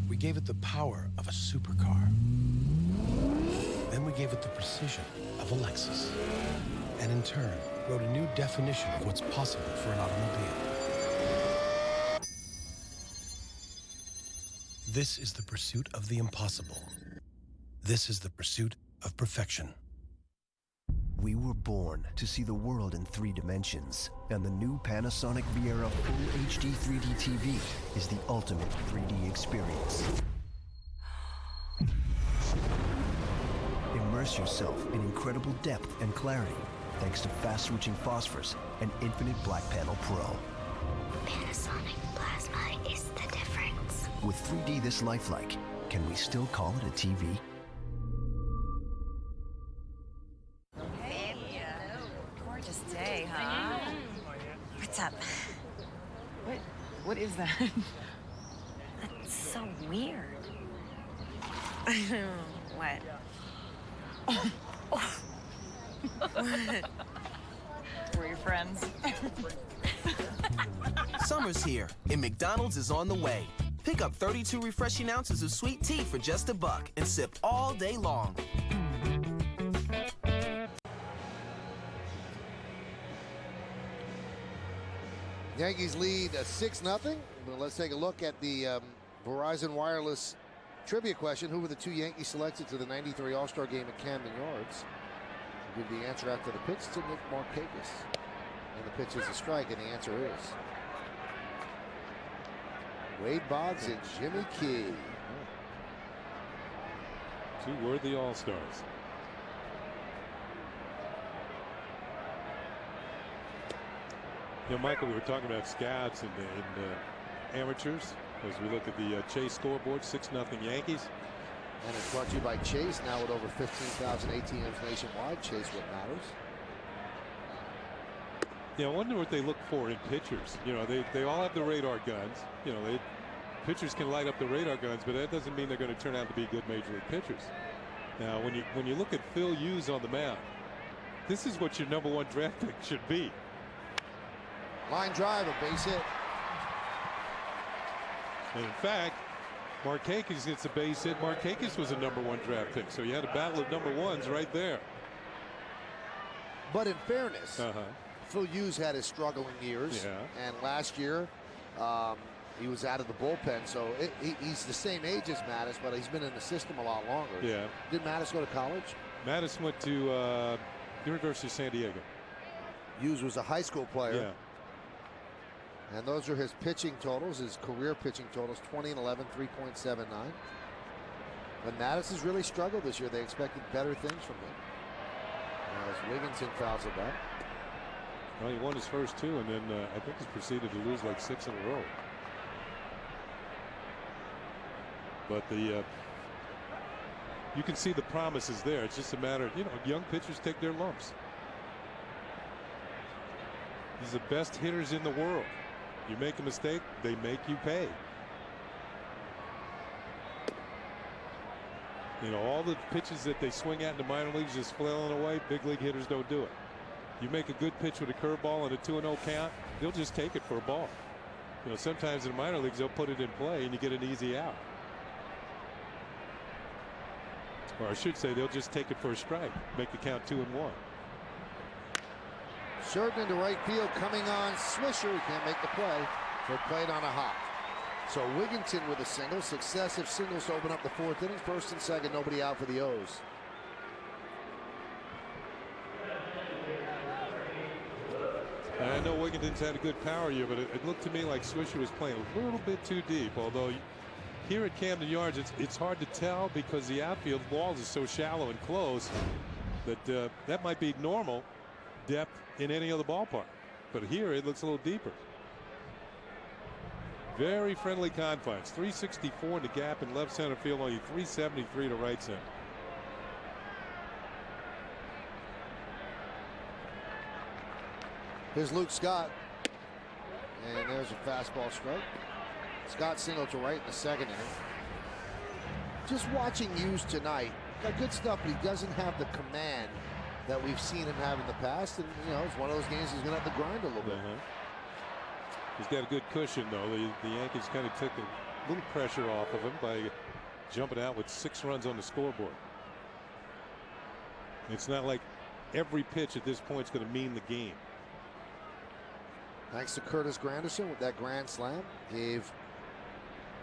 We gave it the power of a supercar. Then we gave it the precision of a Lexus. And in turn, wrote a new definition of what's possible for an automobile. This is the pursuit of the impossible. This is the pursuit of perfection. We were born to see the world in 3 dimensions, and the new Panasonic Viera Full HD 3D TV is the ultimate 3D experience. Immerse yourself in incredible depth and clarity thanks to fast-switching phosphors and Infinite Black Panel Pro. Panasonic Plasma is the difference. With 3D this lifelike, can we still call it a TV? Gorgeous day, huh? What's up? What is that? That's so weird. What? We're your friends. Summer's here, and McDonald's is on the way. Pick up 32 refreshing ounces of sweet tea for just $1 and sip all day long. Yankees lead 6-0. Let's take a look at the Verizon Wireless trivia question. Who were the 2 Yankees selected to the '93 All-Star Game at Camden Yards? We'll give the answer after the pitch to Nick Markakis. And the pitch is a strike, and the answer is Wade Boggs and Jimmy Key. 2 worthy All-Stars. You know, Michael, we were talking about scouts and amateurs as we look at the Chase scoreboard, 6-0 Yankees. And it's brought to you by Chase, now with over 15,000 ATMs nationwide. Chase, what matters. Yeah, I wonder what they look for in pitchers. You know, they all have the radar guns. You know, pitchers can light up the radar guns, but that doesn't mean they're going to turn out to be good major league pitchers. Now, when you look at Phil Hughes on the mound, this is what your #1 draft pick should be. Line drive, a base hit. And in fact, Markakis gets a base hit. Markakis was a #1 draft pick, so you had a battle of #1s right there. But in fairness, Phil Hughes had his struggling years, and last year he was out of the bullpen, so he's the same age as Mattis, but he's been in the system a lot longer. Yeah. Did Mattis go to college? Mattis went to University of San Diego. Hughes was a high school player. Yeah. And those are his pitching totals, his career pitching totals, 20 and 11, 3.79. But Mattis has really struggled this year. They expected better things from him. As Wigginton fouls it back. Well, he won his first 2, and then I think he's proceeded to lose like 6 in a row. But you can see the promise is there. It's just a matter of, young pitchers take their lumps. He's the best hitters in the world. You make a mistake, they make you pay. All the pitches that they swing at in the minor leagues just flailing away, big league hitters don't do it. You make a good pitch with a curveball and a 2-0 count, they'll just take it for a ball. Sometimes in the minor leagues, they'll put it in play and you get an easy out. Or I should say, they'll just take it for a strike, make the count 2-1. Sheridan into right field, coming on Swisher. He can't make the play. So played on a hop. So Wigginton with a single. Successive singles to open up the 4th inning. First and second, nobody out for the O's. And I know Wigginton's had a good power year, but it looked to me like Swisher was playing a little bit too deep. Although here at Camden Yards, it's hard to tell because the outfield walls are so shallow and close that that might be normal depth in any other ballpark. but here it looks a little deeper. Very friendly confines. 364 in the gap in left center field, only 373 to right center. Here's Luke Scott. And there's a fastball strike. Scott singled to right in the second inning. Just watching Hughes tonight, got good stuff, but he doesn't have the command that we've seen him have in the past. And, you know, it's one of those games he's going to have to grind a little bit. He's got a good cushion, though. The Yankees kind of took a little pressure off of him by jumping out with 6 runs on the scoreboard. It's not like every pitch at this point is going to mean the game. Thanks to Curtis Granderson with that grand slam. Gave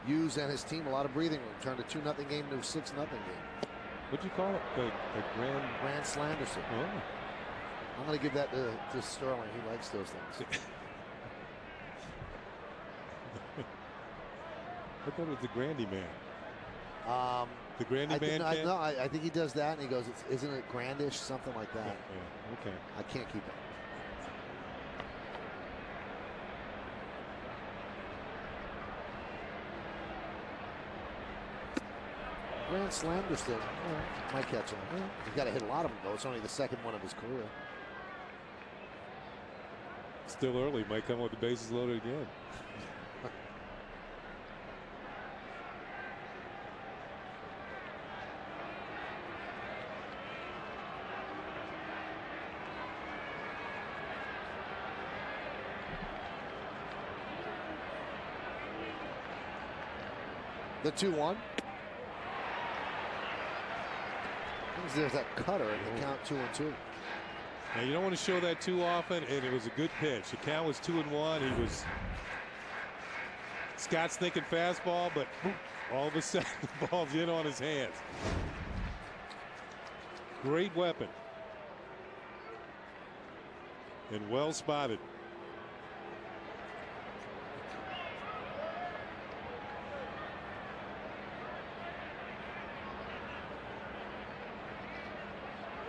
Hughes and his team a lot of breathing room. Turned a 2-0 game into a 6-0 game. What'd you call it? A Grand Slanderson. Oh. I'm going to give that to Sterling. He likes those things. I thought it was the Grandy Man. The Grandy Man? I think he does that, and he goes, isn't it grandish? Something like that. Yeah. Okay. I can't keep it. Grand Slanderson might catch him. He's got to hit a lot of them, though. It's only the second one of his career. Still early. Might come with the bases loaded again. The 2-1. There's that cutter in the count 2-2. Now you don't want to show that too often, and it was a good pitch. The count was 2-1. He was Scott's thinking fastball, but all of a sudden the ball's in on his hands. Great weapon. And well spotted.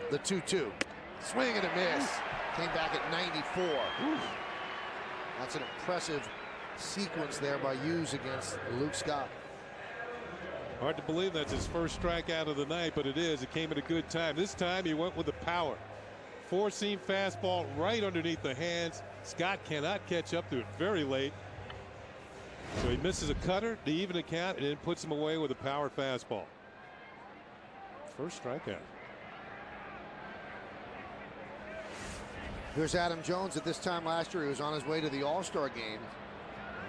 The 2-2. Swing and a miss. Came back at 94. Ooh. That's an impressive sequence there by Hughes against Luke Scott. Hard to believe that's his first strikeout of the night, but it is. It came at a good time. This time he went with the power. 4-seam fastball right underneath the hands. Scott cannot catch up to it very late. So he misses a cutter to even the count and then puts him away with a power fastball. First strikeout. Here's Adam Jones. At this time last year, he was on his way to the All-Star game.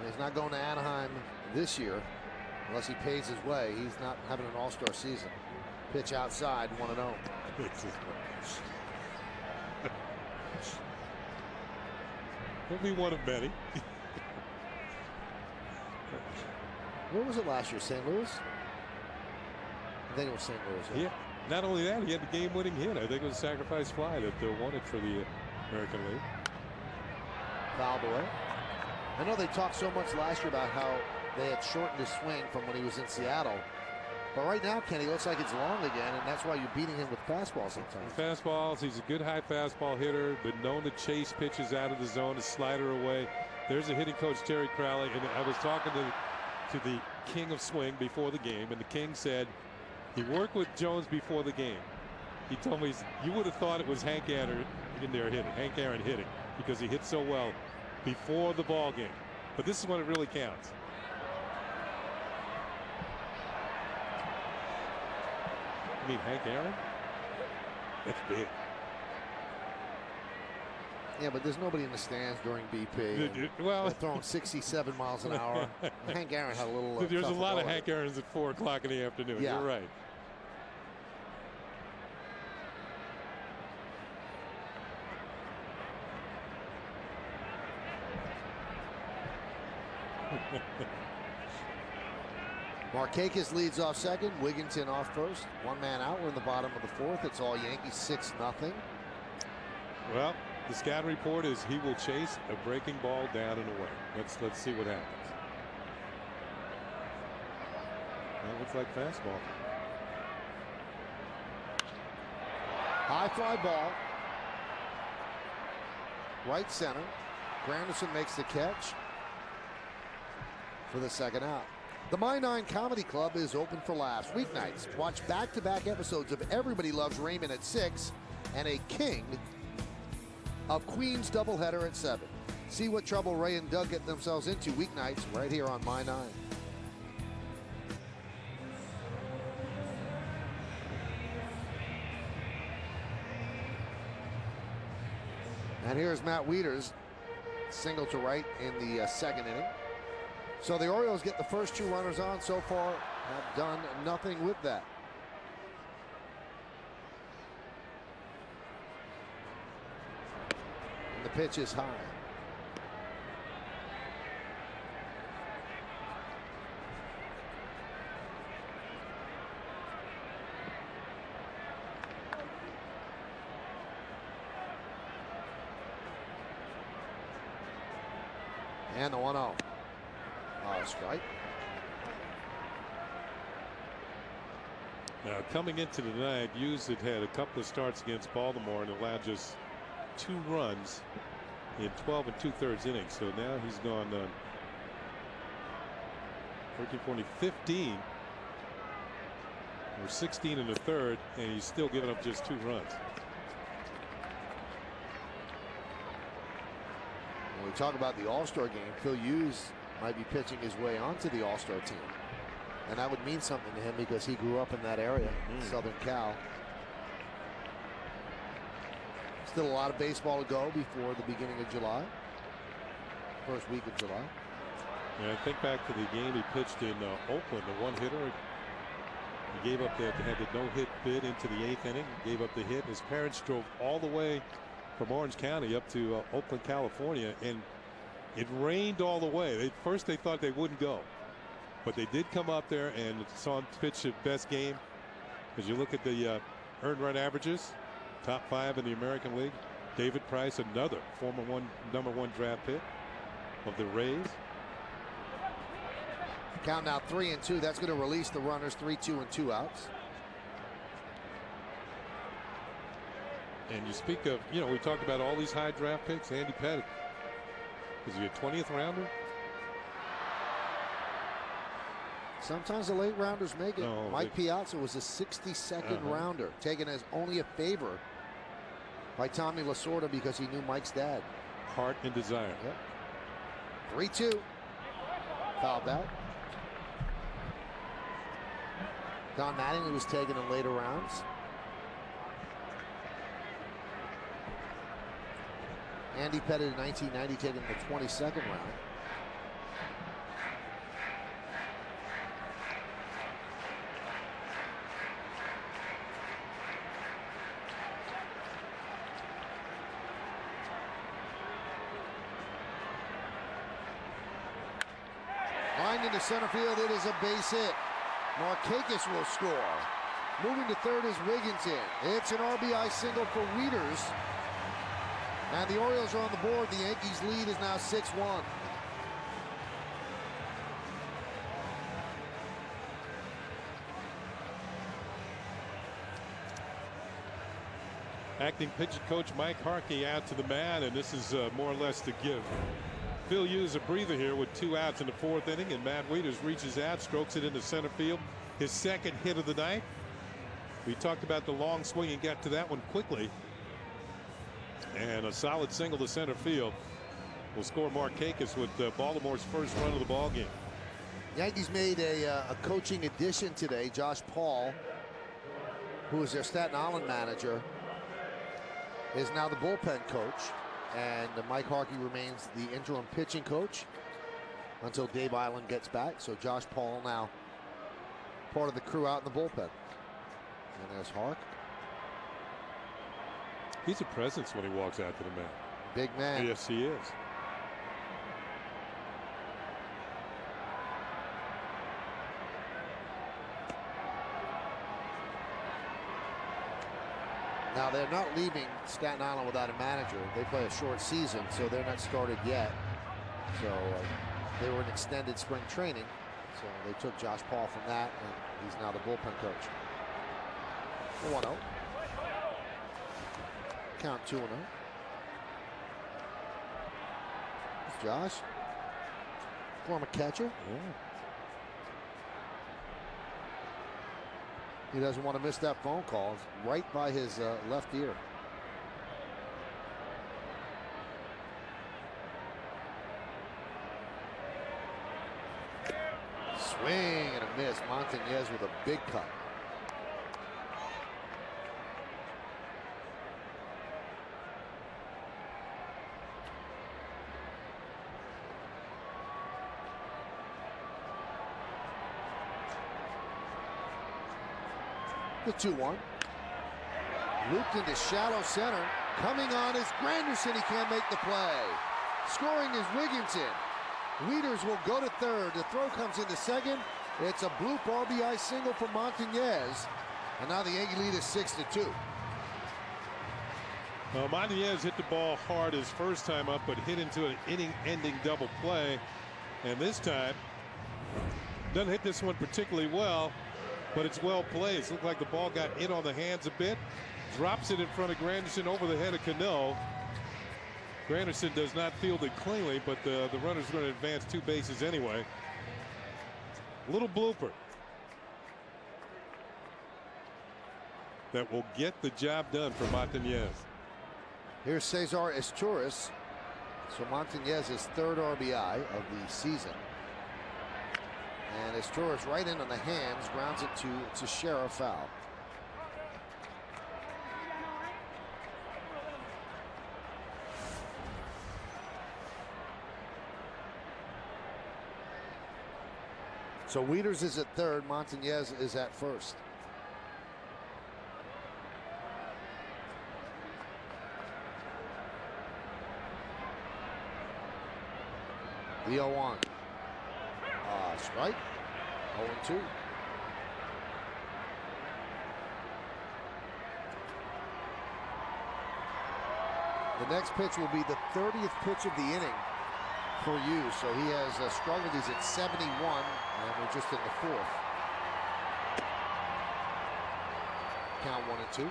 He's not going to Anaheim this year unless he pays his way. He's not having an All-Star season. Pitch outside, 1-0. He'll be one of many. Where was it last year? St. Louis? I think it was St. Louis. Yeah. Not only that, he had the game-winning hit. I think it was a sacrifice fly that they wanted for the American League. Fouled away. I know they talked so much last year about how they had shortened his swing from when he was in Seattle. But right now, Kenny, looks like it's long again, and that's why you're beating him with fastballs sometimes. Fastballs, he's a good high fastball hitter, been known to chase pitches out of the zone, to slider away. There's a hitting coach, Terry Crowley, and I was talking to the king of swing before the game, and the king said he worked with Jones before the game. He told me, you would have thought it was Hank Aaron in there hitting, Hank Aaron hitting, because he hit so well before the ball game. But this is when it really counts. You mean Hank Aaron? That's big. Yeah, but there's nobody in the stands during BP. Well, they're throwing 67 miles an hour. Hank Aaron had a little. There's a lot of Hank Aarons at 4 o'clock in the afternoon. Yeah. You're right. Markakis leads off second. Wigginton off first. One man out. We're in the bottom of the fourth. It's all Yankees 6-0. Well, the scout report is he will chase a breaking ball down and away. Let's see what happens. That looks like fastball. High fly ball. Right center. Granderson makes the catch for the second out. The My Nine Comedy Club is open for laughs weeknights. Watch back-to-back episodes of Everybody Loves Raymond at 6 and a King of Queens doubleheader at 7. See what trouble Ray and Doug get themselves into weeknights right here on My Nine. And here's Matt Wieters, single to right in the second inning. So the Orioles get the first 2 runners on so far, have done nothing with that. And the pitch is high. And the 1-0. Strike. Now, coming into the night, Hughes had had a couple of starts against Baltimore and allowed just 2 runs in 12 2/3 innings. So now he's gone 14, 14, 15 or 16 1/3, and he's still giving up just 2 runs. When we talk about the All-Star game, Phil Hughes might be pitching his way onto the All-Star team. And that would mean something to him because he grew up in that area, Southern Cal. Still a lot of baseball to go before the beginning of July. First week of July. And I think back to the game he pitched in Oakland, the 1-hitter. He gave up had the no-hit bid into the 8th inning, gave up the hit. His parents drove all the way from Orange County up to Oakland, California, and it rained all the way. First they thought they wouldn't go, but they did come up there and saw him pitch his best game. As you look at the earned run averages, top 5 in the American League. David Price, another former number 1 draft pick of the Rays. Count now 3-2. That's going to release the runners 3-2 and 2 outs. And you speak of, we talked about all these high draft picks. Andy Pettitte, is he a 20th rounder? Sometimes the late rounders make it. No, Mike Piazza was a 62nd rounder, taken as only a favor by Tommy Lasorda because he knew Mike's dad. Heart and desire. Yep. 3-2. Fouled out. Don Mattingly was taken in later rounds. Andy Pettitte in 1990 taken in the 22nd round. Lined into center field, it is a base hit. Markakis will score. Moving to third is Wiggins in. It's an RBI single for Wieters. And the Orioles are on the board. The Yankees lead is now 6-1. Acting pitching coach Mike Harkey out to the mat, and this is more or less to give Phil Hughes a breather here with 2 outs in the 4th inning, and Matt Wieters reaches out, strokes it into center field. His second hit of the night. We talked about the long swing and got to that one quickly. And a solid single to center field will score Markakis with Baltimore's first run of the ball game. Yankees made a coaching addition today. Josh Paul, who is their Staten Island manager, is now the bullpen coach. And Mike Harkey remains the interim pitching coach until Dave Island gets back. So Josh Paul now part of the crew out in the bullpen. And there's Hark. He's a presence when he walks out to the mat. Big man. Yes, he is. Now, they're not leaving Staten Island without a manager. They play a short season, so they're not started yet. So they were in extended spring training. So they took Josh Paul from that, and he's now the bullpen coach. 1-0. Count 2-0. Josh. Former catcher. Yeah. He doesn't want to miss that phone call. It's right by his left ear. Swing and a miss. Montañez with a big cut. The 2-1. Looped into shallow center. Coming on is Granderson. He can't make the play. Scoring is Wigginton. Wieters will go to third. The throw comes into second. It's a bloop RBI single for Montañez. And now the Yankee lead is 6-2. Well, Montañez hit the ball hard his first time up, but hit into an inning-ending double play. And this time, doesn't hit this one particularly well, but it's well placed. Looked like the ball got in on the hands a bit. Drops it in front of Granderson over the head of Cano. Granderson does not field it cleanly, but the runner's going to advance 2 bases anyway. Little blooper that will get the job done for Montañez. Here's Cesar Izturis. So Montañez's third RBI of the season. And Izturis right in on the hands, grounds it to Teixeira, foul. So Wieters is at third, Montañez is at first. The 0-1. Strike. 0-2. The next pitch will be the 30th pitch of the inning for you. So he has struggled. He's at 71, and we're just in the 4th. Count 1-2.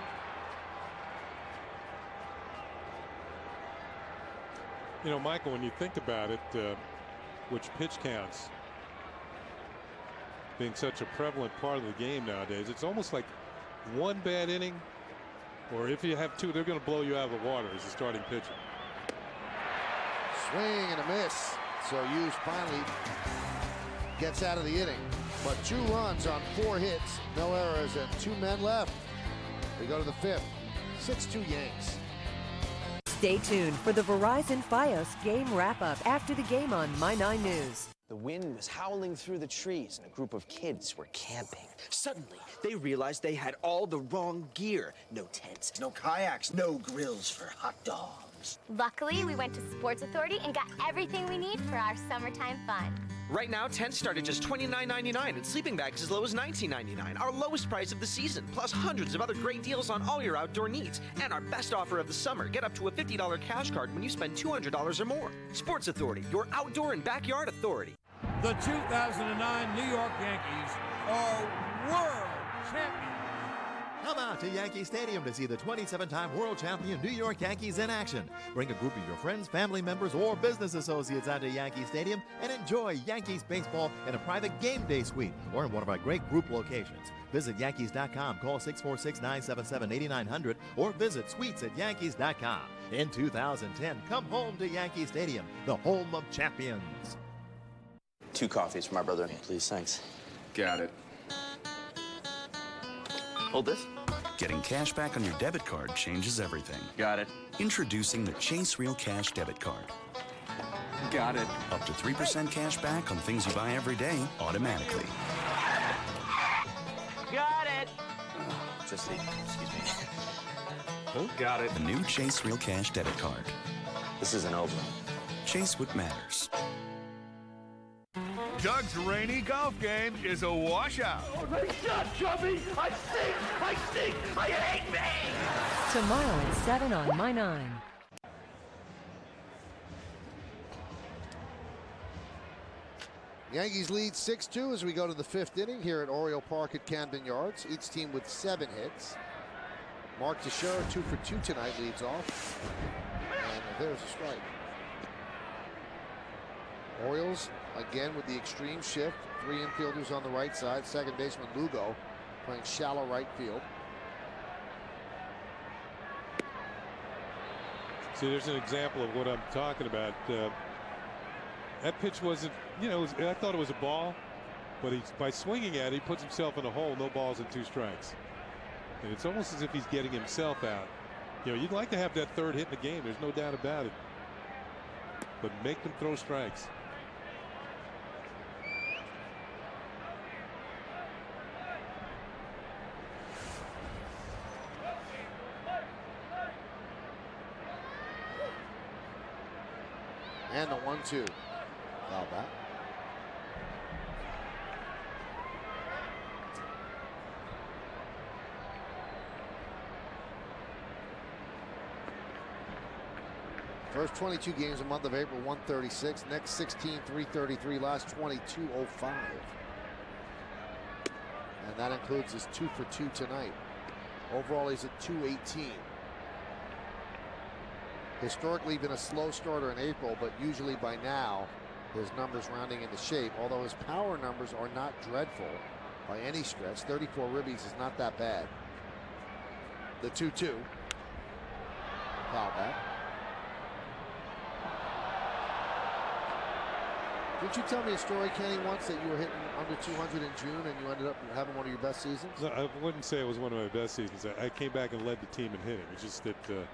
You know, Michael, when you think about it, which pitch counts being such a prevalent part of the game nowadays, it's almost like one bad inning, or if you have 2, they're going to blow you out of the water as a starting pitcher. Swing and a miss. So Hughes finally gets out of the inning. But 2 runs on 4 hits, no errors, and 2 men left. We go to the 5th. 6-2 Yanks. Stay tuned for the Verizon Fios game wrap-up after the game on My 9 News. The wind was howling through the trees, and a group of kids were camping. Suddenly, they realized they had all the wrong gear. No tents, no kayaks, no grills for hot dogs. Luckily, we went to Sports Authority and got everything we need for our summertime fun. Right now, tents start at just $29.99 and sleeping bags as low as $19.99. Our lowest price of the season, plus hundreds of other great deals on all your outdoor needs. And our best offer of the summer, get up to a $50 cash card when you spend $200 or more. Sports Authority, your outdoor and backyard authority. The 2009 New York Yankees are world champions. Come out to Yankee Stadium to see the 27-time world champion New York Yankees in action. Bring a group of your friends, family members, or business associates out to Yankee Stadium and enjoy Yankees baseball in a private game day suite or in one of our great group locations. Visit Yankees.com, call 646-977-8900, or visit suites at Yankees.com. In 2010, come home to Yankee Stadium, the home of champions. 2 coffees for my brother and me, please. Thanks. Got it. Hold this. Getting cash back on your debit card changes everything. Got it. Introducing the Chase Real Cash debit card. Got it. Up to 3% cash back on things you buy every day automatically. Got it. Just excuse me. Oh, got it. The new Chase Real Cash debit card. This isn't over. Chase what matters. Doug's rainy golf game is a washout. Oh, nice shot, Chubby! I stink! I hate me! Tomorrow at 7 on My 9. Yankees lead 6-2 as we go to the 5th inning here at Oriole Park at Camden Yards. Each team with 7 hits. Mark Teixeira, 2 for 2 tonight, leads off. And there's a strike. Orioles again with the extreme shift. 3 infielders on the right side. Second baseman Lugo playing shallow right field. See, there's an example of what I'm talking about. That pitch wasn't, I thought it was a ball, but by swinging at it, he puts himself in a hole. No balls and 2 strikes. And it's almost as if he's getting himself out. You'd like to have that third hit in the game. There's no doubt about it. But make them throw strikes. And the 1-2. Foul back. First 22 games, a month of April, 136. Next 16, 333. Last 22, 05. And that includes his 2 for 2 tonight. Overall, he's at 218. Historically been a slow starter in April, but usually by now his numbers rounding into shape, although his power numbers are not dreadful by any stretch. 34 ribbies is not that bad. The 2-2. Foul back. Didn't you tell me a story, Kenny, once that you were hitting under 200 in June and you ended up having one of your best seasons? No, I wouldn't say it was one of my best seasons. I came back and led the team in hitting. It's just that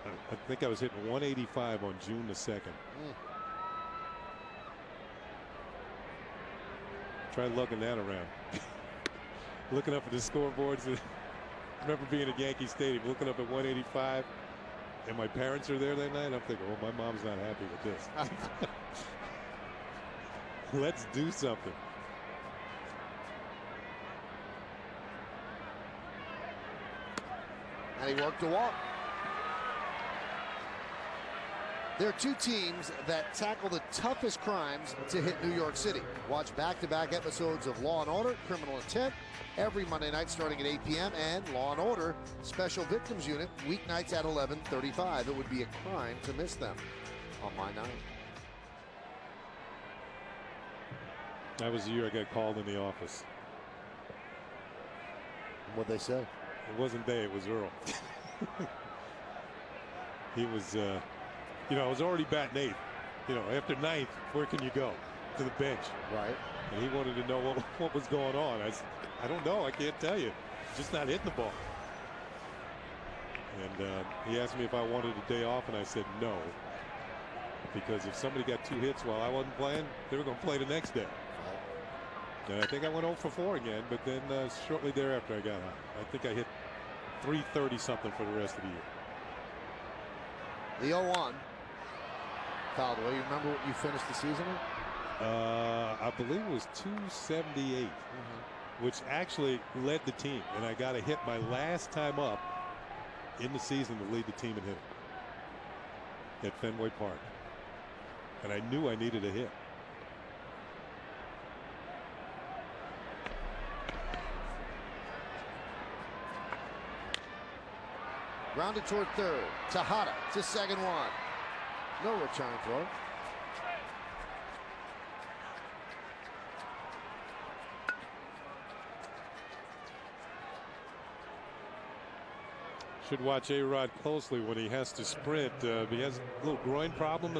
I think I was hitting 185 on June the 2nd. Try lugging that around. Looking up at the scoreboards. I remember being at Yankee Stadium, looking up at 185, and my parents are there that night. I'm thinking, oh, my mom's not happy with this. Let's do something. And he worked a walk. There are 2 teams that tackle the toughest crimes to hit New York City. Watch back-to-back episodes of Law & Order, Criminal Intent, every Monday night starting at 8 p.m. and Law & Order, Special Victims Unit, weeknights at 11:35. It would be a crime to miss them on My 9. That was the year I got called in the office. What'd they say? It wasn't they, it was Earl. He was, I was already batting 8th. After 9th, where can you go? To the bench. Right. And he wanted to know what was going on. I don't know. I can't tell you. Just not hitting the ball. And he asked me if I wanted a day off, and I said no. Because if somebody got 2 hits while I wasn't playing, they were going to play the next day. And I think I went 0 for 4 again, but then shortly thereafter I got hot. I think I hit 330 something for the rest of the year. The 0-1. Fouled away. You remember what you finished the season with? I believe it was 278, which actually led the team. And I got a hit my last time up in the season to lead the team in hitting at Fenway Park. And I knew I needed a hit. Grounded toward third. Tejada to second one. No return throw. Should watch A-Rod closely when he has to sprint. He has a little groin problem.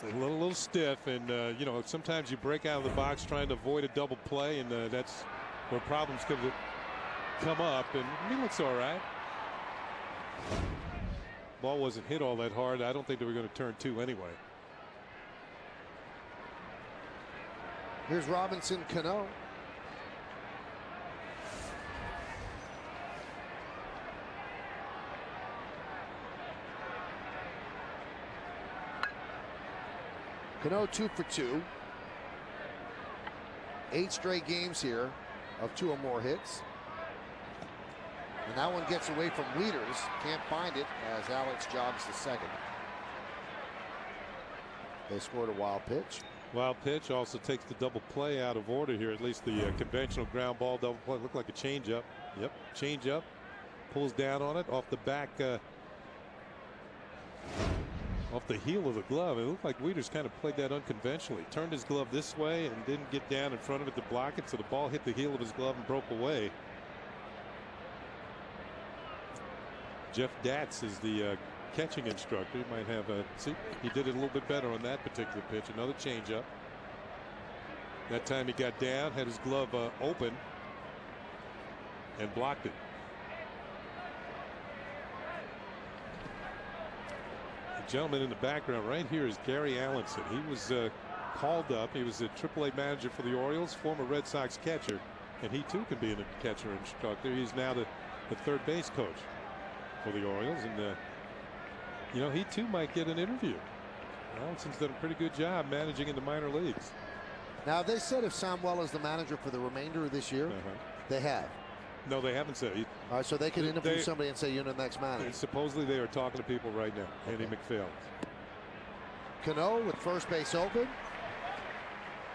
A little stiff, and sometimes you break out of the box trying to avoid a double play, and that's where problems come up. And he looks all right. Ball wasn't hit all that hard. I don't think they were going to turn 2 anyway. Here's Robinson Cano. Cano 2 for 2. 8 straight games here of 2 or more hits. And that one gets away from leaders. Can't find it as Alex jogs to second. They scored a wild pitch. Wild pitch also takes the double play out of order here. At least the conventional ground ball double play looked like a changeup. Yep, changeup. Pulls down on it off the back off the heel of the glove. It looked like Wieters kind of played that unconventionally. Turned his glove this way and didn't get down in front of it to block it, so the ball hit the heel of his glove and broke away. Jeff Datz is the catching instructor. He might have a see. He did it a little bit better on that particular pitch. Another changeup. That time he got down, had his glove open, and blocked it. The gentleman in the background right here is Gary Allenson. He was called up. He was a AAA manager for the Orioles, former Red Sox catcher, and he too can be a catcher instructor. He's now the third base coach for the Orioles, and you know, he too might get an interview. Allison's done a pretty good job managing in the minor leagues. Now, they said if Samuel is the manager for the remainder of this year, they have. No, they haven't said. All right, so they could interview somebody and say, you're the next manager. Supposedly they are talking to people right now. Andy McPhail. Cano with first base open.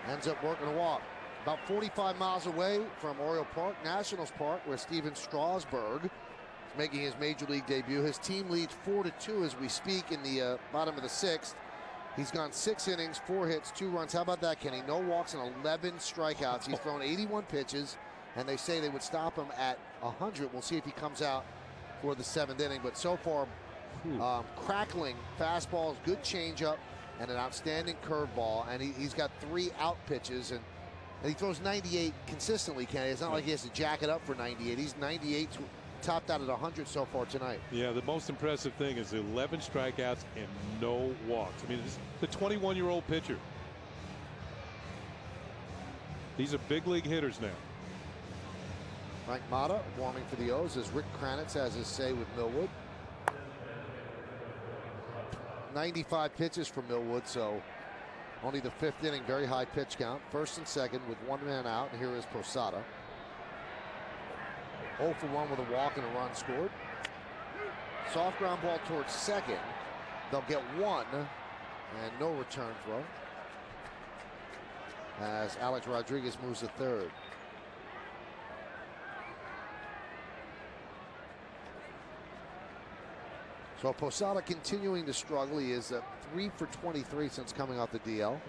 Ends up working a walk. About 45 miles away from Oriole Park, Nationals Park, where Steven Strasburg is making his major league debut. His team leads 4-2 as we speak in the bottom of the sixth. He's gone 6 innings, 4 hits, 2 runs. How about that, Kenny? No walks and 11 strikeouts. He's thrown 81 pitches, and they say they would stop him at 100. We'll see if he comes out for the 7th inning. But so far, crackling fastballs, good changeup, and an outstanding curveball. And he's got 3 out pitches, and he throws 98 consistently, Kenny. It's not like he has to jack it up for 98. He's 98, topped out at 100 so far tonight. Yeah, the most impressive thing is 11 strikeouts and no walks. I mean, this is the 21-year-old pitcher. These are big league hitters now. Frank Mata warming for the O's as Rick Kranitz has his say with Millwood. 95 pitches for Millwood, so only the 5th inning, very high pitch count. 1st and 2nd with 1 man out, and here is Posada. 0 for 1 with a walk and a run scored. Soft ground ball towards second. They'll get 1 and no return throw as Alex Rodriguez moves to third. So Posada continuing to struggle. He is 3 for 23 since coming off the DL.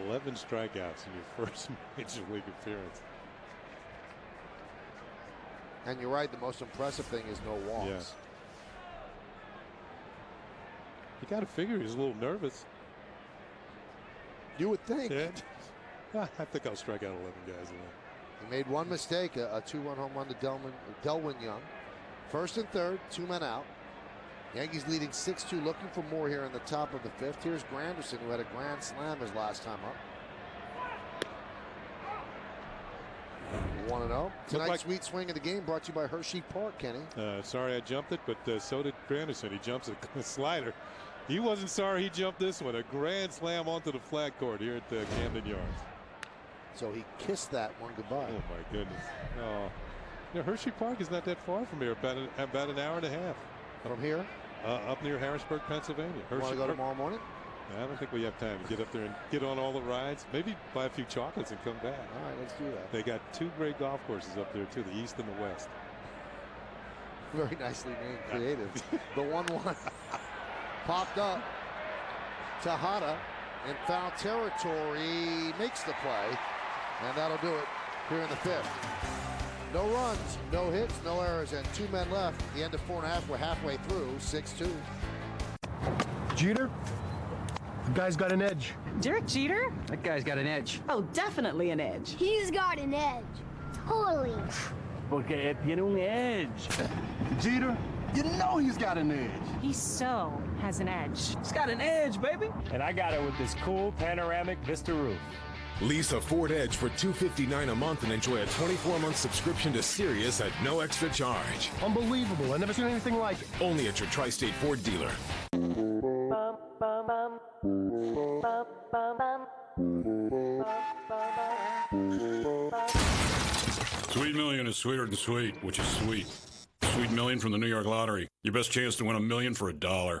$11 strikeouts in your first major league appearance. And you're right, the most impressive thing is no walks. Yeah. You got to figure he's a little nervous. You would think. Yeah. I think I'll strike out 11 guys. He made 1 mistake, a 2-run home run to Delwyn Young. 1st and 3rd, 2 men out. Yankees leading 6-2, looking for more here in the top of the 5th. Here's Granderson, who had a grand slam his last time up. 1-0. Tonight's sweet swing of the game brought to you by Hershey Park, Kenny. Sorry I jumped it, but so did Granderson. He jumps a slider. He wasn't sorry he jumped this one. A grand slam onto the flat court here at Camden Yards. So he kissed that one goodbye. Oh, my goodness. Oh. You know, Hershey Park is not that far from here, about an hour and a half. From here? Up near Harrisburg, Pennsylvania. Want to go tomorrow morning? I don't think we have time to get up there and get on all the rides. Maybe buy a few chocolates and come back. All right, let's do that. They got 2 great golf courses up there, too, the East and the West. Very nicely named, creative. The 1-1 popped up. Tejada in foul territory makes the play, and that'll do it here in the 5th. No runs, no hits, no errors, and 2 men left. At the end of 4.5, we're halfway through, 6-2. Jeter, the guy's got an edge. Derek Jeter? That guy's got an edge. Oh, definitely an edge. He's got an edge. Totally. Porque tiene un edge. Jeter, you know he's got an edge. He so has an edge. He's got an edge, baby. And I got it with this cool panoramic Vista roof. Lease a Ford Edge for $259 a month and enjoy a 24-month subscription to Sirius at no extra charge. Unbelievable. I've never seen anything like it. Only at your Tri-State Ford dealer. Sweet Million is sweeter than sweet, which is sweet. Sweet Million from the New York Lottery. Your best chance to win $1 million for $1.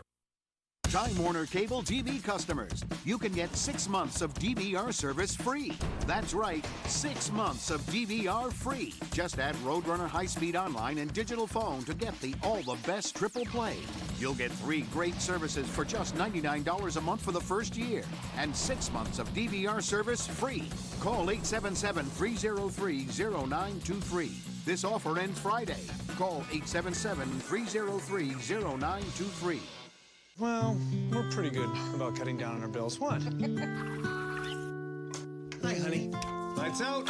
Time Warner Cable TV customers, you can get 6 months of DVR service free. That's right, 6 months of DVR free. Just add Roadrunner high-speed online and digital phone to get all the best triple play. You'll get 3 great services for just $99 a month for the first year, and 6 months of DVR service free. Call 877-303-0923. This offer ends Friday. Call 877-303-0923. Well, we're pretty good about cutting down on our bills. What? Hi, honey. Lights out.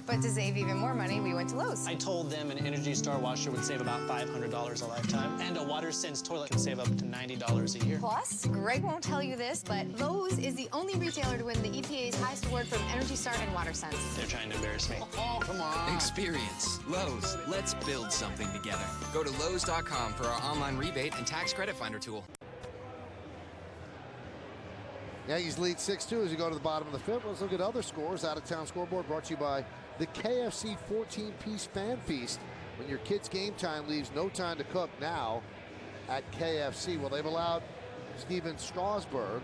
But to save even more money, we went to Lowe's. I told them an Energy Star washer would save about $500 a lifetime, and a WaterSense toilet can save up to $90 a year. Plus, Greg won't tell you this, but Lowe's is the only retailer to win the EPA's highest award from Energy Star and WaterSense. They're trying to embarrass me. Oh, come on. Experience. Lowe's. Let's build something together. Go to Lowe's.com for our online rebate and tax credit finder tool. Yankees lead 6-2 as you go to the bottom of the 5th. Let's look at other scores. Out-of-town scoreboard brought to you by the KFC 14-piece Fan Feast. When your kids' game time leaves no time to cook now at KFC. Well, they've allowed Steven Strasburg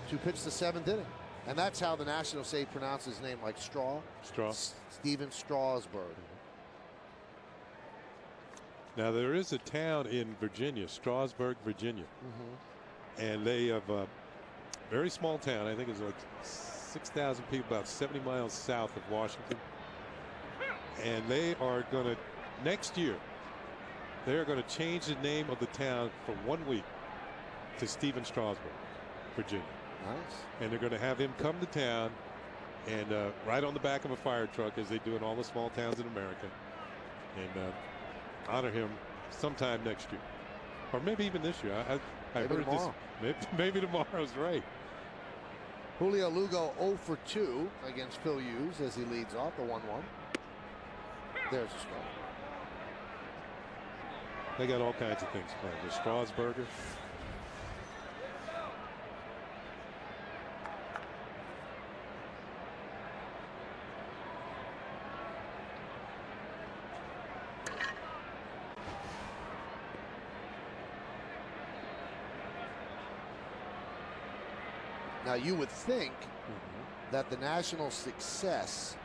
to pitch the 7th inning. And that's how the Nationals say pronounce his name, like straw. Straw. Steven Strasburg. Now, there is a town in Virginia, Strasburg, Virginia. And they have a very small town. I think it's like 6,000 people, about 70 miles south of Washington. And they are going to, next year, they are going to change the name of the town for 1 week to Steven Strasburg, Virginia. Nice. And they're going to have him come to town and ride on the back of a fire truck, as they do in all the small towns in America, and honor him sometime next year. Or maybe even this year. I Maybe heard tomorrow. Maybe tomorrow's right. Julio Lugo 0 for 2 against Phil Hughes as he leads off the 1-1. There's a strike. They got all kinds of things playing. The Strasburger. Now, you would think that the Nationals' success,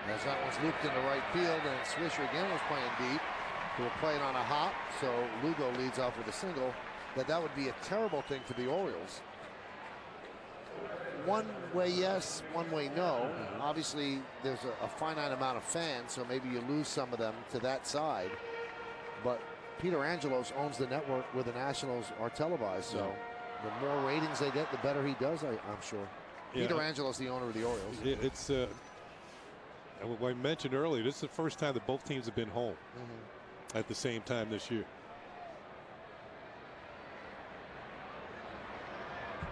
as that one's looped into right field, and Swisher again was playing deep, who were playing on a hop, so Lugo leads off with a single, that would be a terrible thing for the Orioles. One way yes, one way no. Obviously, there's a finite amount of fans, so maybe you lose some of them to that side. But Peter Angelos owns the network where the Nationals are televised, so the more ratings they get, the better he does, I'm sure. Yeah. Peter Angelos, the owner of the Orioles. It's I mentioned earlier, this is the first time that both teams have been home at the same time this year.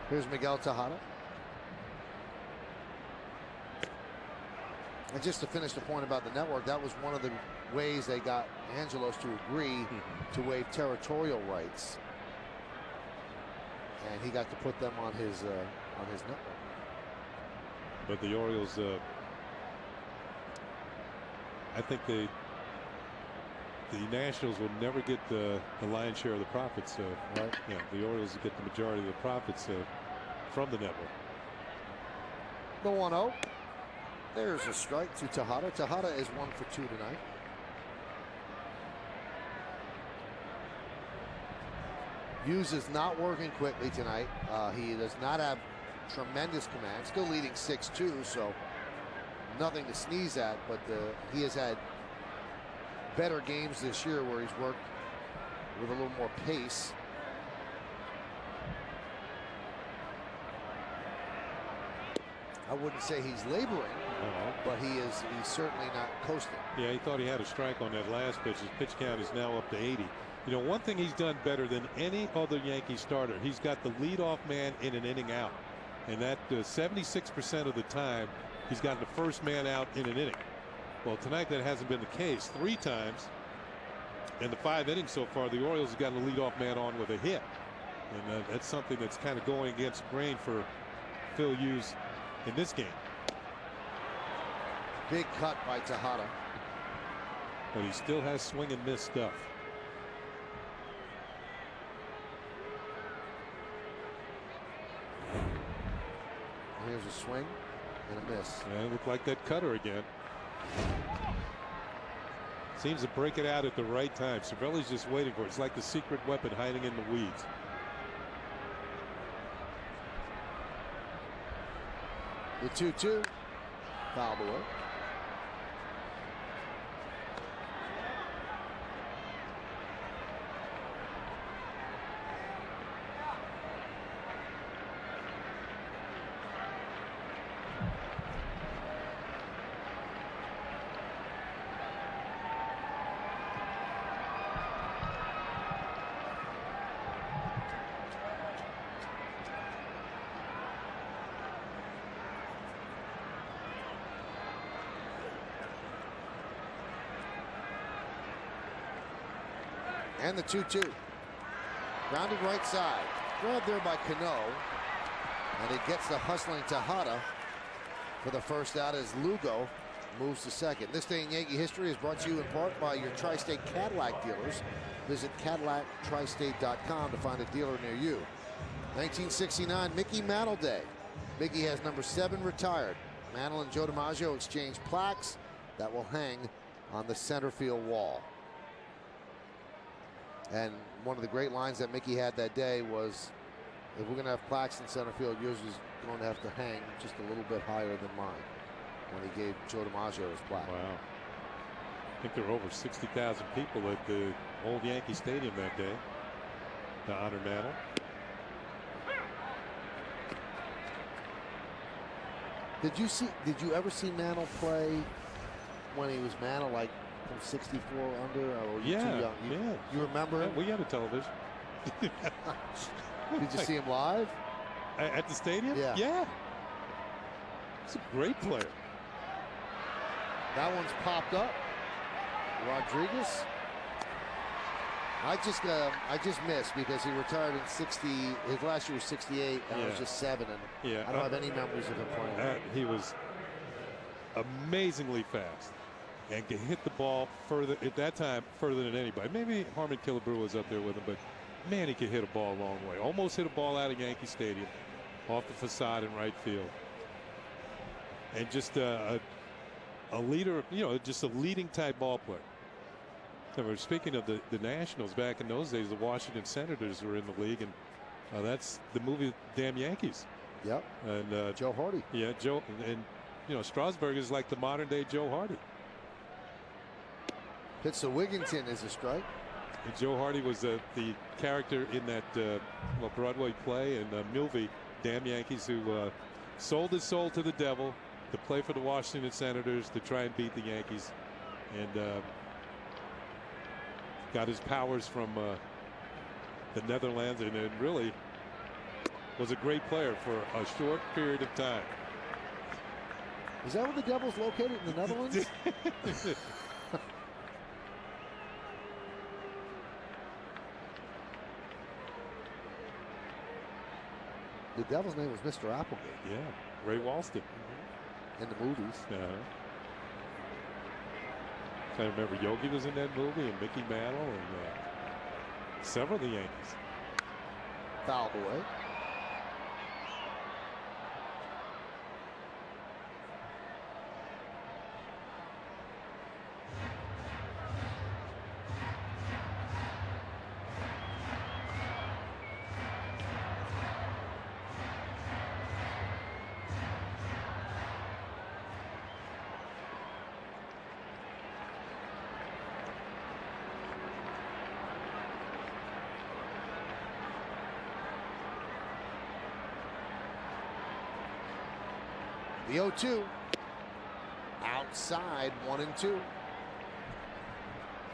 Here's Miguel Tejada. And just to finish the point about the network, that was one of the ways they got Angelos to agree to waive territorial rights. And he got to put them on his network. But the Orioles, I think the Nationals will never get the lion's share of the profits. Right. Yeah, the Orioles will get the majority of the profits from the network. The 1-0. There's a strike to Tejada. Tejada is 1 for 2 tonight. Hughes is not working quickly tonight. He does not have tremendous command. Still leading 6-2, so nothing to sneeze at. But he has had better games this year where he's worked with a little more pace. I wouldn't say he's laboring, but he's certainly not coasting. Yeah, he thought he had a strike on that last pitch. His pitch count is now up to 80. You know, one thing he's done better than any other Yankee starter, he's got the leadoff man in an inning out. And that 76% of the time, he's gotten the first man out in an inning. Well, tonight that hasn't been the case. 3 times in the 5 innings so far, the Orioles have gotten a leadoff man on with a hit. And that's something that's kind of going against the grain for Phil Hughes in this game. Big cut by Tejada. But he still has swing and miss stuff. There's a swing and a miss. And it looked like that cutter again. Seems to break it out at the right time. Cervelli's just waiting for it. It's like the secret weapon hiding in the weeds. The 2-2. Foul away. And the 2-2. Grounded right side. Grabbed there by Cano. And it gets the hustling Tejada for the first out as Lugo moves to second. This day in Yankee history is brought to you in part by your Tri-State Cadillac dealers. Visit CadillacTristate.com to find a dealer near you. 1969 Mickey Mantle Day. Mickey has number 7 retired. Mantle and Joe DiMaggio exchange plaques that will hang on the center field wall. And one of the great lines that Mickey had that day was, if we're going to have plaques in center field, yours is going to have to hang just a little bit higher than mine, when he gave Joe DiMaggio his plaque. Wow. I think there were over 60,000 people at the old Yankee Stadium that day to honor Mantle. Did you ever see Mantle play when he was Mantle, like from 64 under? Or you too young? You remember him? We had a television. Did you see him live? At the stadium? Yeah. Yeah. He's a great player. That one's popped up. Rodriguez. I just missed because he retired in 60. His last year was 68, and I was just 7, and I don't have any memories of him playing. He was amazingly fast and could hit the ball further at that time, further than anybody. Maybe Harmon Killebrew was up there with him, but man, he could hit a ball a long way. Almost hit a ball out of Yankee Stadium, off the facade in right field, and just a leader, just a leading type ball player. We're speaking of the Nationals back in those days. The Washington Senators were in the league, and that's the movie Damn Yankees. Yep. And Joe Hardy. Yeah, Joe, and Strasburg is like the modern day Joe Hardy. Pitch to Wigginton is a strike. And Joe Hardy was the character in that Broadway play, and Milvey, Damn Yankees, who sold his soul to the devil to play for the Washington Senators to try and beat the Yankees, and got his powers from the Netherlands, and it really was a great player for a short period of time. Is that where the Devil's located, in the Netherlands? The Devil's name was Mr. Applegate. Yeah, Ray Walston. In the movies. I remember Yogi was in that movie, and Mickey Mantle, and several of the Yankees. Fouled away. The 0-2. Outside, 1-2.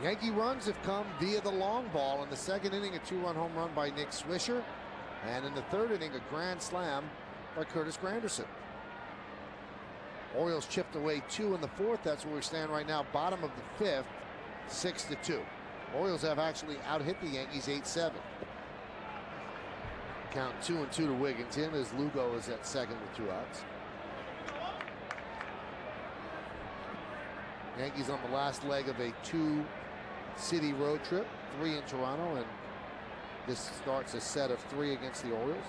Yankee runs have come via the long ball. In the second inning, a 2-run home run by Nick Swisher. And in the third inning, a grand slam by Curtis Granderson. Orioles chipped away 2 in the fourth. That's where we stand right now, bottom of the fifth, 6-2. Orioles have actually out-hit the Yankees 8-7. Count 2-2 to Wigginton as Lugo is at second with 2 outs. Yankees on the last leg of a 2-city road trip, 3 in Toronto, and this starts a set of 3 against the Orioles.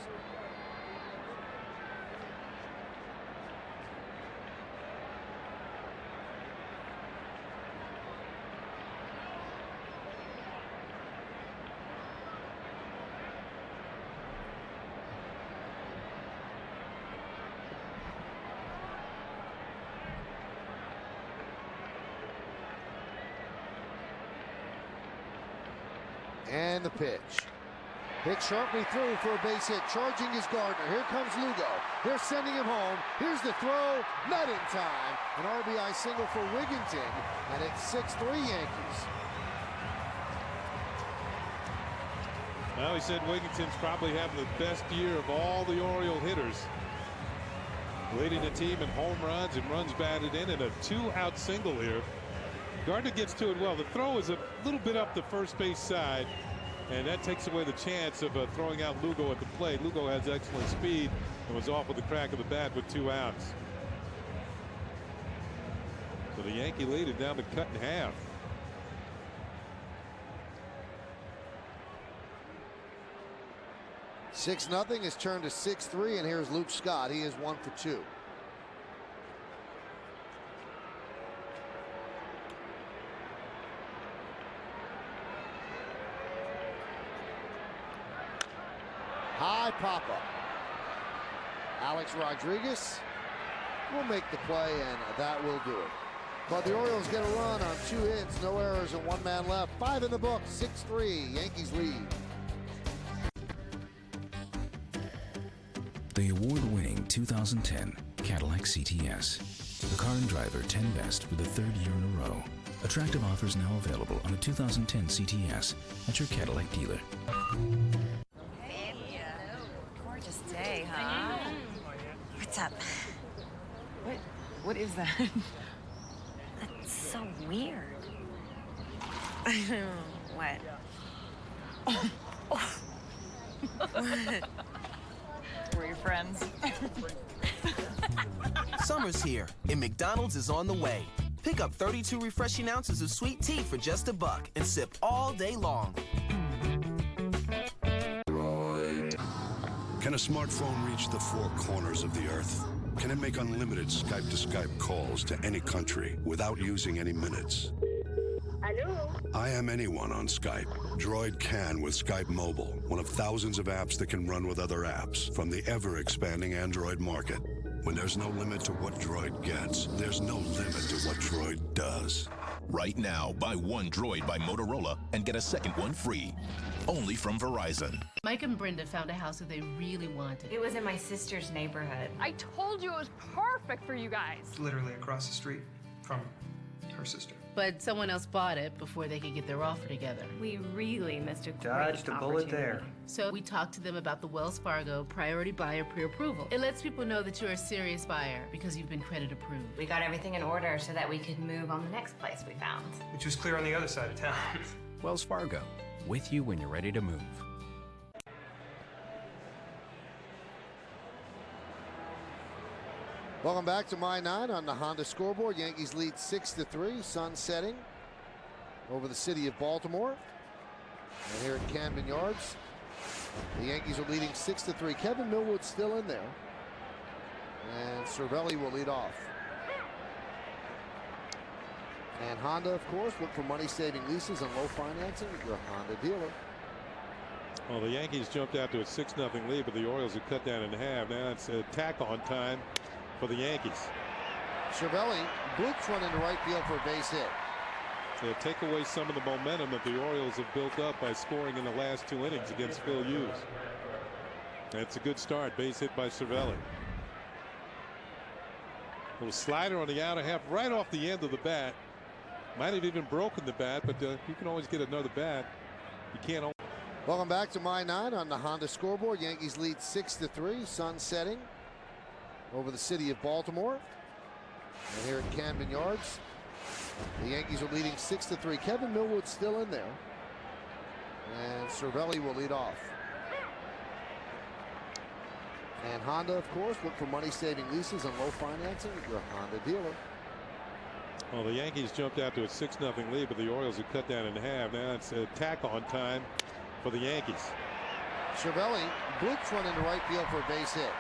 And the pitch. Hit sharply through for a base hit. Charging is Gardner. Here comes Lugo. They're sending him home. Here's the throw. Not in time. An RBI single for Wigginton. And it's 6-3 Yankees. Well, he said Wigginton's probably having the best year of all the Oriole hitters. Leading the team in home runs and runs batted in, and a 2-out single here. Gardner gets to it well. The throw is a little bit up the first base side, and that takes away the chance of throwing out Lugo at the plate. Lugo has excellent speed and was off with the crack of the bat with 2 outs. So the Yankee lead is down to cut in half. Six nothing has turned to 6-3, and here's Luke Scott. He is 1 for 2. High pop-up. Alex Rodriguez will make the play, and that will do it. But the Orioles get a run on 2 hits, no errors, and 1 man left. 5 in the book, 6-3, Yankees lead. The award-winning 2010 Cadillac CTS. The car and driver 10 best for the 3rd year in a row. Attractive offers now available on a 2010 CTS at your Cadillac dealer. Gorgeous day, huh? What's up? What is that? That's so weird. What? We're your friends. Summer's here, and McDonald's is on the way. Pick up 32 refreshing ounces of sweet tea for just $1 and sip all day long. Can a smartphone reach the 4 corners of the earth? Can it make unlimited Skype-to-Skype calls to any country without using any minutes? Hello? I am anyone on Skype. Droid can with Skype Mobile, one of thousands of apps that can run with other apps from the ever-expanding Android market. When there's no limit to what Droid gets, there's no limit to what Droid does. Right now, buy 1 Droid by Motorola and get a second one free. Only from Verizon. Mike and Brenda found a house that they really wanted. It was in my sister's neighborhood. I told you it was perfect for you guys. It's literally across the street from her sister. But someone else bought it before they could get their offer together. We really missed a great Dodged a bullet there. So we talked to them about the Wells Fargo Priority Buyer Pre-Approval. It lets people know that you're a serious buyer because you've been credit approved. We got everything in order so that we could move on the next place we found. Which was clear on the other side of town. Wells Fargo, with you when you're ready to move. Welcome back to My 9 on the Honda scoreboard. Yankees lead 6-3. Sun setting over the city of Baltimore. And here at Camden Yards, the Yankees are leading 6-3. Kevin Millwood's still in there. And Cervelli will lead off. And Honda, of course, look for money-saving leases and low financing at your Honda dealer. Well, the Yankees jumped out to a 6-0 lead, but the Orioles have cut down in half. Now it's tack-on time for the Yankees. Cervelli, bloops run into right field for a base hit. They'll take away some of the momentum that the Orioles have built up by scoring in the last 2 innings against Phil Hughes. That's a good start. Base hit by Cervelli. Little slider on the outer half right off the end of the bat. Might have even broken the bat, but you can always get another bat. You can't. Welcome back to My 9 on the Honda scoreboard. Yankees lead 6-3. Sun setting over the city of Baltimore. And here at Camden Yards, the Yankees are leading 6-3. Kevin Millwood's still in there. And Cervelli will lead off. And Honda, of course, look for money-saving leases and low financing at your Honda dealer. Well, the Yankees jumped out to a 6-0 lead, but the Orioles have cut down in half. Now it's tack-on time for the Yankees. Cervelli, bloops run into right field for a base hit.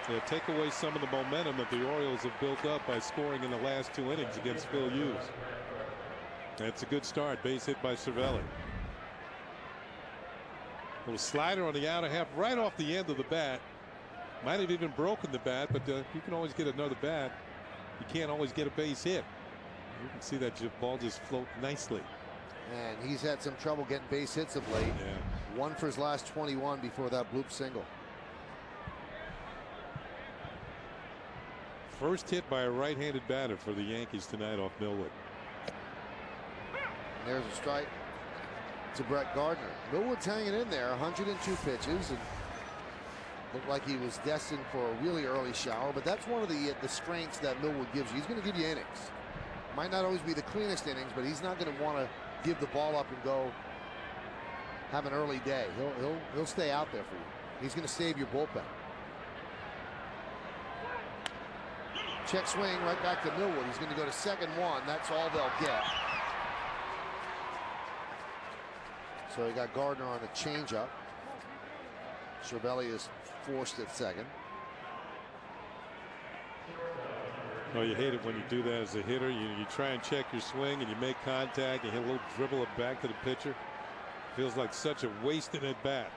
They'll take away some of the momentum that the Orioles have built up by scoring in the last 2 innings against Phil Hughes. That's a good start. Base hit by Cervelli. Little slider on the outer half right off the end of the bat. Might have even broken the bat, but you can always get another bat. You can't always get a base hit. You can see that ball just float nicely. And he's had some trouble getting base hits of late. Yeah. 1 for his last 21 before that bloop single. First hit by a right-handed batter for the Yankees tonight off Millwood. And there's a strike to Brett Gardner. Millwood's hanging in there, 102 pitches, and looked like he was destined for a really early shower, but that's one of the strengths that Millwood gives you. He's going to give you innings. Might not always be the cleanest innings, but he's not going to want to give the ball up and go have an early day. He'll stay out there for you. He's going to save your bullpen. Check swing right back to Millwood. He's going to go to 2nd-1. That's all they'll get. So he got Gardner on a changeup. Cervelli is forced at second. Oh, you hate it when you do that as a hitter. You try and check your swing and you make contact and hit a little dribble it back to the pitcher. Feels like such a wasted at bat.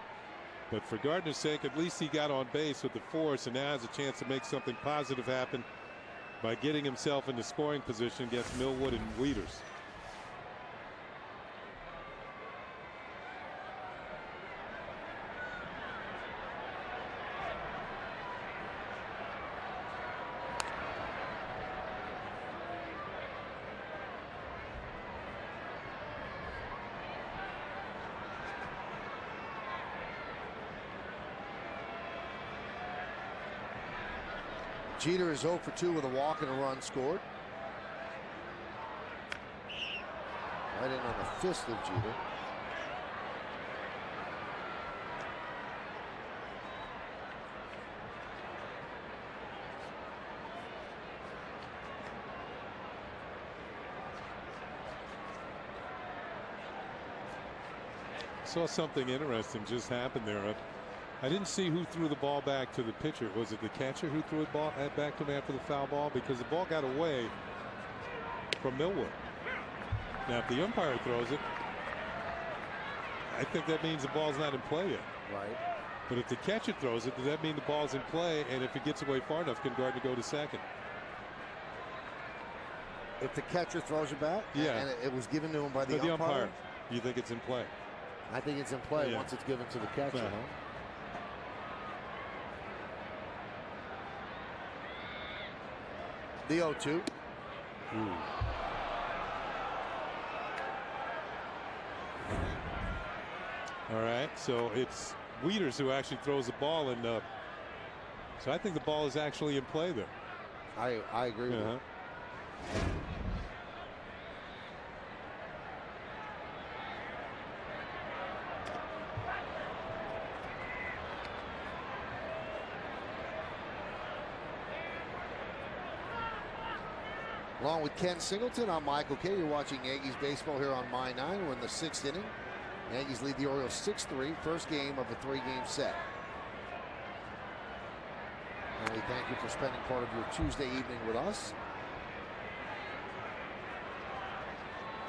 But for Gardner's sake, at least he got on base with the force and now has a chance to make something positive happen by getting himself into scoring position against Millwood and Wieters. Jeter is 0 for 2 with a walk and a run scored. Right in on the fist of Jeter. Saw something interesting just happen there. I didn't see who threw the ball back to the pitcher. Was it the catcher who threw it back to him after the foul ball? Because the ball got away from Millwood. Now, if the umpire throws it, I think that means the ball's not in play yet. Right. But if the catcher throws it, does that mean the ball's in play? And if it gets away far enough, can Gardner go to second? If the catcher throws it back, yeah, and it was given to him by the umpire, you think it's in play? I think it's in play once it's given to the catcher. Yeah. Huh? The 0-2. All right, so it's Wieters who actually throws the ball, and so I think the ball is actually in play there. I agree with you. Along with Ken Singleton, I'm Michael Kay. You're watching Yankees baseball here on My 9. We're in the 6th inning. Yankees lead the Orioles 6-3, first game of a 3-game set. And we thank you for spending part of your Tuesday evening with us.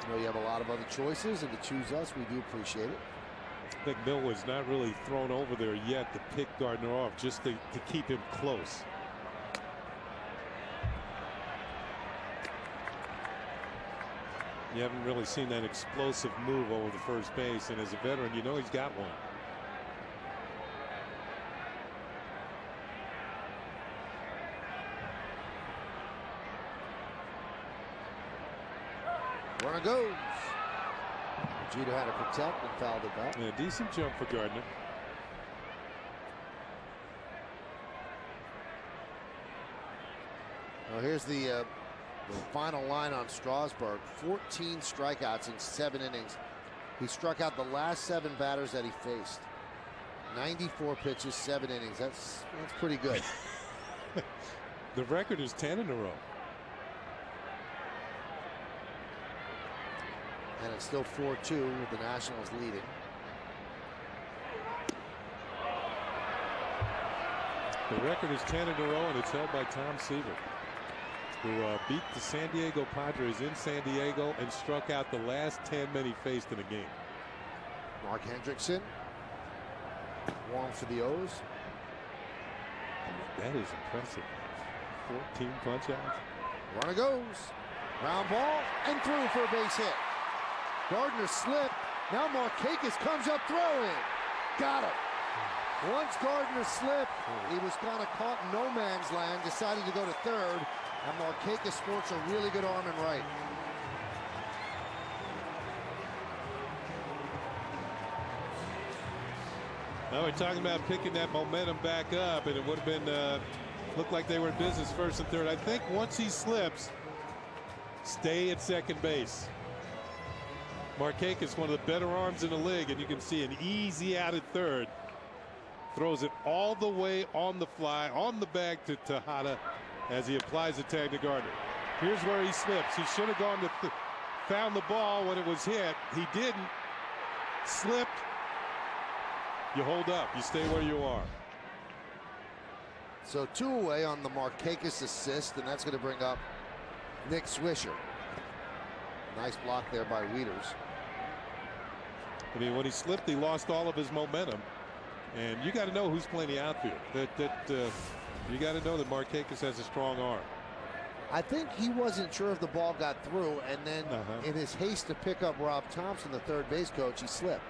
I know you have a lot of other choices, and to choose us, we do appreciate it. I think Millwood's not really thrown over there yet to pick Gardner off, just to keep him close. You haven't really seen that explosive move over the first base, and as a veteran, you know he's got one. Runner goes. Jeter had to protect and fouled it back. Yeah, decent jump for Gardner. Well, here's the final line on Strasburg. 14 strikeouts in 7 innings. He struck out the last 7 batters that he faced. 94 pitches, 7 innings. That's pretty good. The record is 10 in a row. And it's still 4-2 with the Nationals leading. The record is 10 in a row, and it's held by Tom Seaver, who beat the San Diego Padres in San Diego and struck out the last 10 men he faced in a game. Mark Hendrickson, 1 for the O's. That is impressive. 14 punch outs. Runner goes. Ground ball and through for a base hit. Gardner slipped. Now Markakis comes up throwing. Got him. Once Gardner slipped, he was kind of caught in no man's land, decided to go to third, and Markakis sports a really good arm and right. Now we're talking about picking that momentum back up, and it would have been, looked like they were in business first and third. I think once he slips, stay at second base. Markakis, one of the better arms in the league, and you can see an easy out at third. Throws it all the way on the fly, on the bag to Tejada as he applies the tag to Gardner. Here's where he slips. He should have gone to found the ball when it was hit. He didn't. Slipped. You hold up. You stay where you are. So 2 away on the Markakis assist, and that's going to bring up Nick Swisher. Nice block there by Wieters. I mean, when he slipped, he lost all of his momentum. And you got to know who's playing the outfield. You got to know that Markakis has a strong arm. I think he wasn't sure if the ball got through, and then in his haste to pick up Rob Thompson, the third base coach, he slipped.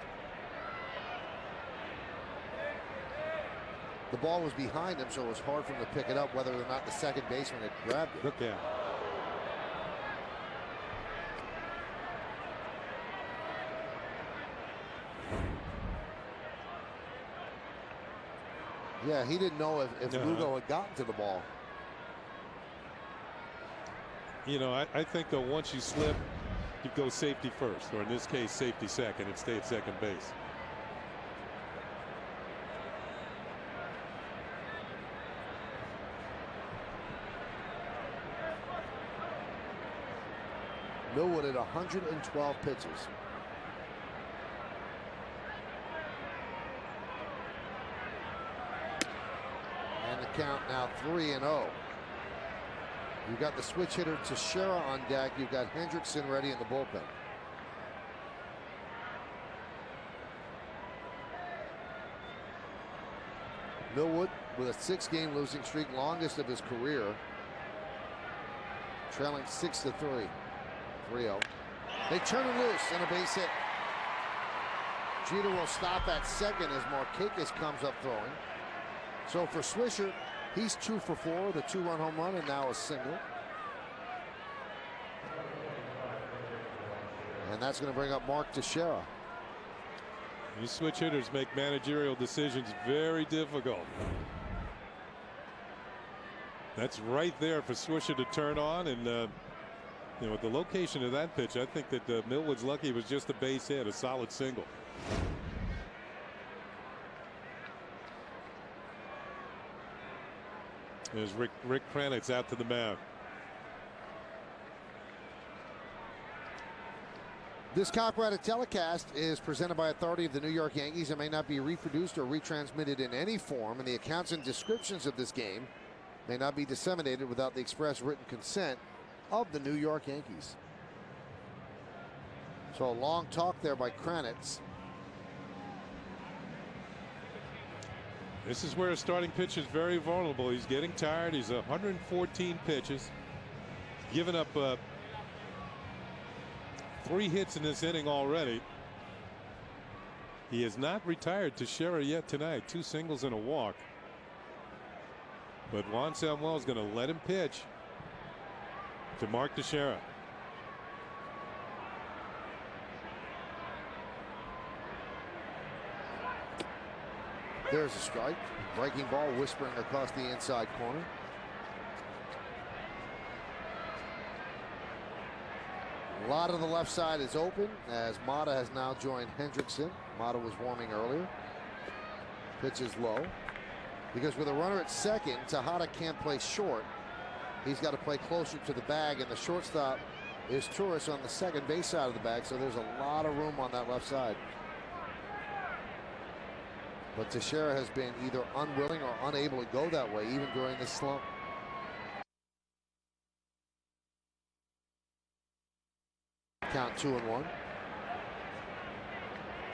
The ball was behind him, so it was hard for him to pick it up, whether or not the second baseman had grabbed it. Look out. Yeah, he didn't know if Lugo had gotten to the ball. You know, I think, though, once you slip, you go safety first, or in this case, safety second, and stay at second base. Millwood at 112 pitches. And the count now 3-0. You've got the switch hitter Teixeira on deck. You've got Hendrickson ready in the bullpen. Millwood with a 6-game losing streak, longest of his career. Trailing 6-3. 3-0. They turn him loose and a base hit. Jeter will stop at second as Markakis comes up throwing. So for Swisher, he's 2 for 4, the 2-run home run, and now a single. And that's going to bring up Mark Teixeira. These switch hitters make managerial decisions very difficult. That's right there for Swisher to turn on, and you know, with the location of that pitch, I think that Millwood's lucky it was just a base hit, a solid single. There's Rick Kranitz out to the mound. This copyrighted telecast is presented by authority of the New York Yankees and may not be reproduced or retransmitted in any form, and the accounts and descriptions of this game may not be disseminated without the express written consent of the New York Yankees. So a long talk there by Kranitz. This is where a starting pitcher is very vulnerable. He's getting tired. He's 114 pitches. Given up 3 hits in this inning already. He has not retired Teixeira yet tonight. 2 singles and a walk. But Juan Samuel is going to let him pitch to Mark Teixeira. There's a strike. Breaking ball whispering across the inside corner. A lot of the left side is open as Mata has now joined Hendrickson. Mata was warming earlier. Pitch is low. Because with a runner at second, Tejada can't play short. He's got to play closer to the bag, and the shortstop is Torres on the second base side of the bag, so there's a lot of room on that left side. But Teixeira has been either unwilling or unable to go that way, even during this slump. Count 2-1.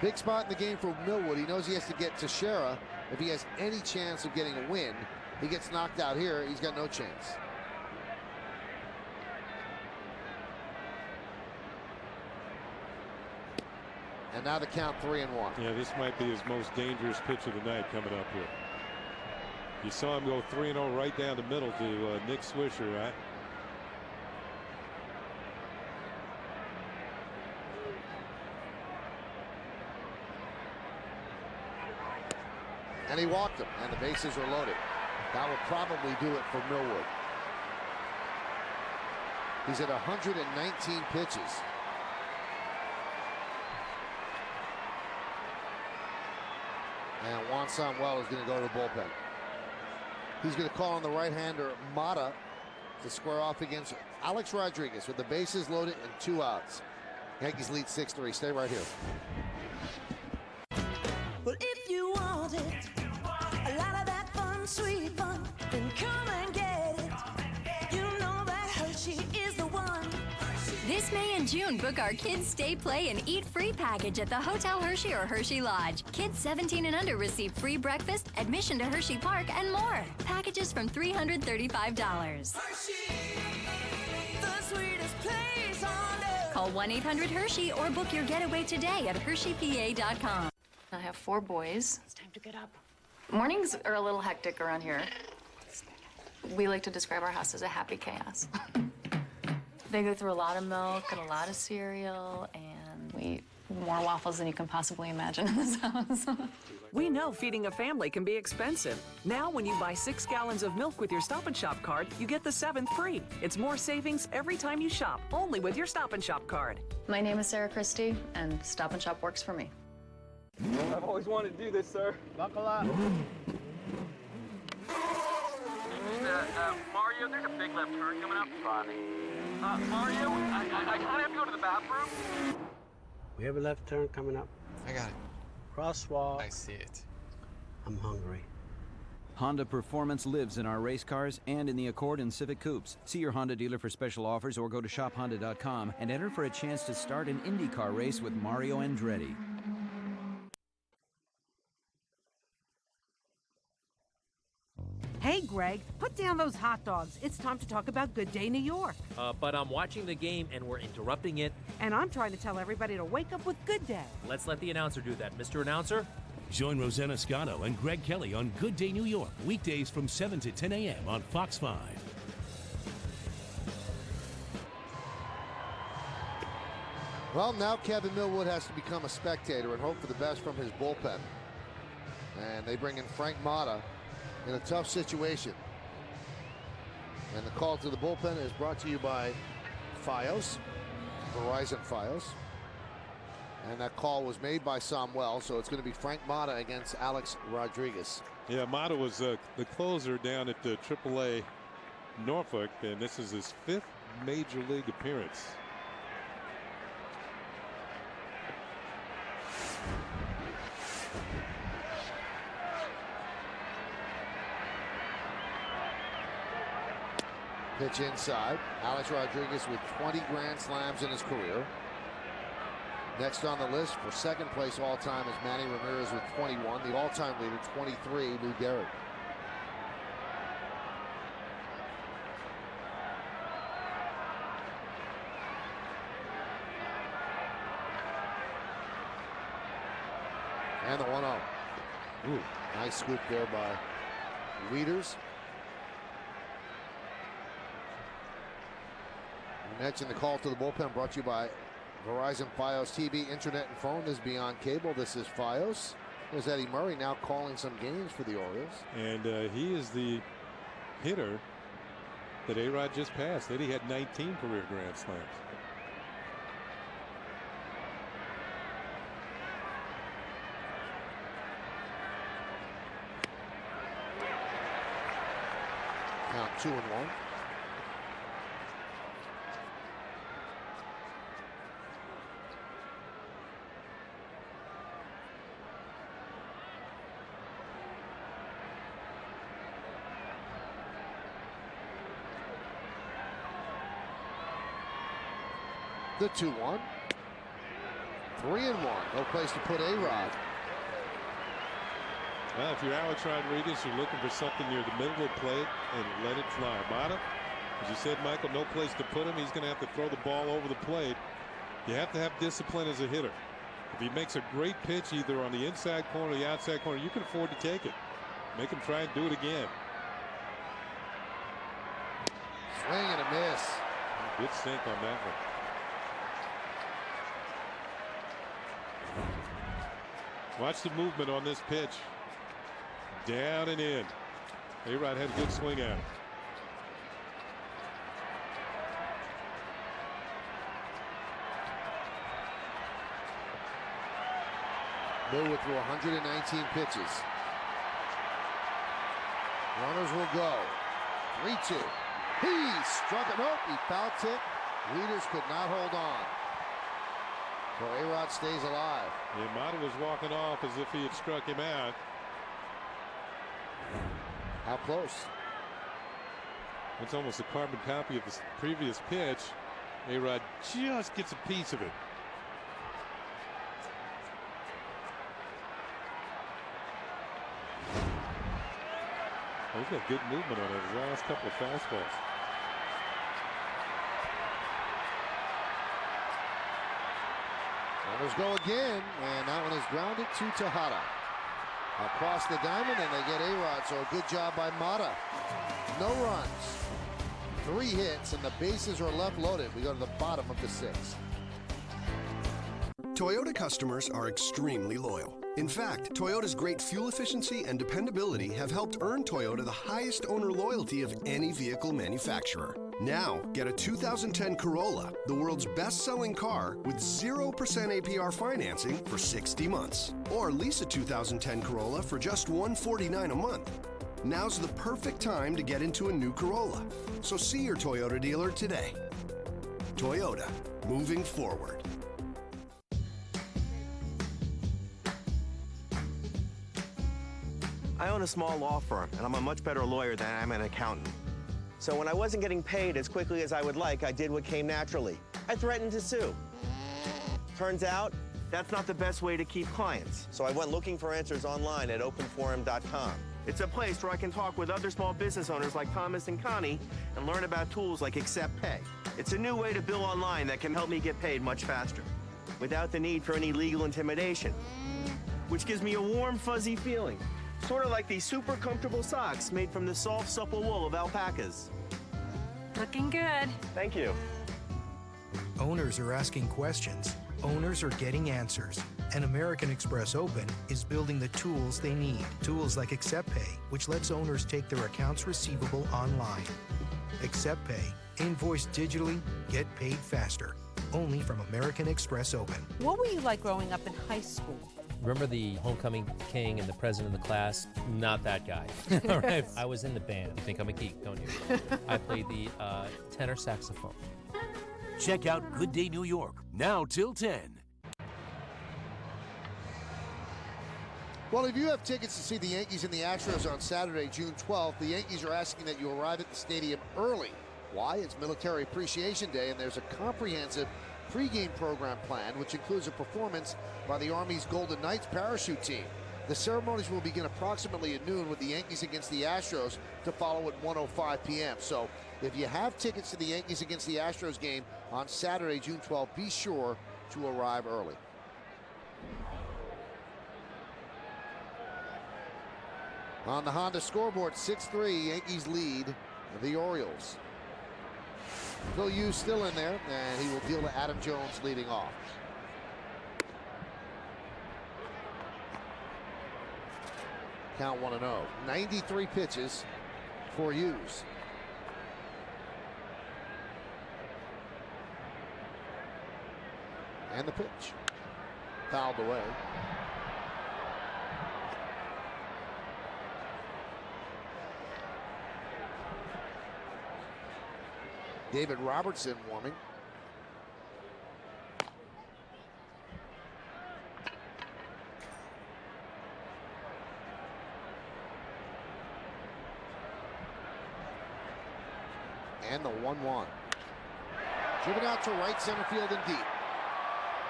Big spot in the game for Millwood. He knows he has to get Teixeira. If he has any chance of getting a win, he gets knocked out here, he's got no chance. And now the count 3-1. Yeah, this might be his most dangerous pitch of the night coming up here. You saw him go 3-0 right down the middle to Nick Swisher, right? And he walked him, and the bases are loaded. That will probably do it for Millwood. He's at 119 pitches. And Juan Samuel is going to go to the bullpen. He's going to call on the right-hander Mata to square off against Alex Rodriguez with the bases loaded and 2 outs. Yankees lead 6-3. Stay right here. Well, if you want it, a lot of that fun, sweet fun, then come and get it. You know that Hershey is the one. This May and June, book our Kids Stay, Play, and Eat Free package at the Hotel Hershey or Hershey Lodge. Kids 17 and under receive free breakfast, admission to Hershey Park, and more. Packages from $335. Hershey, the sweetest place on earth. Call 1-800-HERSHEY or book your getaway today at HersheyPA.com. I have 4 boys. It's time to get up. Mornings are a little hectic around here. We like to describe our house as a happy chaos. They go through a lot of milk and a lot of cereal, and we eat more waffles than you can possibly imagine in this house. We know feeding a family can be expensive. Now, when you buy 6 gallons of milk with your Stop & Shop card, you get the 7th free. It's more savings every time you shop, only with your Stop & Shop card. My name is Sarah Christie, and Stop & Shop works for me. I've always wanted to do this, sir. Buckle up. Mario, there's a big left turn coming up. Funny. Mario, I kind of have to go to the bathroom. We have a left turn coming up. I got it. Crosswalk. I see it. I'm hungry. Honda performance lives in our race cars and in the Accord and Civic Coupes. See your Honda dealer for special offers or go to shophonda.com and enter for a chance to start an IndyCar race with Mario Andretti. Hey, Greg, put down those hot dogs. It's time to talk about Good Day New York. But I'm watching the game and we're interrupting it. And I'm trying to tell everybody to wake up with Good Day. Let's let the announcer do that. Mr. Announcer? Join Rosanna Scotto and Greg Kelly on Good Day New York, weekdays from 7 to 10 a.m. on Fox 5. Well, now Kevin Millwood has to become a spectator and hope for the best from his bullpen. And they bring in Frank Mata in a tough situation. And the call to the bullpen is brought to you by Fios, Verizon Fios. And that call was made by Samuel, so it's going to be Frank Mata against Alex Rodriguez. Yeah, Mata was the closer down at the AAA Norfolk, and this is his 5th major league appearance. Pitch inside. Alex Rodriguez with 20 grand slams in his career. Next on the list for second place all-time is Manny Ramirez with 21. The all-time leader, 23, Lou Gehrig. And the 1-0. Ooh, nice scoop there by Wieters. We mentioned the call to the bullpen brought to you by Verizon Fios TV, internet and phone. This is Beyond Cable. This is Fios. There's Eddie Murray now calling some games for the Orioles. And he is the hitter that A-Rod just passed. Eddie had 19 career grand slams. Count 2-1. The 2-1. 3-1. No place to put A-Rod. Well, if you're Alex Rodriguez, you're looking for something near the middle of the plate and let it fly. Mata, as you said, Michael, no place to put him. He's going to have to throw the ball over the plate. You have to have discipline as a hitter. If he makes a great pitch either on the inside corner or the outside corner, you can afford to take it. Make him try and do it again. Swing and a miss. Good sink on that one. Watch the movement on this pitch. Down and in. A-Rod had a good swing at it. Noah threw 119 pitches. Runners will go. 3-2. He struck it. Nope, he foul tip. Leaders could not hold on. So A-Rod stays alive. Yamato was walking off as if he had struck him out. How close? It's almost a carbon copy of the previous pitch. A-Rod just gets a piece of it. Oh, he's got good movement on his last couple of fastballs. Runners go again, and that one is grounded to Tejada. Across the diamond, and they get A-Rod, so a good job by Mata. No runs. 3 hits, and the bases are left loaded. We go to the bottom of the 6th. Toyota customers are extremely loyal. In fact, Toyota's great fuel efficiency and dependability have helped earn Toyota the highest owner loyalty of any vehicle manufacturer. Now, get a 2010 Corolla, the world's best-selling car, with 0% APR financing for 60 months. Or lease a 2010 Corolla for just $149 a month. Now's the perfect time to get into a new Corolla. So see your Toyota dealer today. Toyota, moving forward. I own a small law firm, and I'm a much better lawyer than I'm an accountant. So when I wasn't getting paid as quickly as I would like, I did what came naturally. I threatened to sue. Turns out, that's not the best way to keep clients. So I went looking for answers online at openforum.com. It's a place where I can talk with other small business owners like Thomas and Connie and learn about tools like Accept Pay. It's a new way to bill online that can help me get paid much faster, without the need for any legal intimidation, which gives me a warm, fuzzy feeling. Sort of like these super comfortable socks made from the soft, supple wool of alpacas. Looking good. Thank you. Owners are asking questions. Owners are getting answers. And American Express Open is building the tools they need. Tools like Accept Pay, which lets owners take their accounts receivable online. Accept Pay. Invoice digitally, get paid faster. Only from American Express Open. What were you like growing up in high school? Remember the homecoming king and the president of the class? Not that guy. All right. I was in the band. You think I'm a geek, don't you? I played the tenor saxophone. Check out Good Day New York, now till 10. Well, if you have tickets to see the Yankees and the Astros on Saturday, June 12th, the Yankees are asking that you arrive at the stadium early. Why? It's Military Appreciation Day, and there's a comprehensive pregame program planned, which includes a performance by the Army's Golden Knights parachute team. The ceremonies will begin approximately at noon with the Yankees against the Astros to follow at 1:05 p.m. So if you have tickets to the Yankees against the Astros game on Saturday, June 12th, be sure to arrive early. On the Honda scoreboard, 6-3, Yankees lead the Orioles. Phil Hughes still in there, and he will deal to Adam Jones leading off. Count 1-0. 93 pitches for Hughes. And the pitch. Fouled away. David Robertson warming. And the 1-1. Driven out to right center field and deep.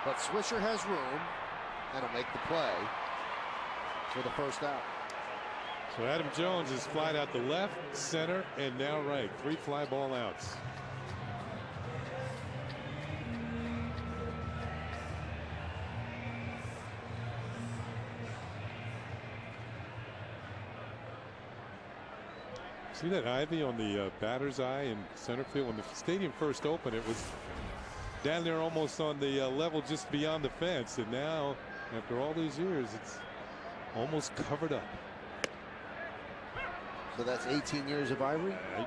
But Swisher has room and will make the play for the first out. So Adam Jones is flied out to left, center, and now right. 3 fly ball outs. See that ivy on the batter's eye in center field? When the stadium first opened, it was down there almost on the level just beyond the fence. And now, after all these years, it's almost covered up. So that's 18 years of ivory? Yeah.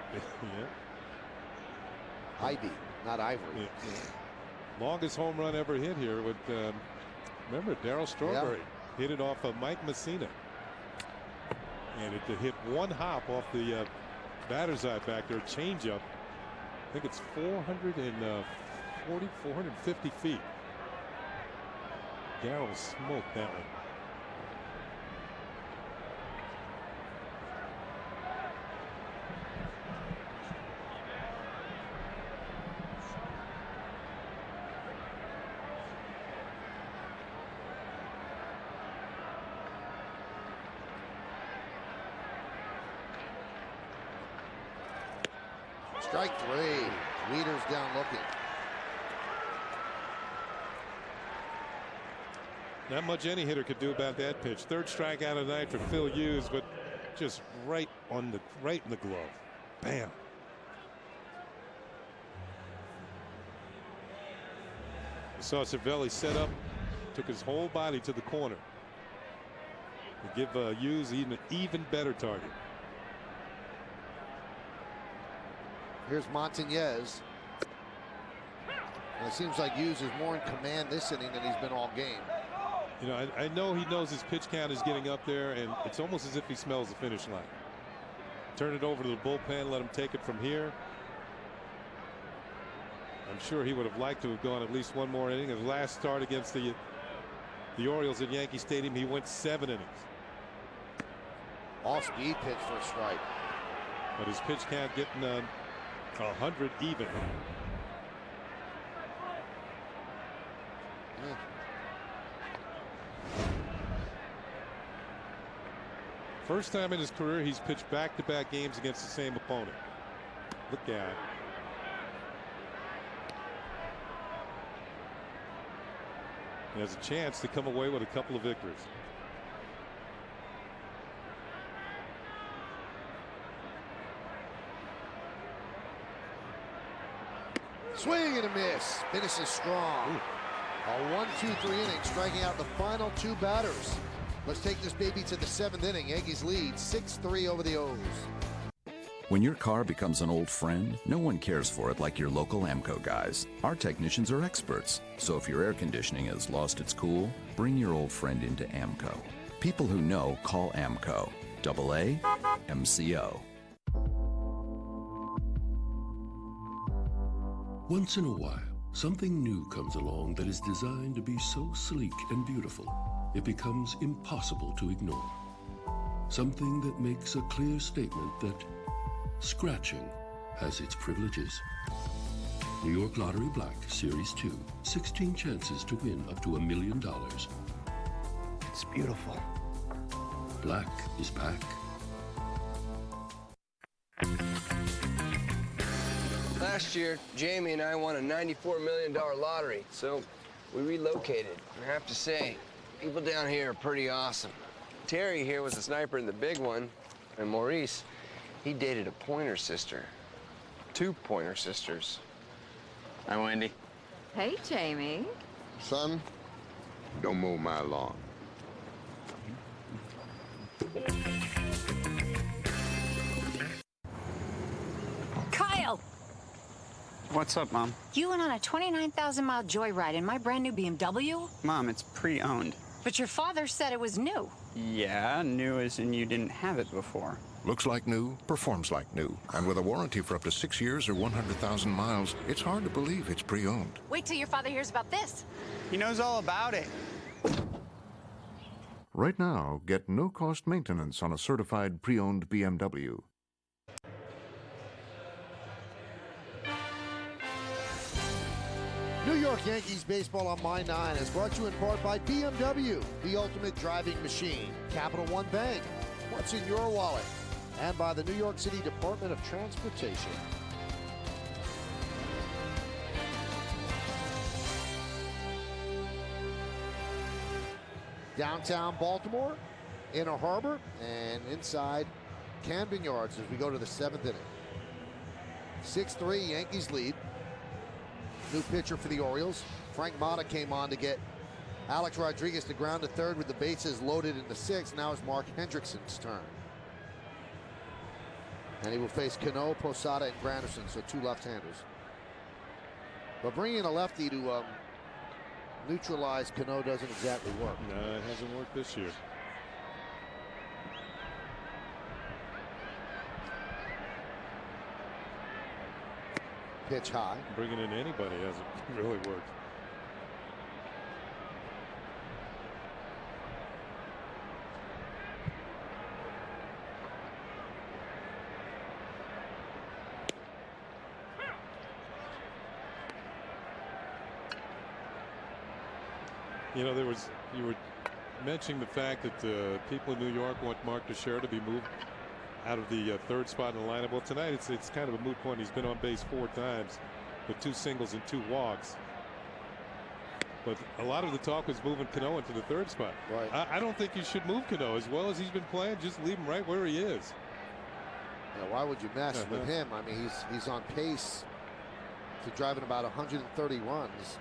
Ivy, not ivory. Yeah. Longest home run ever hit here with, remember, Darryl Strawberry hit it off of Mike Messina. And it hit one hop off the batter's eye back there, changeup. I think it's 450 feet. Darryl smoked that one. Strike three. Leaders down looking. Not much any hitter could do about that pitch. Third strikeout of the night for Phil Hughes, but just right in the glove. Bam. You saw Cervelli set up, took his whole body to the corner to give Hughes an even better target. Here's Montañez. It seems like Hughes is more in command this inning than he's been all game. You know, I know he knows his pitch count is getting up there, and it's almost as if he smells the finish line. Turn it over to the bullpen, let him take it from here. I'm sure he would have liked to have gone at least one more inning. His last start against the Orioles at Yankee Stadium, he went 7 innings. Off speed pitch for a strike. But his pitch count getting 100 even. First time in his career he's pitched back-to-back games against the same opponent. Look out. He has a chance to come away with a couple of victories. Swing and a miss. Finishes strong. A 1-2-3 inning, striking out the final 2 batters. Let's take this baby to the 7th inning. Yankees lead 6-3 over the O's. When your car becomes an old friend, no one cares for it like your local AMCO guys. Our technicians are experts, so if your air conditioning has lost its cool, bring your old friend into AMCO. People who know call AMCO. AA MCO. Once in a while, something new comes along that is designed to be so sleek and beautiful, it becomes impossible to ignore. Something that makes a clear statement that scratching has its privileges. New York Lottery Black, Series 2. 16 chances to win up to $1 million. It's beautiful. Black is back. Last year, Jamie and I won a $94 million lottery, so we relocated. I have to say, people down here are pretty awesome. Terry here was a sniper in the big one, and Maurice, he dated a pointer sister. 2 pointer sisters. Hi, Wendy. Hey, Jamie. Son, don't mow my lawn. Kyle! What's up, Mom? You went on a 29,000-mile joyride in my brand new BMW? Mom, it's pre-owned. But your father said it was new. Yeah, new as in you didn't have it before. Looks like new, performs like new. And with a warranty for up to 6 years or 100,000 miles, it's hard to believe it's pre-owned. Wait till your father hears about this. He knows all about it. Right now, get no-cost maintenance on a certified pre-owned BMW. New York Yankees baseball on My 9 is brought to you in part by BMW, the ultimate driving machine, Capital One Bank, what's in your wallet, and by the New York City Department of Transportation. Downtown Baltimore, Inner Harbor, and inside Camden Yards as we go to the 7th inning. 6-3, Yankees lead. New pitcher for the Orioles. Frank Mata came on to get Alex Rodriguez to ground to third with the bases loaded in the 6th. Now it's Mark Hendrickson's turn. And he will face Cano, Posada, and Granderson, so 2 left-handers. But bringing in a lefty to neutralize Cano doesn't exactly work. No, it hasn't worked this year. Pitch high. Bringing in anybody hasn't really worked. You know, you were mentioning the fact that people in New York want Mark Teixeira to be moved out of the 3rd spot in the lineup. Well, tonight it's kind of a moot point. He's been on base 4 times with 2 singles and 2 walks. But a lot of the talk was moving Cano into the 3rd spot. Right. I don't think you should move Cano as well as he's been playing. Just leave him right where he is. Yeah, why would you mess with him? I mean, he's on pace to driving about 130 runs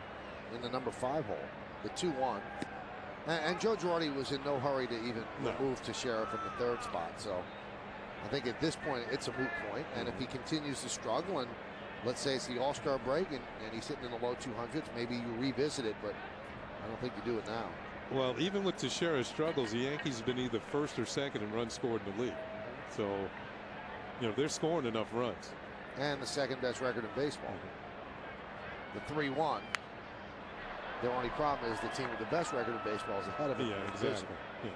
in the number 5 hole. The 2-1. And Joe Girardi was in no hurry to even move Teixeira from the 3rd spot. So I think at this point it's a moot point. And if he continues to struggle, and let's say it's the All-Star break and he's hitting in the low 200s, maybe you revisit it, but I don't think you do it now. Well, even with Teixeira's struggles, the Yankees have been either 1st or 2nd in runs scored in the league. So, you know, they're scoring enough runs. And the 2nd best record in baseball. The 3-1. The only problem is the team with the best record in baseball is ahead of it. Yeah, exactly. Yeah.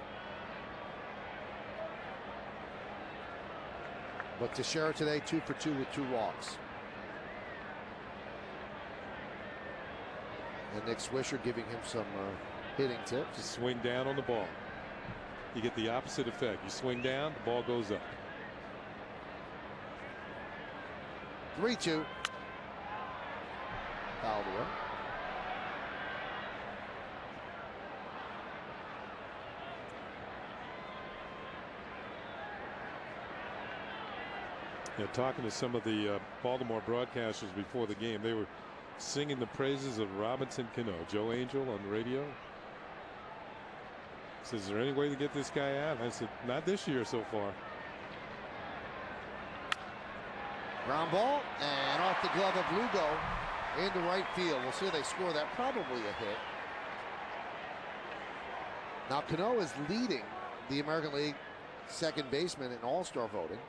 But Teixeira today, 2 for 2 with 2 walks. And Nick Swisher giving him some hitting tips. Just swing down on the ball. You get the opposite effect. You swing down, the ball goes up. 3-2. Fouled away. Yeah, talking to some of the Baltimore broadcasters before the game, they were singing the praises of Robinson Cano. Joe Angel on the radio says, "Is there any way to get this guy out?" I said, "Not this year so far." Ground ball and off the glove of Lugo into right field. We'll see if they score that. Probably a hit. Now Cano is leading the American League second baseman in All-Star voting.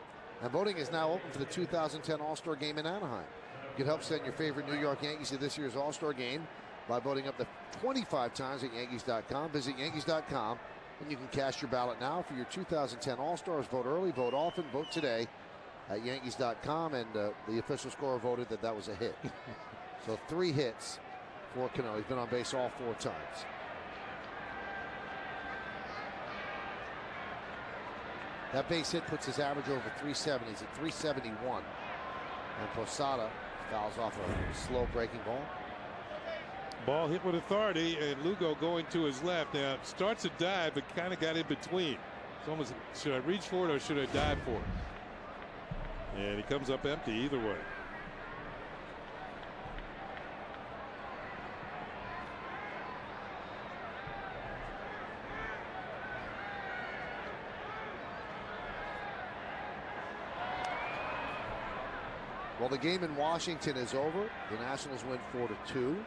And voting is now open for the 2010 All-Star Game in Anaheim. You can help send your favorite New York Yankees to this year's All-Star Game by voting up to 25 times at Yankees.com. Visit Yankees.com and you can cast your ballot now for your 2010 All-Stars. Vote early, vote often, vote today at Yankees.com. And the official scorer voted that was a hit. So 3 hits for Cano. He's been on base all 4 times. That base hit puts his average over 370. He's at 371. And Posada fouls off a slow breaking ball. Ball hit with authority, and Lugo going to his left. Now starts a dive, but kind of got in between. It's almost, should I reach for it or should I dive for it? And he comes up empty either way. Well, the game in Washington is over. The Nationals win 4-2.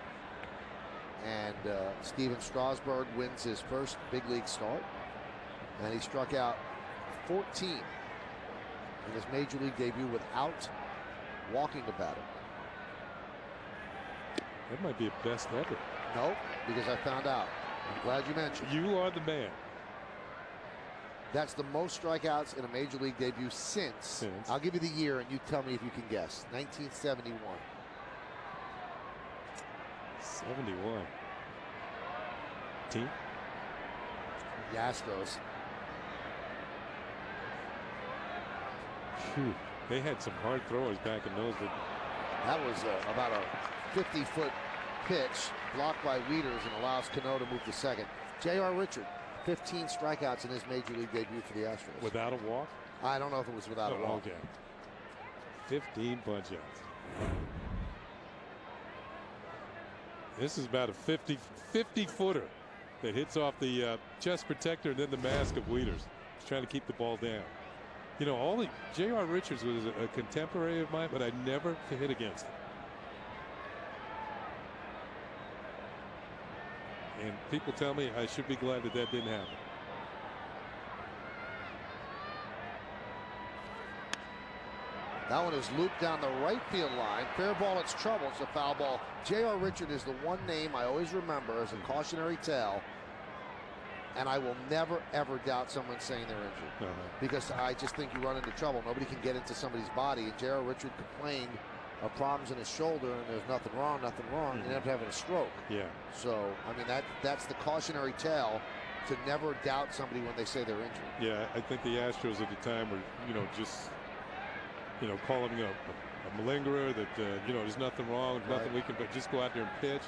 And Steven Strasburg wins his first big league start. And he struck out 14 in his major league debut without walking the batter. That might be a best ever. No, because I found out. I'm glad you mentioned. You are the man. That's the most strikeouts in a major league debut since. I'll give you the year and you tell me if you can guess. 1971. 71. Team? The Astros. Whew. They had some hard throwers back in those days. That was about a 50-foot pitch blocked by Wieters and allows Cano to move to second. J.R. Richard, 15 strikeouts in his major league debut for the Astros. Without a walk? I don't know if it was without a walk. Okay. 15 bunch outs. This is about a 50-footer that hits off the chest protector and then the mask of Wieters. He's trying to keep the ball down. You know, J.R. Richards was a contemporary of mine, but I never hit against him. And people tell me I should be glad that didn't happen. That one is looped down the right field line. Fair ball, it's trouble. It's a foul ball. J.R. Richard is the one name I always remember as a cautionary tale. And I will never, ever doubt someone saying they're injured. Because I just think you run into trouble. Nobody can get into somebody's body. And J.R. Richard complained of problems in his shoulder, and there's nothing wrong. And ended up having a stroke. Yeah. So, I mean, that's the cautionary tale, to never doubt somebody when they say they're injured. Yeah, I think the Astros at the time were, just, calling him a malingerer, that, there's nothing wrong, nothing we can, but just go out there and pitch.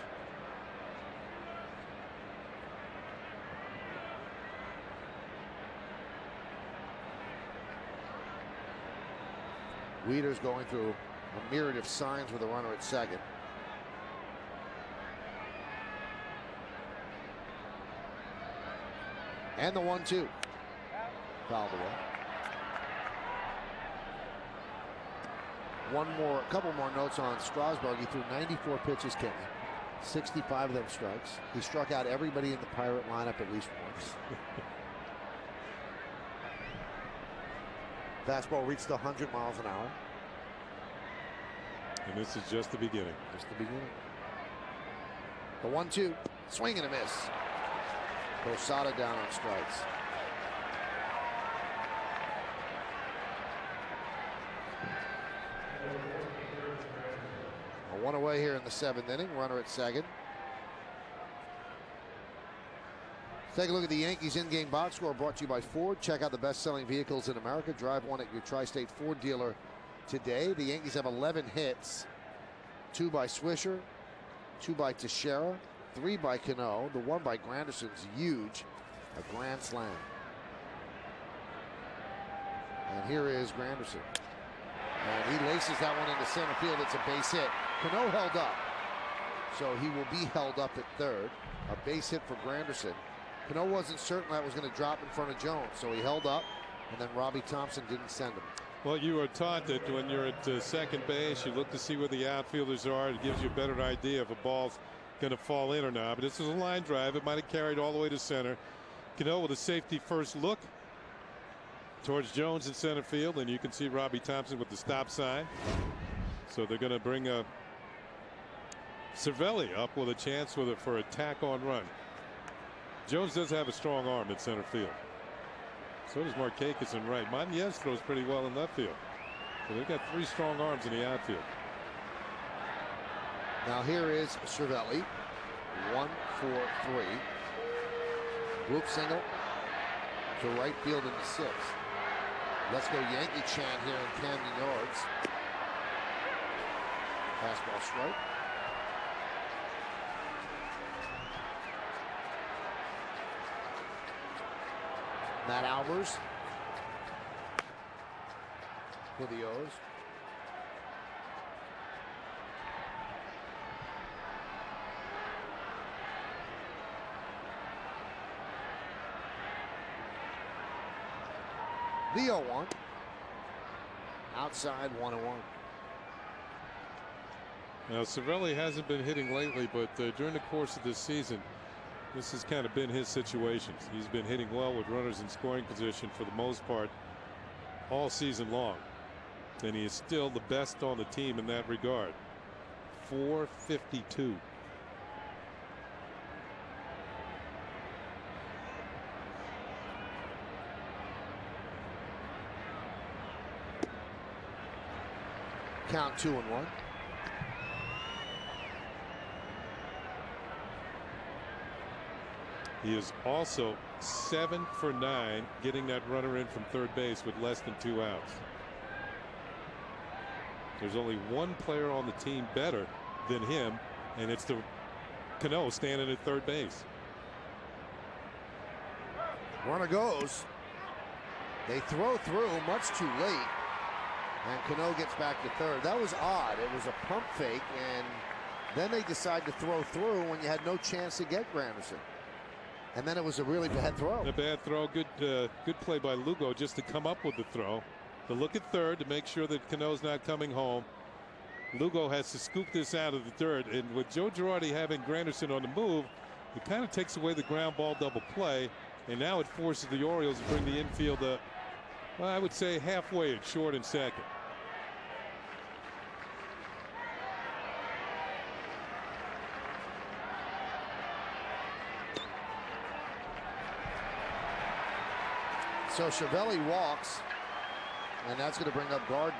Wieters going through a myriad of signs with a runner at second. And the 1-2. Fouled away. A couple more notes on Strasburg. He threw 94 pitches, Kenny. 65 of them strikes. He struck out everybody in the Pirate lineup at least once. Fastball reached 100 miles an hour. And this is just the beginning. Just the beginning. The 1-2. Swing and a miss. Posada down on strikes. A one away here in the 7th inning. Runner at second. Take a look at the Yankees in-game box score, brought to you by Ford. Check out the best-selling vehicles in America. Drive one at your Tri-State Ford dealer today. The Yankees have 11 hits. 2 by Swisher, 2 by Teixeira, 3 by Cano. The 1 by Granderson's huge. A grand slam. And here is Granderson. And he laces that one into center field. It's a base hit. Cano held up. So he will be held up at third. A base hit for Granderson. Cano wasn't certain that was going to drop in front of Jones, so he held up, and then Robbie Thompson didn't send him. Well, you are taught that when you're at second base, you look to see where the outfielders are. It gives you a better idea if a ball's going to fall in or not. But this was a line drive. It might have carried all the way to center. Cano with a safety first look towards Jones in center field, and you can see Robbie Thompson with the stop sign. So they're going to bring Cervelli up with a chance for a tack-on run. Jones does have a strong arm in center field. So does Markakis in right. Montes throws pretty well in left field. So they've got 3 strong arms in the outfield. Now here is Cervelli. 1-4-3. Group single to right field in the 6th. Let's go Yankee chant here in Camden Yards. Fastball strike. Matt Albers for the O's. The 0-1. Outside 1-1. Now Cervelli hasn't been hitting lately, but during the course of this season, this has kind of been his situations. He's been hitting well with runners in scoring position for the most part all season long. And he is still the best on the team in that regard. .452. Count 2-1. He is also 7 for 9 getting that runner in from third base with less than 2 outs. There's only one player on the team better than him, and it's the Cano standing at third base. Runner goes. They throw through much too late, and Cano gets back to third. That was odd. It was a pump fake, and then they decide to throw through when you had no chance to get Granderson. And then it was a really bad throw. A bad throw. Good play by Lugo just to come up with the throw. To look at third to make sure that Cano's not coming home. Lugo has to scoop this out of the third. And with Joe Girardi having Granderson on the move, it kind of takes away the ground ball double play. And now it forces the Orioles to bring the infield up, well, I would say halfway at short and second. So Cervelli walks, and that's going to bring up Gardner.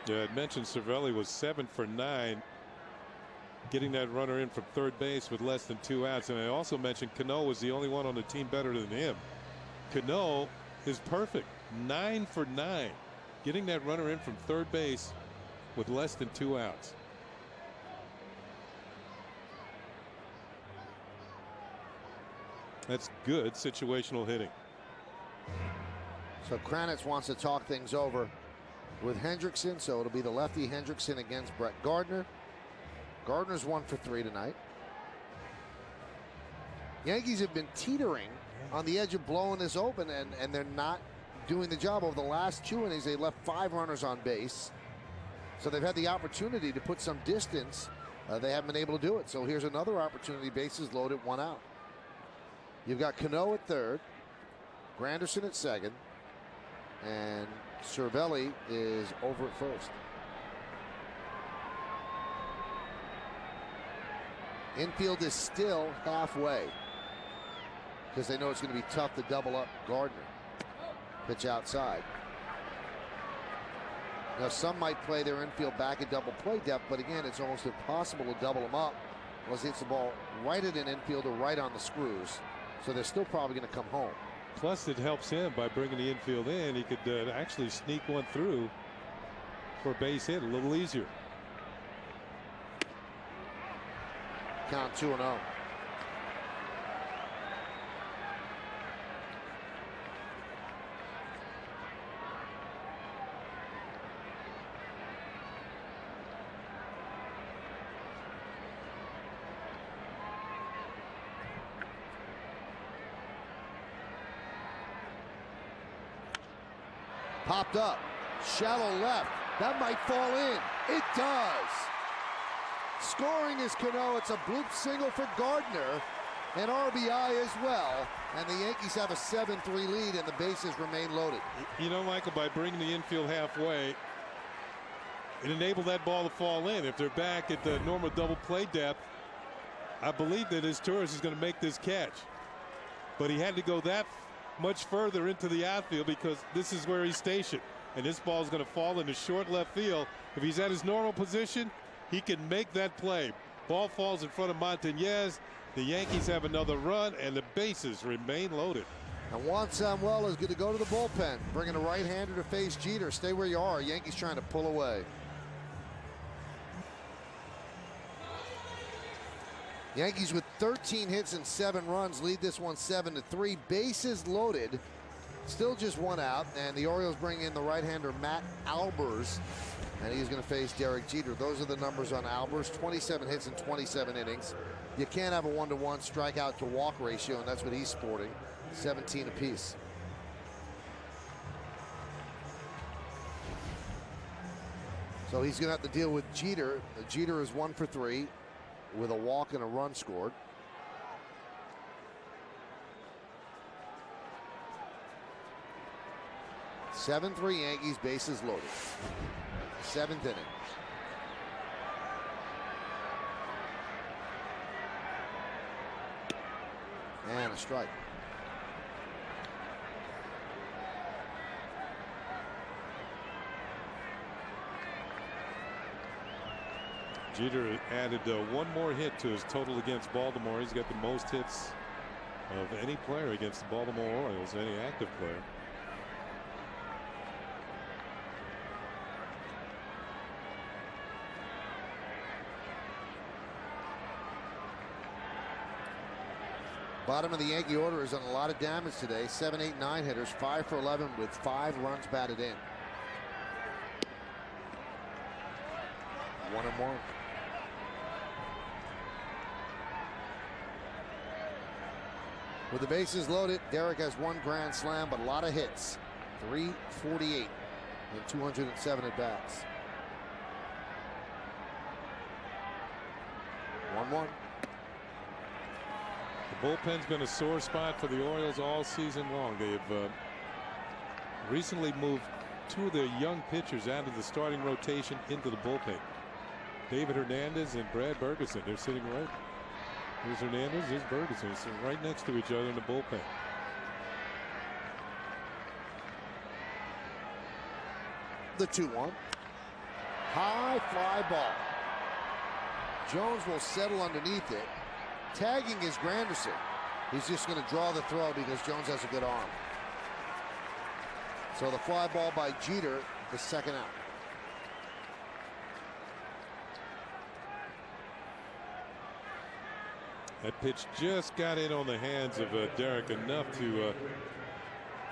Yeah, I mentioned Cervelli was 7 for 9, getting that runner in from third base with less than 2 outs. And I also mentioned Cano was the only one on the team better than him. Cano is perfect, 9 for 9, getting that runner in from third base with less than 2 outs. That's good situational hitting. So Kranitz wants to talk things over with Hendrickson, so it'll be the lefty Hendrickson against Brett Gardner. Gardner's 1 for 3 tonight. Yankees have been teetering on the edge of blowing this open, and they're not doing the job. Over the last 2 innings, they left 5 runners on base. So they've had the opportunity to put some distance. They haven't been able to do it. So here's another opportunity, bases loaded, 1 out. You've got Cano at third, Granderson at second, and Cervelli is over at first. Infield is still halfway because they know it's going to be tough to double up Gardner. Pitch outside. Now some might play their infield back at double play depth, but again, it's almost impossible to double them up unless he hits the ball right at an infield or right on the screws. So they're still probably going to come home. Plus, it helps him by bringing the infield in. He could actually sneak one through for a base hit a little easier. Count 2-0. Popped up, shallow left. That might fall in. It does. Scoring is Cano. It's a bloop single for Gardner, and RBI as well. And the Yankees have a 7-3 lead, and the bases remain loaded. You know, Michael, by bringing the infield halfway, it enabled that ball to fall in. If they're back at the normal double play depth, I believe that his Torres is going to make this catch. But he had to go that much further into the outfield because this is where he's stationed, and this ball is going to fall into short left field. If he's at his normal position, he can make that play. Ball falls in front of Montañez. The Yankees have another run, and the bases remain loaded. And Juan Samuel is going to go to the bullpen, bringing a right-hander to face Jeter. Stay where you are. Yankees trying to pull away. Yankees with 13 hits and 7 runs lead this one 7-3. Bases loaded. Still just 1 out. And the Orioles bring in the right-hander Matt Albers. And he's going to face Derek Jeter. Those are the numbers on Albers. 27 hits in 27 innings. You can't have a 1-to-1 strikeout to walk ratio, and that's what he's sporting. 17 apiece. So he's going to have to deal with Jeter. Jeter is 1 for 3 with a walk and a run scored. Seven 3 Yankees, bases loaded. 7th inning. And a strike. Jeter added 1 more hit to his total against Baltimore. He's got the most hits of any player against the Baltimore Orioles, any active player. Bottom of the Yankee order has done a lot of damage today. 7, 8, 9 hitters, 5 for 11 with 5 runs batted in. 1-1. With the bases loaded, Derek has 1 grand slam, but a lot of hits. 348 and 207 at bats. 1-1. The bullpen's been a sore spot for the Orioles all season long. They have recently moved 2 of their young pitchers out of the starting rotation into the bullpen. David Hernandez and Brad Bergeson. They're sitting right. Here's Hernandez, here's Bergeson. Sitting right next to each other in the bullpen. The 2-1. High fly ball. Jones will settle underneath it. Tagging is Granderson. He's just going to draw the throw because Jones has a good arm. So the fly ball by Jeter, the second out. That pitch just got in on the hands of Derek enough to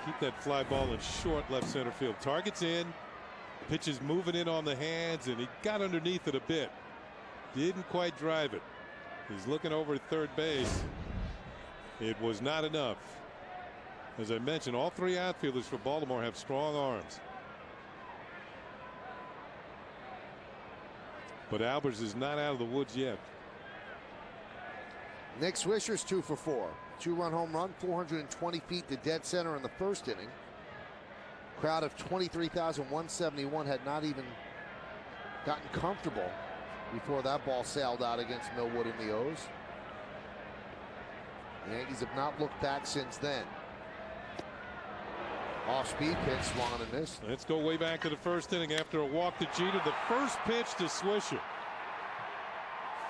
keep that fly ball in short left center field. Target's in. Pitch is moving in on the hands, and he got underneath it a bit. Didn't quite drive it. He's looking over at third base. It was not enough. As I mentioned, all 3 outfielders for Baltimore have strong arms. But Albers is not out of the woods yet. Nick Swisher's 2 for 4. 2-run home run, 420 feet to dead center in the first inning. Crowd of 23,171 had not even gotten comfortable before that ball sailed out against Millwood in the O's. The Yankees have not looked back since then. Off-speed pitch, swung on and missed. Let's go way back to the first inning after a walk to Jeter. The first pitch to Swisher.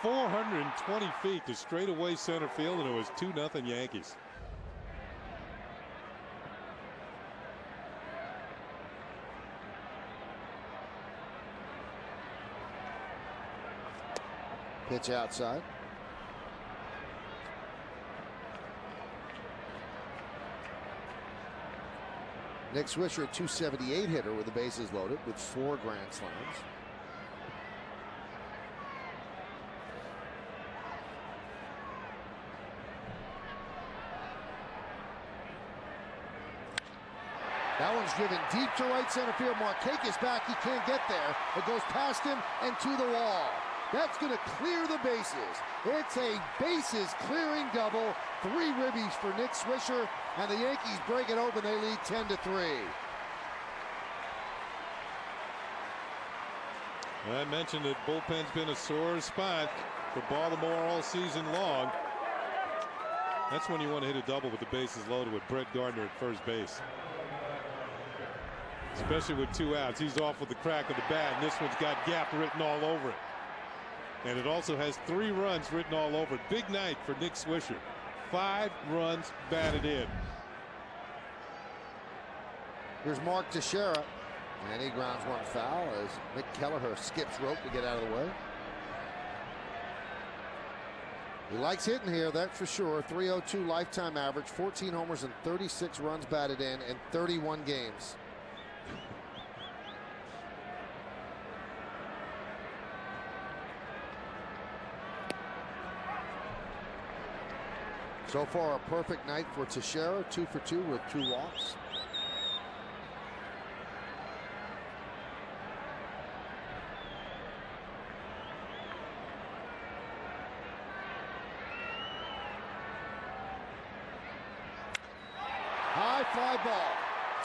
420 feet to straightaway center field, and it was 2-0 Yankees. Pitch outside. Nick Swisher, a 278 hitter with the bases loaded with 4 grand slams. That one's driven deep to right center field. Markakis back. He can't get there. It goes past him and to the wall. That's going to clear the bases. It's a bases clearing double. 3 ribbies for Nick Swisher, and the Yankees break it open. They lead 10-3. I mentioned that bullpen's been a sore spot for Baltimore all season long. That's when you want to hit a double with the bases loaded with Brett Gardner at first base. Especially with 2 outs. He's off with the crack of the bat, and this one's got gap written all over it. And it also has 3 runs written all over it. Big night for Nick Swisher. 5 runs batted in. Here's Mark Teixeira, and he grounds one foul as Mick Kelleher skips rope to get out of the way. He likes hitting here, that's for sure. 302 lifetime average, 14 homers and 36 runs batted in 31 games. So far, a perfect night for Teixeira, 2 for 2 with 2 walks. High fly ball,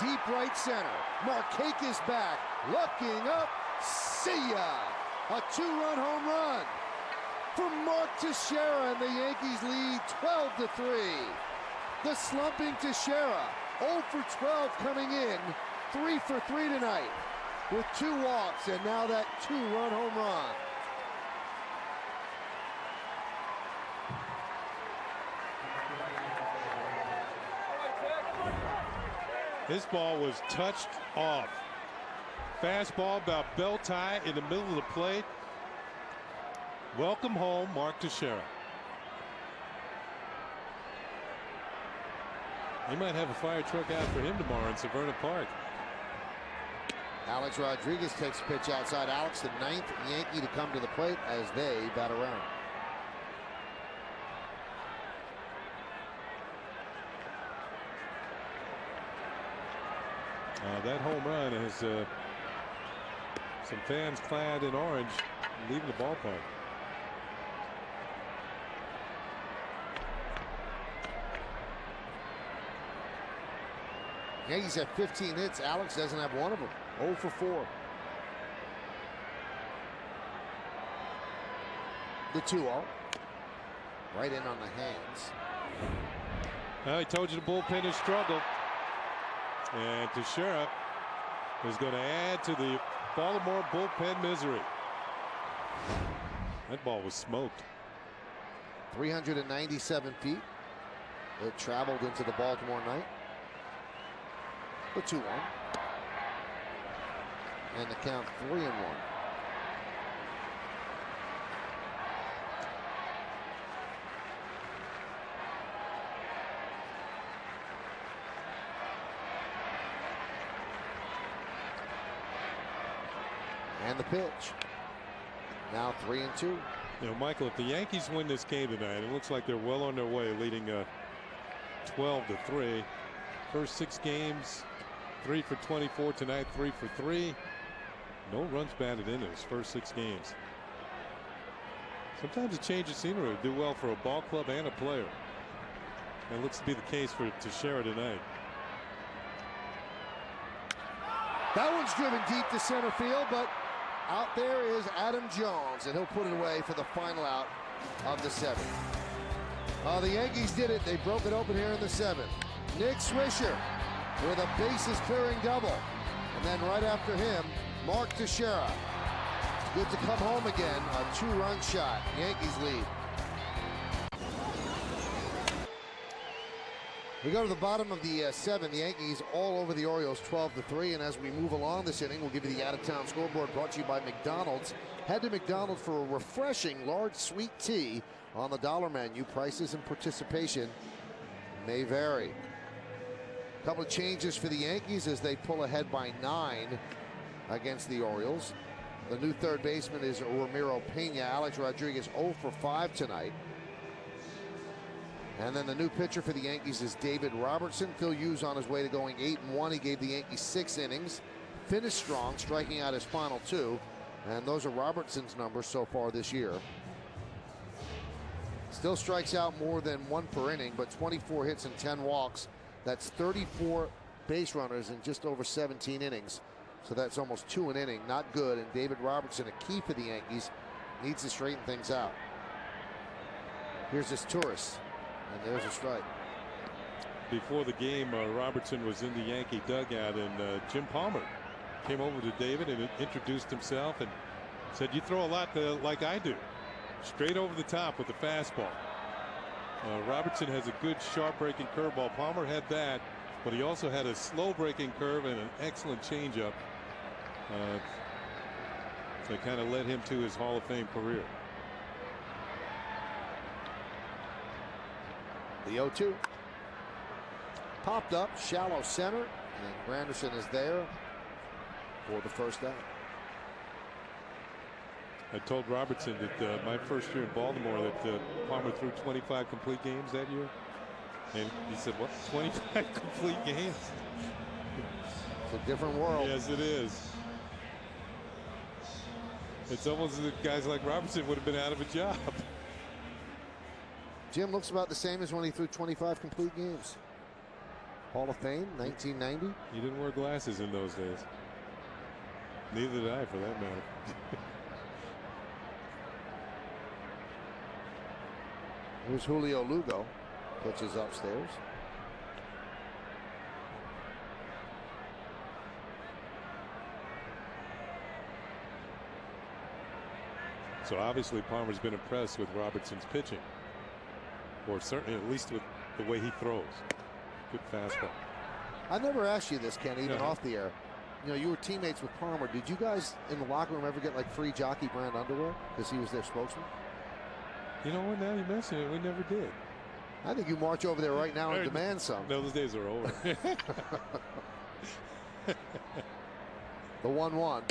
deep right center. Markakis back, looking up, see ya! A 2-run home run for Mark Teixeira, and the Yankees lead 12-3. The slumping Teixeira, 0 for 12 coming in, 3 for 3 tonight with 2 walks, and now that 2-run home run. This ball was touched off. Fastball about belt high in the middle of the plate. Welcome home, Mark Teixeira. They might have a fire truck out for him tomorrow in Severna Park. Alex Rodriguez takes a pitch outside. Alex, the 9th Yankee to come to the plate as they bat around. That home run has some fans clad in orange leaving the ballpark. Yankees have 15 hits. Alex doesn't have one of them. 0 for 4. The 2-0. Right in on the hands. Well, I told you the bullpen has struggled. And Teixeira is going to add to the Baltimore bullpen misery. That ball was smoked. 397 feet. It traveled into the Baltimore night. The 2-1. And the count 3-1. And the pitch. Now 3-2. You know, Michael, if the Yankees win this game tonight, it looks like they're well on their way, leading 12-3. First 6 games, 3 for 24 tonight, 3 for 3. No runs batted in those first 6 games. Sometimes a change of scenery would do well for a ball club and a player. And it looks to be the case for Teixeira tonight. That one's driven deep to center field, but out there is Adam Jones, and he'll put it away for the final out of the 7th. The Yankees did it. They broke it open here in the 7th. Nick Swisher with a bases clearing double. And then right after him, Mark Teixeira. Good to come home again. A 2-run shot. Yankees lead. We go to the bottom of the 7th. The Yankees all over the Orioles 12-3. And as we move along this inning, we'll give you the out-of-town scoreboard brought to you by McDonald's. Head to McDonald's for a refreshing large sweet tea on the dollar menu. Prices and participation may vary. A couple of changes for the Yankees as they pull ahead by 9 against the Orioles. The new third baseman is Ramiro Pena. Alex Rodriguez 0 for 5 tonight. And then the new pitcher for the Yankees is David Robertson. Phil Hughes on his way to going 8-1. He gave the Yankees 6 innings. Finished strong, striking out his final 2. And those are Robertson's numbers so far this year. Still strikes out more than 1 per inning, but 24 hits and 10 walks. That's 34 base runners in just over 17 innings. So that's almost 2 an inning. Not good. And David Robertson, a key for the Yankees, needs to straighten things out. Here's this Turris. And there's a strike. Before the game, Robertson was in the Yankee dugout, and Jim Palmer came over to David and introduced himself and said, "You throw a lot like I do." Straight over the top with the fastball. Robertson has a good sharp breaking curveball. Palmer had that, but he also had a slow breaking curve and an excellent changeup. So kind of led him to his Hall of Fame career. The 0-2. Popped up, shallow center, and Granderson is there for the first out. I told Robertson that my first year in Baltimore that Palmer threw 25 complete games that year. And he said, "What, 25 complete games?" It's a different world. Yes, it is. It's almost as if guys like Robertson would have been out of a job. Jim looks about the same as when he threw 25 complete games. Hall of Fame, 1990. He didn't wear glasses in those days. Neither did I, for that matter. Here's Julio Lugo. Pitches upstairs. So obviously Palmer's been impressed with Robertson's pitching. Or certainly at least with the way he throws. Good fastball. I never asked you this, Ken, even off the air. You know, you were teammates with Palmer. Did you guys in the locker room ever get like free jockey brand underwear because he was their spokesman? You know what, now you mention it, we never did. I think you march over there right now and demand some. No, those days are over. The 1-1.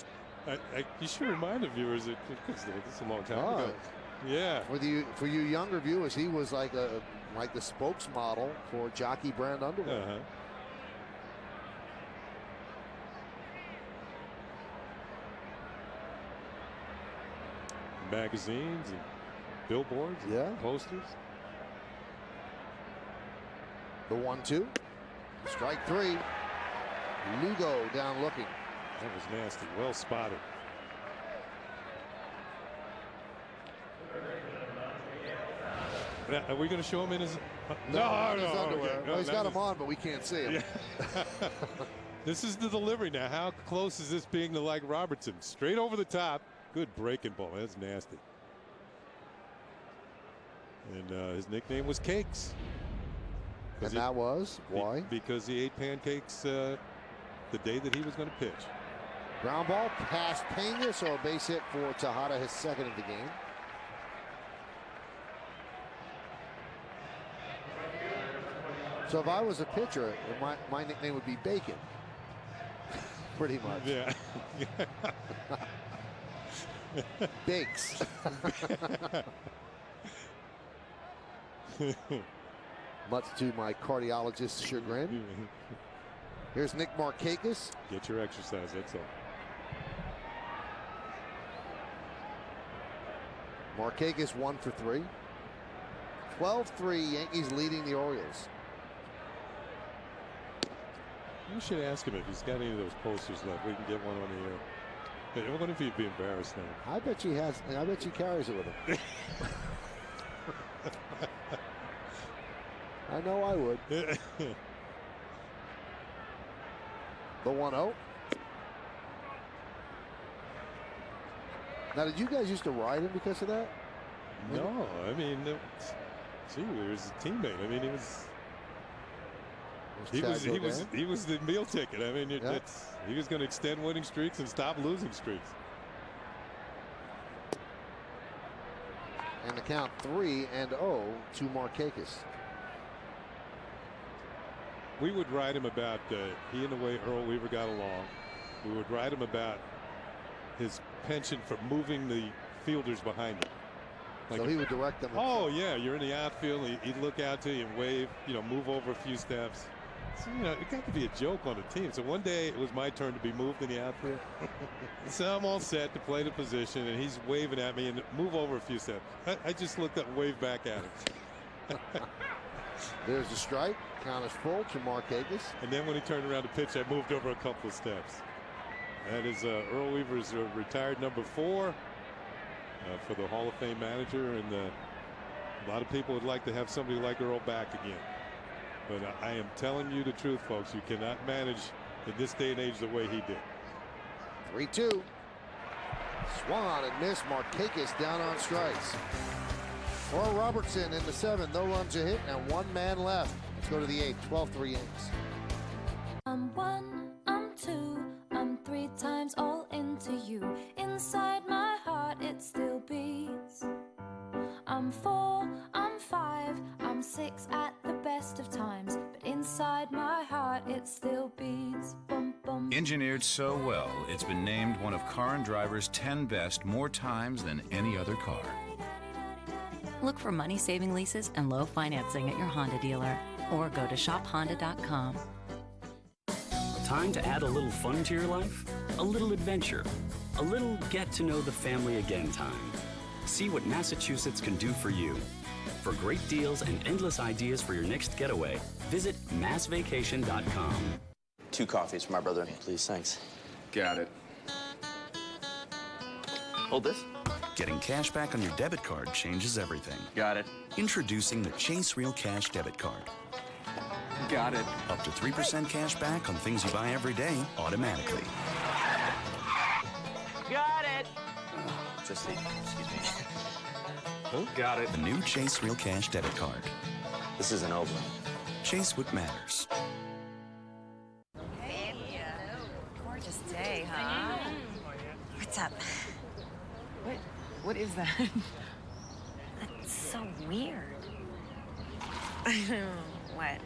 You should remind the viewers that this is a long time ago. Yeah. For you younger viewers, he was like the spokesmodel for jockey brand underwear. Magazines and billboards, posters. The 1-2. Strike 3. Lugo down looking. That was nasty. Well spotted. Now, are we going to show him in his? No, his underwear. Okay. Well, he's got him on, but we can't see him. Yeah. This is the delivery now. How close is this being to like Robertson? Straight over the top. Good breaking ball. That's nasty. And his nickname was Cakes. And that was why? Because he ate pancakes the day that he was going to pitch. Ground ball past Pena, so a base hit for Tejada, his second of the game. So if I was a pitcher, my nickname would be Bacon. Pretty much. Yeah. Bakes. Much to my cardiologist's chagrin. Here's Nick Markakis. Get your exercise, that's all. Markakis 1 for 3. 12-3, Yankees leading the Orioles. You should ask him if he's got any of those posters left. We can get one on the air. But I wonder if he'd be embarrassed now. I bet he has. I bet he carries it with him. I know I would. The 1-0. Now, did you guys used to ride him because of that? No, I mean, gee, he was a teammate. I mean, he was the meal ticket. I mean, he was going to extend winning streaks and stop losing streaks. And the count 3-0 to Markakis. We would write him about he and the way Earl Weaver got along. We would write him about his penchant for moving the fielders behind him. Like so he would direct them. Oh yeah, you're in the outfield. He'd look out to you and wave. Move over a few steps. So, it got to be a joke on the team. So one day it was my turn to be moved in the outfield. So I'm all set to play the position, and he's waving at me and move over a few steps. I just looked up and waved back at him. There's the strike. Count is full to Markakis. And then when he turned around to pitch, I moved over a couple of steps. That is Earl Weaver's retired number 4 for the Hall of Fame manager. And a lot of people would like to have somebody like Earl back again. But I am telling you the truth, folks. You cannot manage in this day and age the way he did. 3-2. Swung on and missed. Markakis down on strikes. For Robertson in the 7th. No runs a hit and 1 man left. Let's go to the 8th. 12-3 Yankees. I'm 1, I'm 2, I'm 3 times all into you. Inside my heart it still beats. I'm 4, I'm 5, I'm 6 at the best of times, but inside my heart it still beats. Bum, bum. Engineered so well, it's been named one of Car and Driver's 10 best more times than any other car. Look for money-saving leases and low financing at your Honda dealer, or go to shophonda.com. Time to add a little fun to your life? A little adventure. A little get-to-know-the-family-again time. See what Massachusetts can do for you. For great deals and endless ideas for your next getaway, visit massvacation.com. 2 coffees for my brother and me, please. Thanks. Got it. Hold this. Getting cash back on your debit card changes everything. Got it. Introducing the Chase Real Cash debit card. Got it. Up to 3% cash back on things you buy every day automatically. Got it. Excuse me. Oh, got it. The new Chase Real Cash debit card. This isn't over. Chase what matters. Hey, gorgeous day, huh? What's up? What is that? That's so weird. What?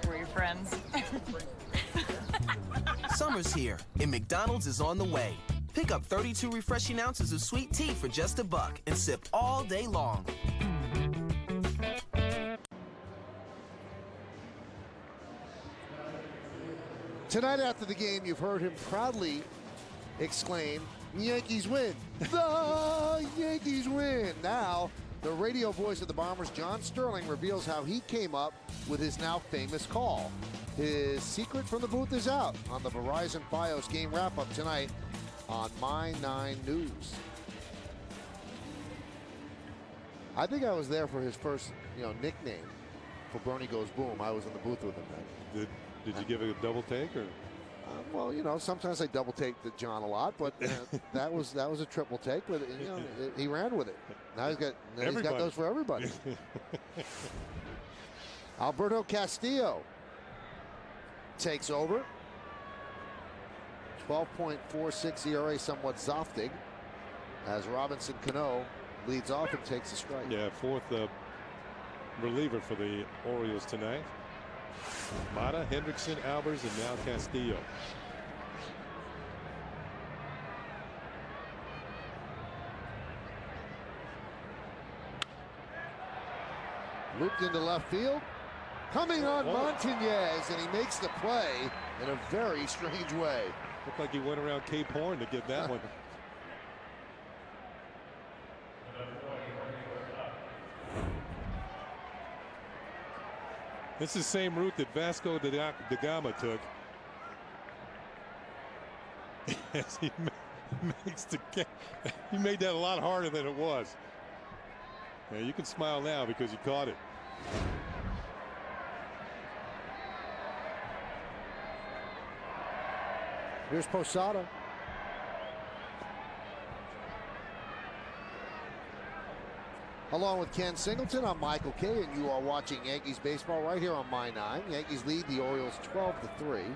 Were you friends? Summer's here, and McDonald's is on the way. Pick up 32 refreshing ounces of sweet tea for just $1 and sip all day long. Tonight after the game, you've heard him proudly exclaim, "Yankees win." The Yankees win. Now, the radio voice of the Bombers, John Sterling, reveals how he came up with his now famous call. His secret from the booth is out on the Verizon Fios game wrap-up tonight on My 9 News. I think I was there for his first, nickname for Bernie Goes Boom. I was in the booth with him then. Did you give it a double take or? Well, sometimes I double take the John a lot, but that was a triple take. But he ran with it. Now he's got those for everybody. Alberto Castillo takes over. 12.46 ERA, somewhat zoftig, as Robinson Cano leads off and takes a strike. Yeah, fourth reliever for the Orioles tonight. Mata, Hendrickson, Albers, and now Castillo. Looped into left field. Coming on Montañez, and he makes the play in a very strange way. Looked like he went around Cape Horn to get that one. This is the same route that Vasco da Gama took. As he makes the catch. He made that a lot harder than it was. Yeah, you can smile now because you caught it. Here's Posada. Along with Ken Singleton, I'm Michael Kay, and you are watching Yankees baseball right here on My 9. Yankees lead the Orioles 12-3.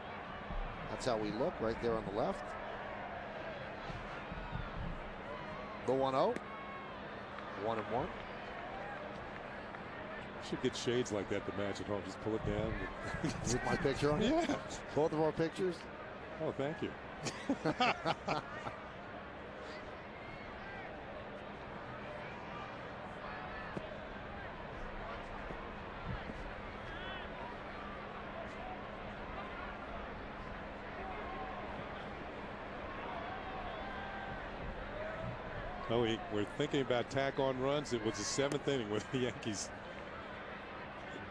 That's how we look right there on the left. The 1-0. 1-1. Should get shades like that to match at home. Just pull it down. With my picture on it? Yeah. Both of our pictures? Oh, thank you. Oh, we're thinking about tack-on runs. It was the 7th inning where the Yankees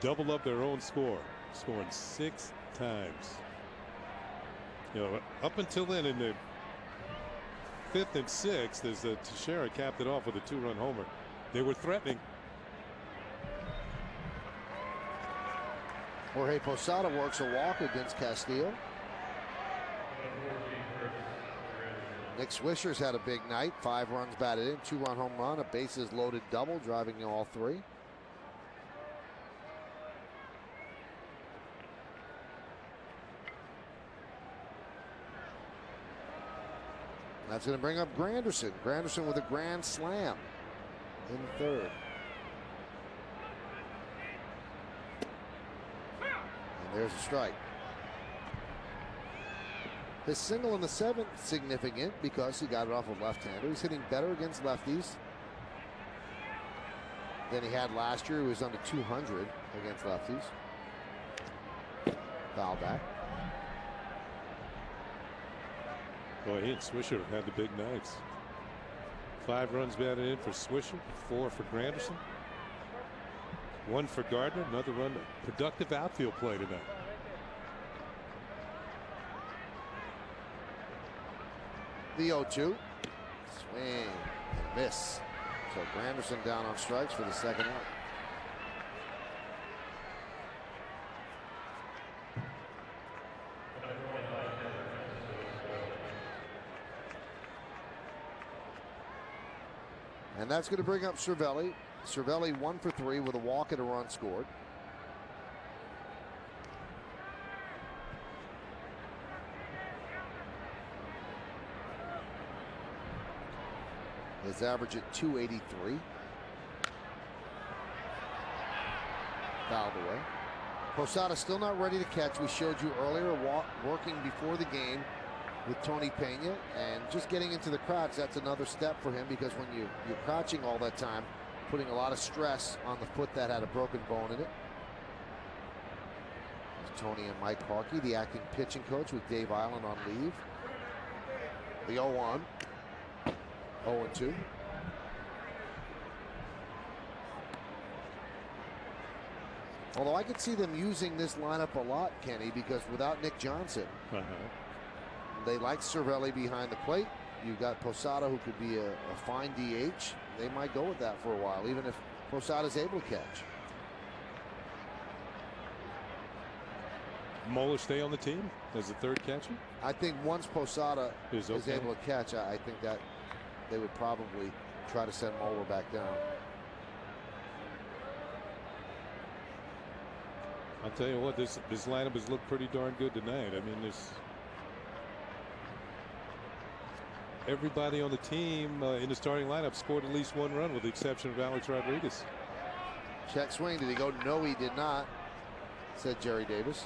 doubled up their own score, scoring 6 times. Up until then in the 5th and 6th, as Teixeira capped it off with a 2-run homer, they were threatening. Jorge Posada works a walk against Castillo. Nick Swisher's had a big night. 5 runs batted in, 2-run home run, a bases loaded double, driving all 3. That's going to bring up Granderson. Granderson with a grand slam in the 3rd. And there's a strike. His single in the 7th significant because he got it off a left-hander. He's hitting better against lefties than he had last year. He was under 200 against lefties. Foul back. Boy, he and Swisher have had the big nights. 5 runs batted in for Swisher, 4 for Granderson, 1 for Gardner, another run. Productive outfield play tonight. The 0-2. Swing and a miss. So Granderson down on strikes for the 2nd out. And that's going to bring up Cervelli. Cervelli 1 for 3 with a walk and a run scored. His average at 283. Fouled away. Posada still not ready to catch. We showed you earlier working before the game with Tony Pena and just getting into the crouch. That's another step for him, because when you're crouching all that time, putting a lot of stress on the foot that had a broken bone in it. There's Tony and Mike Harkey, the acting pitching coach, with Dave Island on leave. The 0-1. 0-2. Although I could see them using this lineup a lot, Kenny, because without Nick Johnson, they like Cervelli behind the plate. You've got Posada, who could be a fine DH. They might go with that for a while, even if Posada's able to catch. Moeller stay on the team as the third catcher? I think once Posada is okay. able to catch, I think that they would probably try to send Moeller back down. I'll tell you what, this lineup has looked pretty darn good tonight. I mean, everybody on the team in the starting lineup scored at least one run, with the exception of Alex Rodriguez. Check swing. Did he go? No, he did not, said Jerry Davis.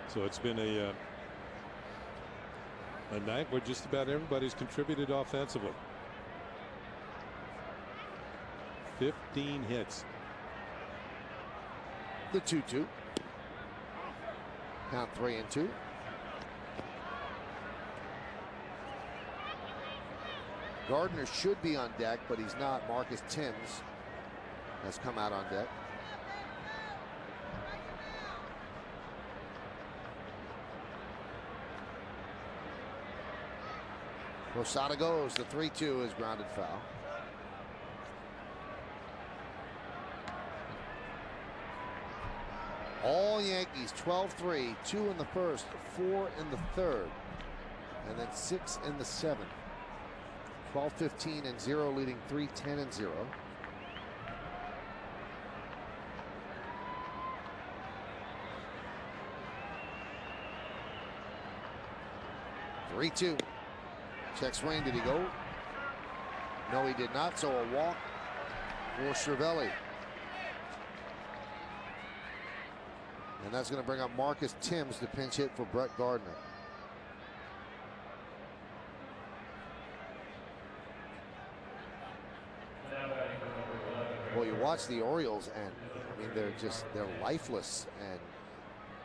So it's been a night where just about everybody's contributed offensively. 15 hits. The 2-2. Count 3-2. Gardner should be on deck, but he's not. Marcus Timms has come out on deck. Posada goes. The 3-2 is grounded foul. All Yankees, 12-3, 2 in the first, 4 in the third, and then 6 in the seventh. 12-15 and 0, leading 3-10 and 0. Three-two. Check swing. Did he go? No, he did not. So a walk for Cervelli. And that's going to bring up Marcus Timms to pinch hit for Brett Gardner. Well, you watch the Orioles, and I mean, they're lifeless, and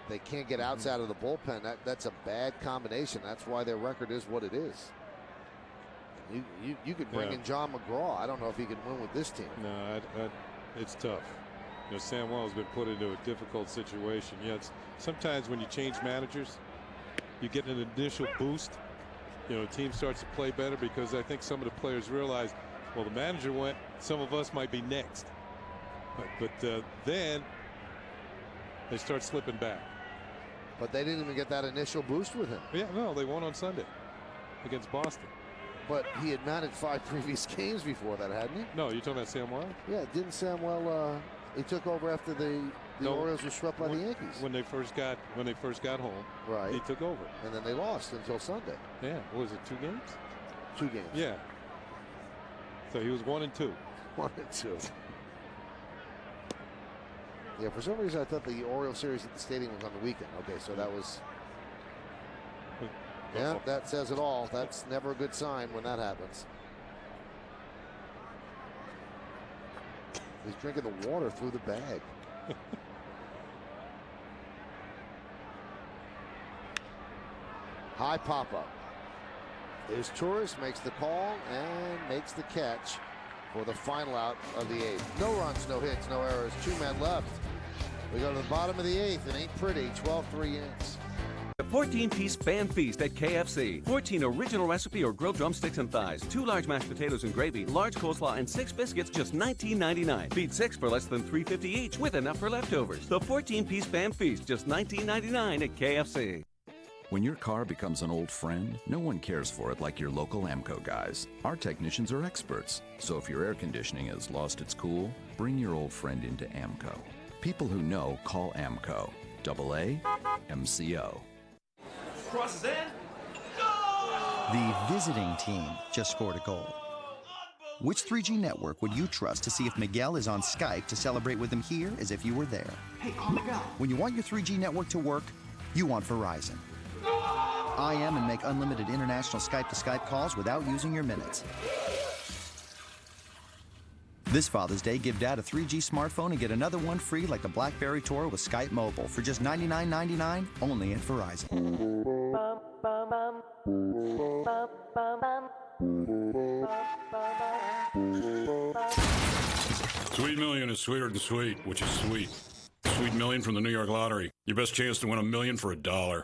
they can't get outs out of the bullpen. That's a bad combination. That's why their record is what it is. You could bring in John McGraw. I don't know if he can win with this team. No, it's tough. You know, Samuel's been put into a difficult situation. Yeah, sometimes when you change managers, you get an initial boost. You know, the team starts to play better because I think some of the players realize, well, the manager went, some of us might be next. But then they start slipping back. But they didn't even get that initial boost with him. Yeah, no, they won on Sunday against Boston. But he had managed 5 previous games before that, hadn't he? No, you're talking about Samuel? Yeah, didn't Samuel? He took over after the Orioles were swept by the Yankees. When they first got home, right? He took over, and then they lost until Sunday. Yeah, what was it, 2 games? 2 games. Yeah. So he was 1-2. 1-2. Yeah, for some reason I thought the Orioles series at the stadium was on the weekend. Okay, so that was. Yeah, that says it all. That's never a good sign when that happens. He's drinking the water through the bag. High pop-up. Is Torres, makes the call and makes the catch for the final out of the 8th. No runs, no hits, no errors. 2 men left. We go to the bottom of the 8th. It ain't pretty. 12-3 innings. A 14-piece fan feast at KFC. 14 original recipe or grilled drumsticks and thighs, 2 large mashed potatoes and gravy, large coleslaw, and 6 biscuits, just $19.99. Feed 6 for less than $3.50 each, with enough for leftovers. The 14-piece fan feast, just $19.99 at KFC. When your car becomes an old friend, no one cares for it like your local AMCO guys. Our technicians are experts, so if your air conditioning has lost its cool, bring your old friend into AMCO. People who know call AMCO. AA MCO. Crosses in. The visiting team just scored a goal. Which 3G network would you trust to see if Miguel is on Skype to celebrate with him here as if you were there? Hey, call Miguel. When you want your 3G network to work, you want Verizon. IM and make unlimited international Skype-to-Skype calls without using your minutes. This Father's Day, give Dad a 3G smartphone and get another one free like the BlackBerry Toro with Skype Mobile for just $99.99 only at Verizon. Sweet Million is sweeter than sweet, which is sweet. Sweet Million from the New York Lottery. Your best chance to win $1 million for $1.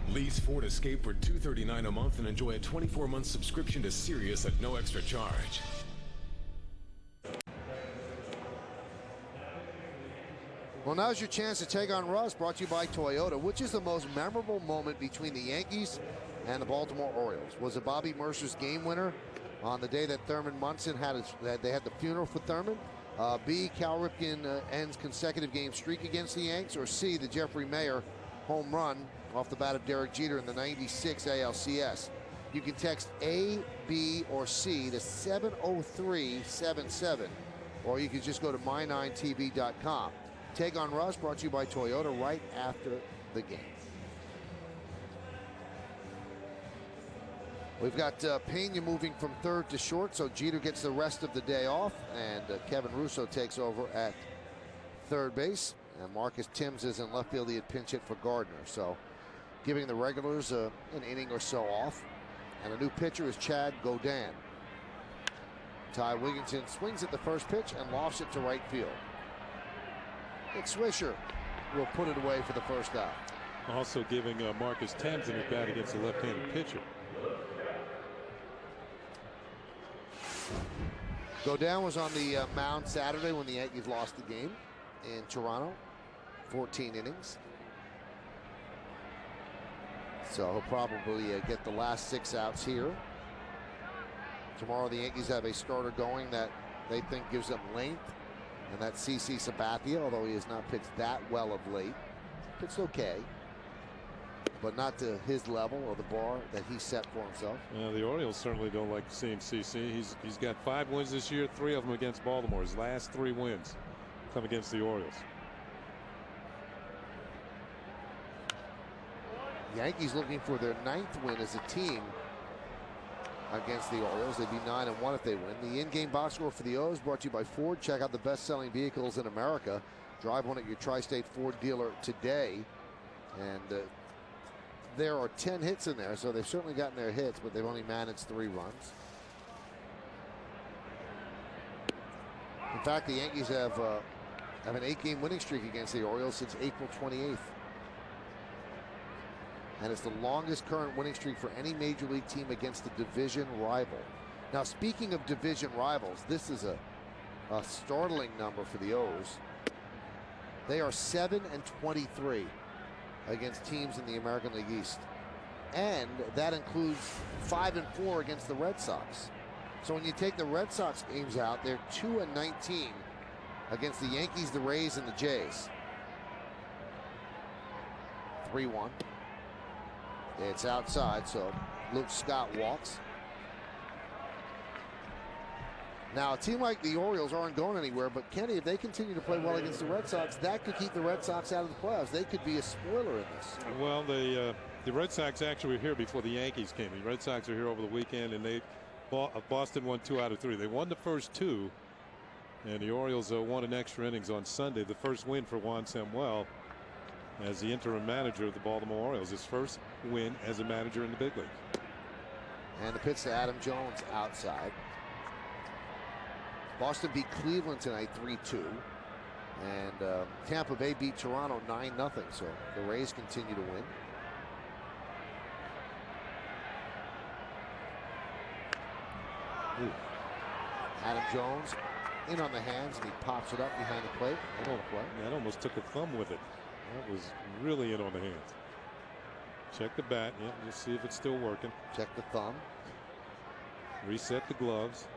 Lease Ford Escape for $239 a month and enjoy a 24-month subscription to Sirius at no extra charge. Well, now's your chance to take on Russ, brought to you by Toyota. Which is the most memorable moment between the Yankees and the Baltimore Orioles? Was it Bobby Mercer's game winner on the day that Thurman Munson they had the funeral for Thurman? B, Cal Ripken ends consecutive game streak against the Yanks? Or C, the Jeffrey Mayer home run off the bat of Derek Jeter in the '96 ALCS? You can text A, B, or C to 70377, or you can just go to my9tv.com. Take on Russ, brought to you by Toyota, right after the game. We've got Pena moving from third to short, so Jeter gets the rest of the day off, and Kevin Russo takes over at third base, and Marcus Timms is in left field. He had pinch hit for Gardner, so giving the regulars an inning or so off. And a new pitcher is Chad Godin. Ty Wigginton swings at the first pitch and lofts it to right field. Nick Swisher will put it away for the first out. Also giving Marcus Timms an at bat against a left-handed pitcher. Godin was on the mound Saturday when the Yankees lost the game in Toronto. 14 innings. So he'll probably get the last 6 outs here. Tomorrow the Yankees have a starter going that they think gives them length, and that's CC Sabathia, although he has not pitched that well of late. Pitched okay, but not to his level or the bar that he set for himself. The Orioles certainly don't like seeing CC. He's got 5 wins this year, 3 of them against Baltimore. His last 3 wins come against the Orioles. Yankees looking for their 9th win as a team against the Orioles. They'd be 9-1 if they win. The in-game box score for the O's brought to you by Ford. Check out the best-selling vehicles in America. Drive one at your Tri-State Ford dealer today. And there are 10 hits in there, so they've certainly gotten their hits, but they've only managed 3 runs. In fact, the Yankees have an 8-game winning streak against the Orioles since April 28th. And it's the longest current winning streak for any major league team against a division rival. Now, speaking of division rivals, this is a startling number for the O's. They are 7-23 against teams in the American League East. And that includes 5-4 against the Red Sox. So when you take the Red Sox games out, they're 2-19 against the Yankees, the Rays, and the Jays. 3-1. It's outside, so Luke Scott walks. Now, a team like the Orioles aren't going anywhere, but Kenny, if they continue to play well against the Red Sox, that could keep the Red Sox out of the playoffs. They could be a spoiler in this. Well, the Red Sox actually were here before the Yankees came. The Red Sox are here over the weekend, and Boston won 2 out of 3. They won the first 2, and the Orioles won in extra innings on Sunday. The first win for Juan Samuel as the interim manager of the Baltimore Orioles. His first win as a manager in the big league. And the pitch to Adam Jones outside. Boston beat Cleveland tonight 3-2. And Tampa Bay beat Toronto 9-0. So the Rays continue to win. Ooh. Adam Jones in on the hands, and he pops it up behind the plate. That almost took a thumb with it. That was really in on the hands. Check the bat. Yeah, just see if it's still working. Check the thumb. Reset the gloves.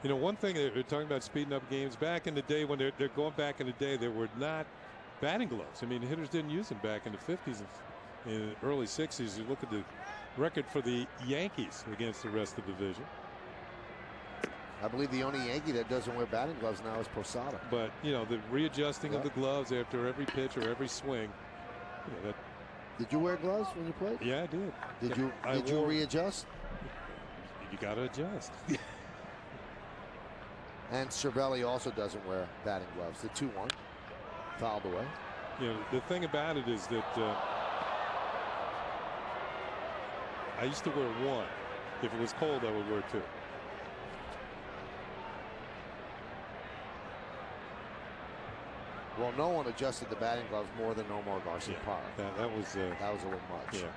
You know, one thing they're talking about speeding up games. Back in the day, when they're going back in the day, there were not batting gloves. I mean, hitters didn't use them back in the 50s and in the early 60s. You look at the record for the Yankees against the rest of the division. I believe the only Yankee that doesn't wear batting gloves now is Posada. But, you know, the readjusting of the gloves after every pitch or every swing. You know, did you wear gloves when you played? Yeah, I did. Did you readjust? You got to adjust. And Cervelli also doesn't wear batting gloves. The 2-1 fouled away. You know, the thing about it is that I used to wear one. If it was cold, I would wear two. Well, no one adjusted the batting gloves more than Omar Garcia Parra. That was a little much. Yeah.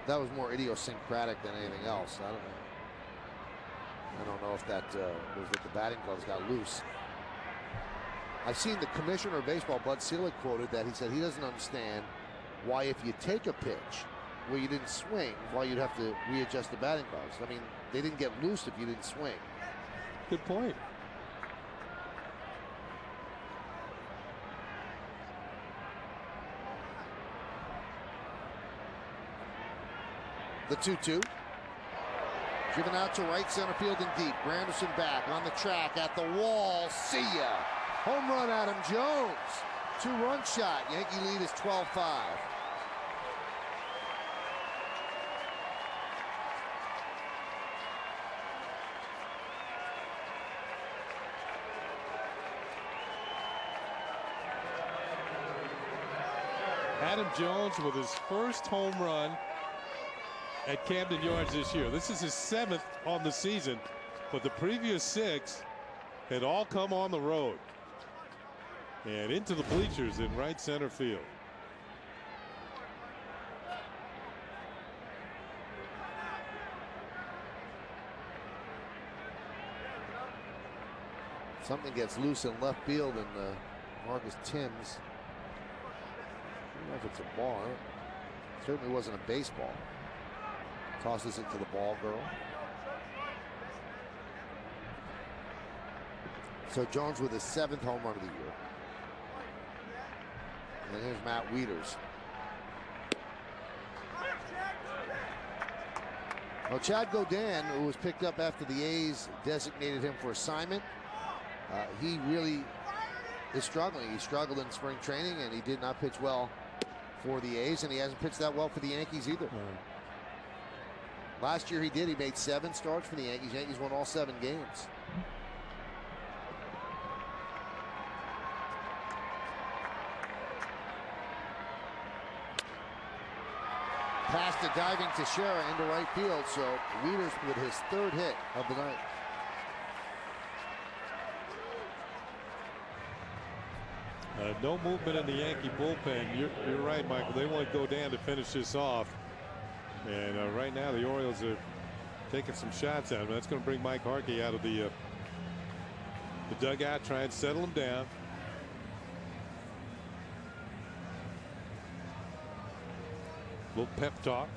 That was more idiosyncratic than anything else. I don't know if that was that the batting gloves got loose. I've seen the commissioner of baseball, Bud Selig, quoted that he said he doesn't understand why, if you take a pitch where you didn't swing, why you'd have to readjust the batting gloves. I mean, they didn't get loose if you didn't swing. Good point. The 2-2. Driven out to right center field and deep. Granderson back on the track at the wall. See ya. Home run, Adam Jones. 2-run shot. Yankee lead is 12-5. Adam Jones with his first home run at Camden Yards this year. This is his 7th on the season, but the previous 6 had all come on the road and into the bleachers in right center field. Something gets loose in left field, and Marcus Timms, I don't know if it's a ball. It certainly wasn't a baseball. Tosses it to the ball girl. So Jones with his 7th home run of the year. And then here's Matt Wieters. Well, Chad Godin, who was picked up after the A's designated him for assignment, he really is struggling. He struggled in spring training, and he did not pitch well for the A's, and he hasn't pitched that well for the Yankees either. Last year he did. He made 7 starts for the Yankees. Yankees won all 7 games. Pass to diving Teixeira into right field. So Wieters with his 3rd hit of the night. No movement in the Yankee bullpen. You're right, Michael. They want to go down to finish this off. And right now the Orioles are taking some shots at him. That's going to bring Mike Harkey out of the dugout, try and settle him down. Little pep talk.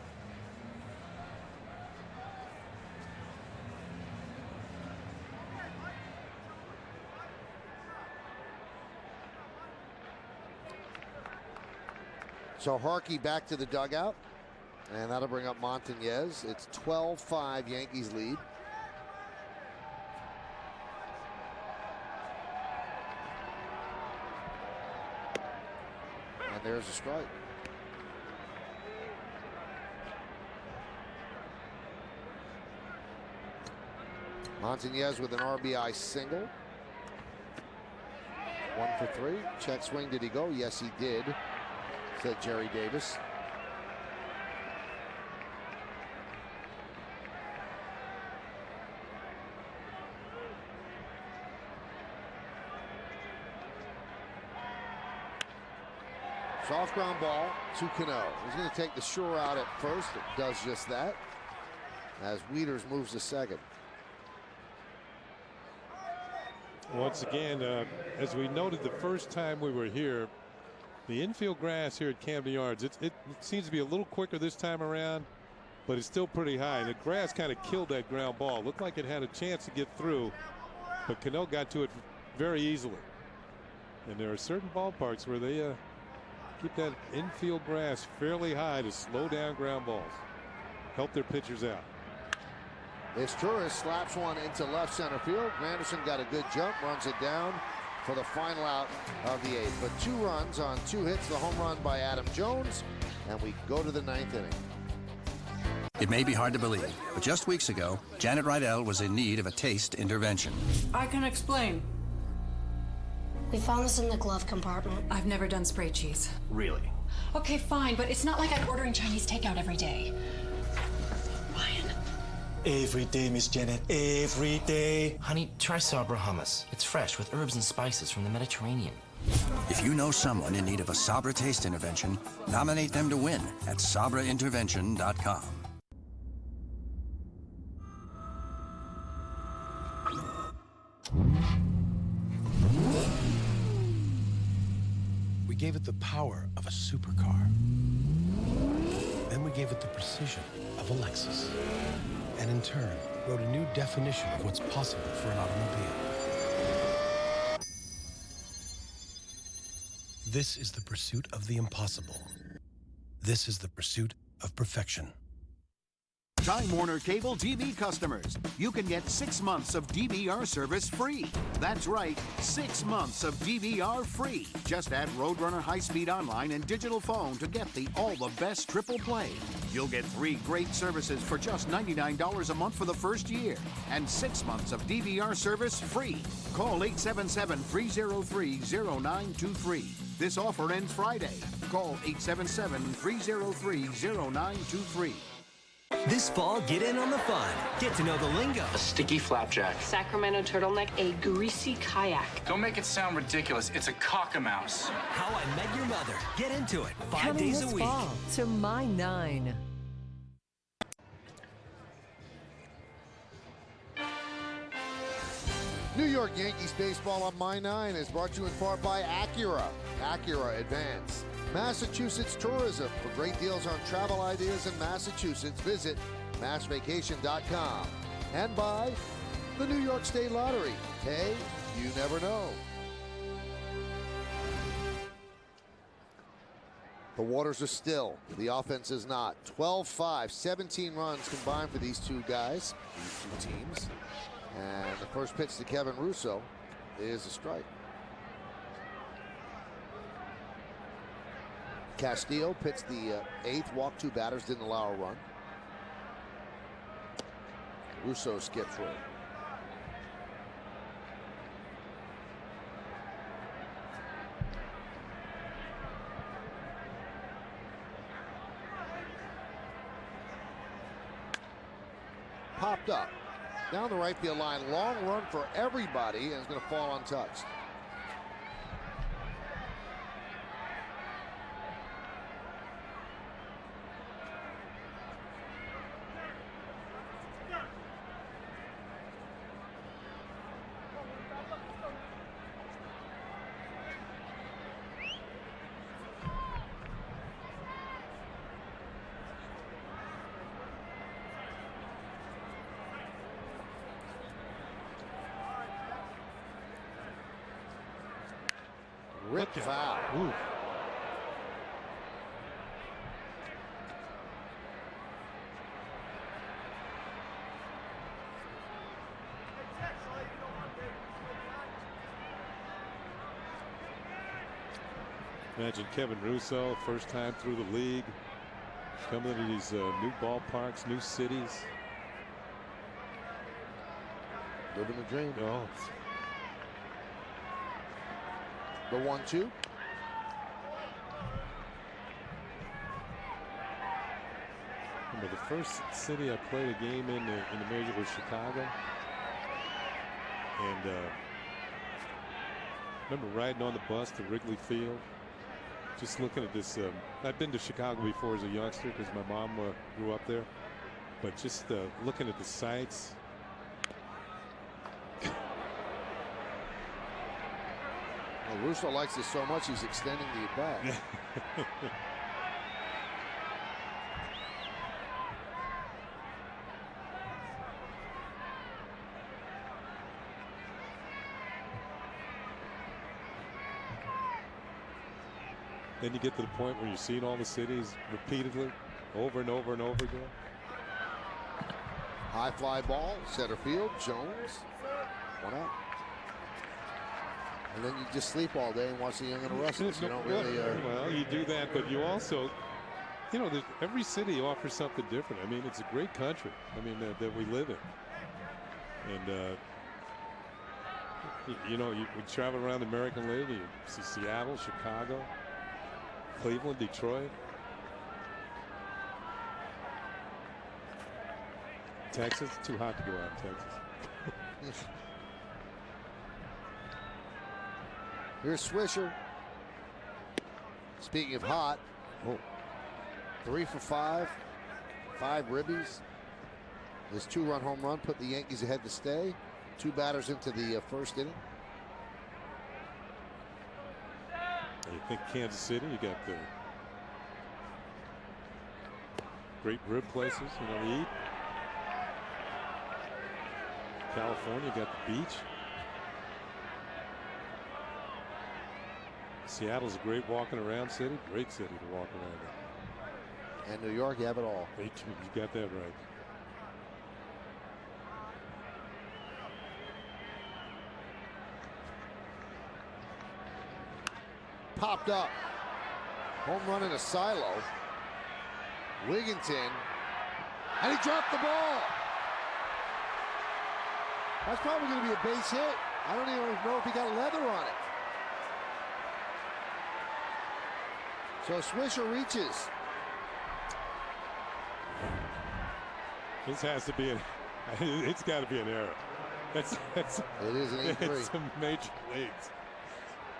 So Harkey back to the dugout, and that'll bring up Montañez. It's 12-5 Yankees lead. And there's a strike. Montañez with an RBI single. 1 for 3. Check swing. Did he go? Yes, he did, said Jerry Davis. Soft ground ball to Cano. He's going to take the sure out at first. It does just that as Wieters moves to second. Once again, as we noted the first time we were here, the infield grass here at Camden Yards, it seems to be a little quicker this time around, but it's still pretty high. The grass kind of killed that ground ball. Looked like it had a chance to get through, but Cano got to it very easily. And there are certain ballparks where they keep that infield grass fairly high to slow down ground balls, help their pitchers out. This tourist slaps one into left center field. Granderson got a good jump, runs it down for the final out of the 8th. But 2 runs on 2 hits, the home run by Adam Jones, and we go to the 9th inning. It may be hard to believe, but just weeks ago, Janet Rydell was in need of a taste intervention. I can explain. We found this in the glove compartment. I've never done spray cheese. Really? Okay, fine, but it's not like I'm ordering Chinese takeout every day. Ryan. Every day, Miss Janet, every day. Honey, try Sabra hummus. It's fresh with herbs and spices from the Mediterranean. If you know someone in need of a Sabra taste intervention, nominate them to win at sabraintervention.com. We gave it the power of a supercar. Then we gave it the precision of a Lexus. And in turn, wrote a new definition of what's possible for an automobile. This is the pursuit of the impossible. This is the pursuit of perfection. Time Warner Cable TV customers, you can get 6 months of DVR service free. That's right, 6 months of DVR free. Just add Roadrunner High-Speed Online and Digital Phone to get the all the best triple play. You'll get 3 great services for just $99 a month for the first year. And 6 months of DVR service free. Call 877-303-0923. This offer ends Friday. Call 877-303-0923. This fall, get in on the fun. Get to know the lingo. A sticky flapjack. Sacramento turtleneck, a greasy kayak. Don't make it sound ridiculous. It's a cockamouse. How I Met Your Mother. Get into it 5 Coming days this a week. Fall to My 9. New York Yankees baseball on My 9 is brought to you in part by Acura. Acura Advance. Massachusetts Tourism. For great deals on travel ideas in Massachusetts, visit massvacation.com. And by the New York State Lottery. Hey, you never know. The waters are still. The offense is not. 12-5, 17 runs combined for these two guys, these two teams. And the first pitch to Kevin Russo is a strike. Castillo pitched the 8th, walked 2 batters, didn't allow a run. Russo skips right. Popped up. Down the right field line, long run for everybody, and it's going to fall untouched. Ripped foul. Ooh. Imagine Kevin Russo, first time through the league, coming to these new ballparks, new cities. Living the dream. Oh. The 1-2. Remember the first city I played a game in the major was Chicago, and remember riding on the bus to Wrigley Field. Just looking at this, I've been to Chicago before as a youngster because my mom grew up there. But just looking at the sights. Well, Russo likes this so much he's extending the at-bat. Then you get to the point where you're seeing all the cities repeatedly, over and over and over again. High fly ball, center field, Jones. 1 out. And then you just sleep all day and watch the Young and the Restless. You don't really. Well, you do that, but you also, you know, every city offers something different. I mean, it's a great country. I mean, that we live in. And, you know, we travel around the American League. You see Seattle, Chicago, Cleveland, Detroit. Texas, too hot to go out in Texas. Here's Swisher. Speaking of hot, 3 for 5, 5 ribbies. This 2-run home run put the Yankees ahead to stay. 2 batters into the first inning. You think Kansas City, you got the great rib places, you know, to eat. California got the beach. Seattle's a great walking around city. Great city to walk around in. And New York, you have it all. You got that right. Popped up. Home run in a silo. Wigginton. And he dropped the ball. That's probably going to be a base hit. I don't even know if he got leather on it. So Swisher reaches. This has to be it's got to be an error. It is an 8-3. It's a major leagues.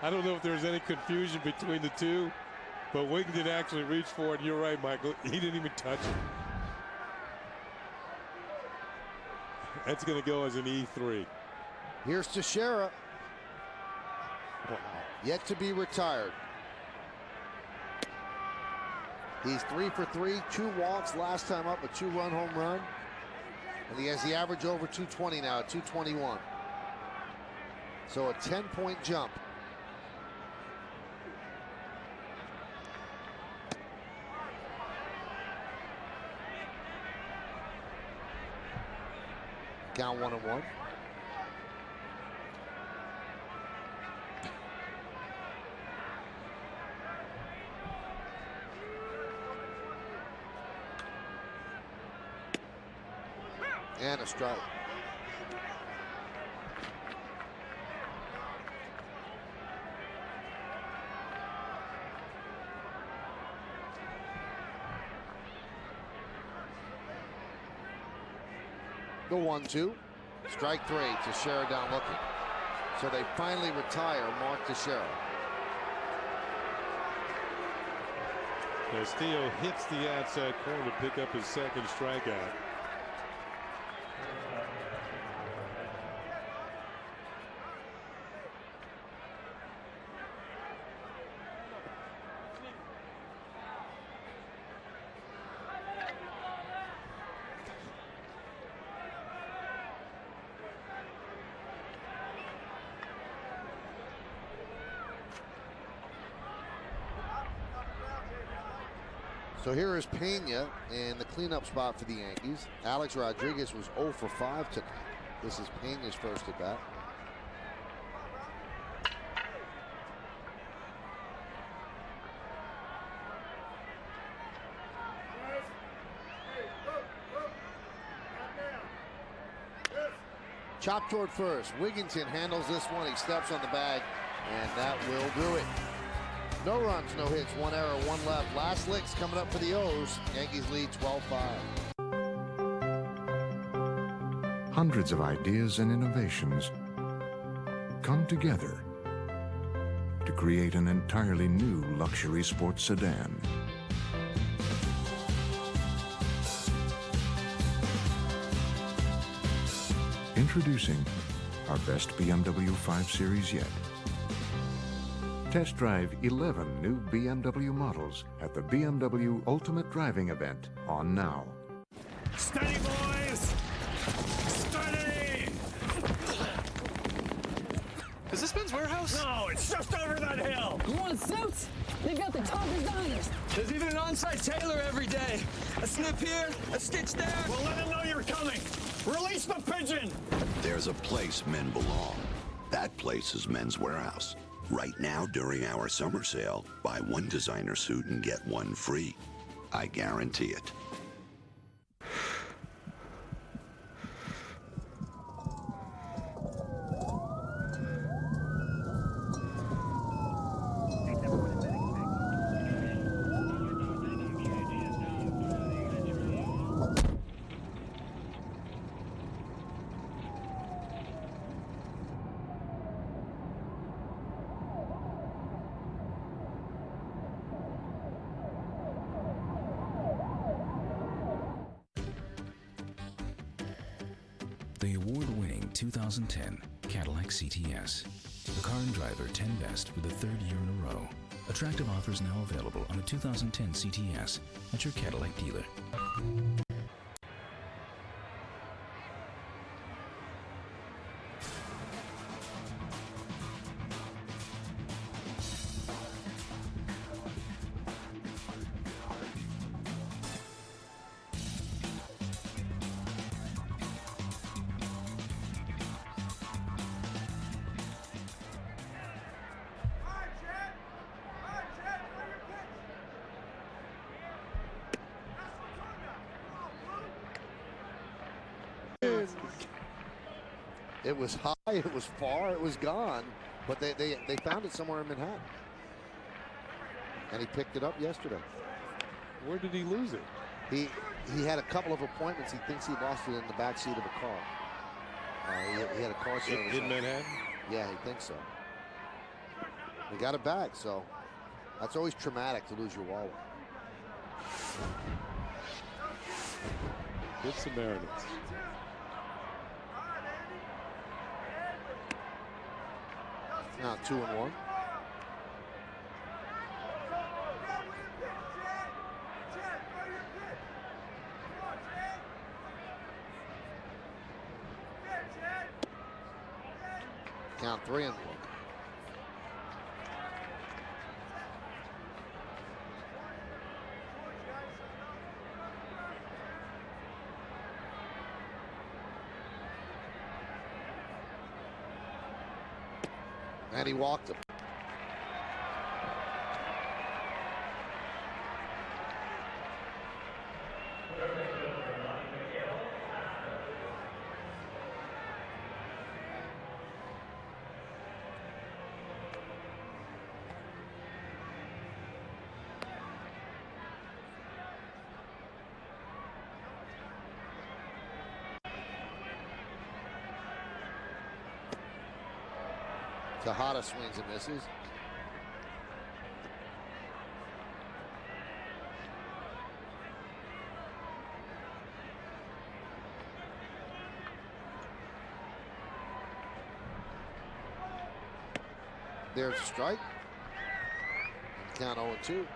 I don't know if there's any confusion between the two, but Wigginton actually reached for it. You're right, Michael. He didn't even touch it. That's going to go as an E3. Here's Teixeira. Wow. Yet to be retired. He's 3 for 3, 2 walks last time up, a 2-run home run. And he has the average over 220 now at 221. So a 10-point jump. Count 1-1. And a strike. The 1-2. Strike 3. Teixeira down looking. So they finally retire Mark Teixeira. Castillo hits the outside corner to pick up his second strikeout. So here is Pena in the cleanup spot for the Yankees. Alex Rodriguez was 0 for 5 tonight. This is Pena's first at bat. Chop toward first. Wigginton handles this one. He steps on the bag, and that will do it. No runs, no hits, 1 error, 1 left. Last licks coming up for the O's. Yankees lead 12-5. Hundreds of ideas and innovations come together to create an entirely new luxury sports sedan. Introducing our best BMW 5 Series yet. Test drive 11 new BMW models at the BMW Ultimate Driving Event on now. Steady, boys! Steady! Is this Ben's warehouse? No, it's just over that hill! You want suits? They've got the top designers. There's even an on-site tailor every day. A snip here, a stitch there. Well, let him know you're coming. Release the pigeon! There's a place men belong. That place is Men's Warehouse. Right now, during our summer sale, buy one designer suit and get one free. I guarantee it. The award-winning 2010 Cadillac CTS. The car and driver 10 best for the third year in a row. Attractive offers now available on the 2010 CTS at your Cadillac dealer. It was high, it was far, it was gone, but they found it somewhere in Manhattan. And he picked it up yesterday. Where did he lose it? He had a couple of appointments. He thinks he lost it in the back seat of a car. He had a car service. In Manhattan? Yeah, he thinks so. He got it back, so that's always traumatic to lose your wallet. Good Samaritans. Now 2-1. Count 3-1. And he walked him. Tejada swings and misses. There's a strike. Count 0-2.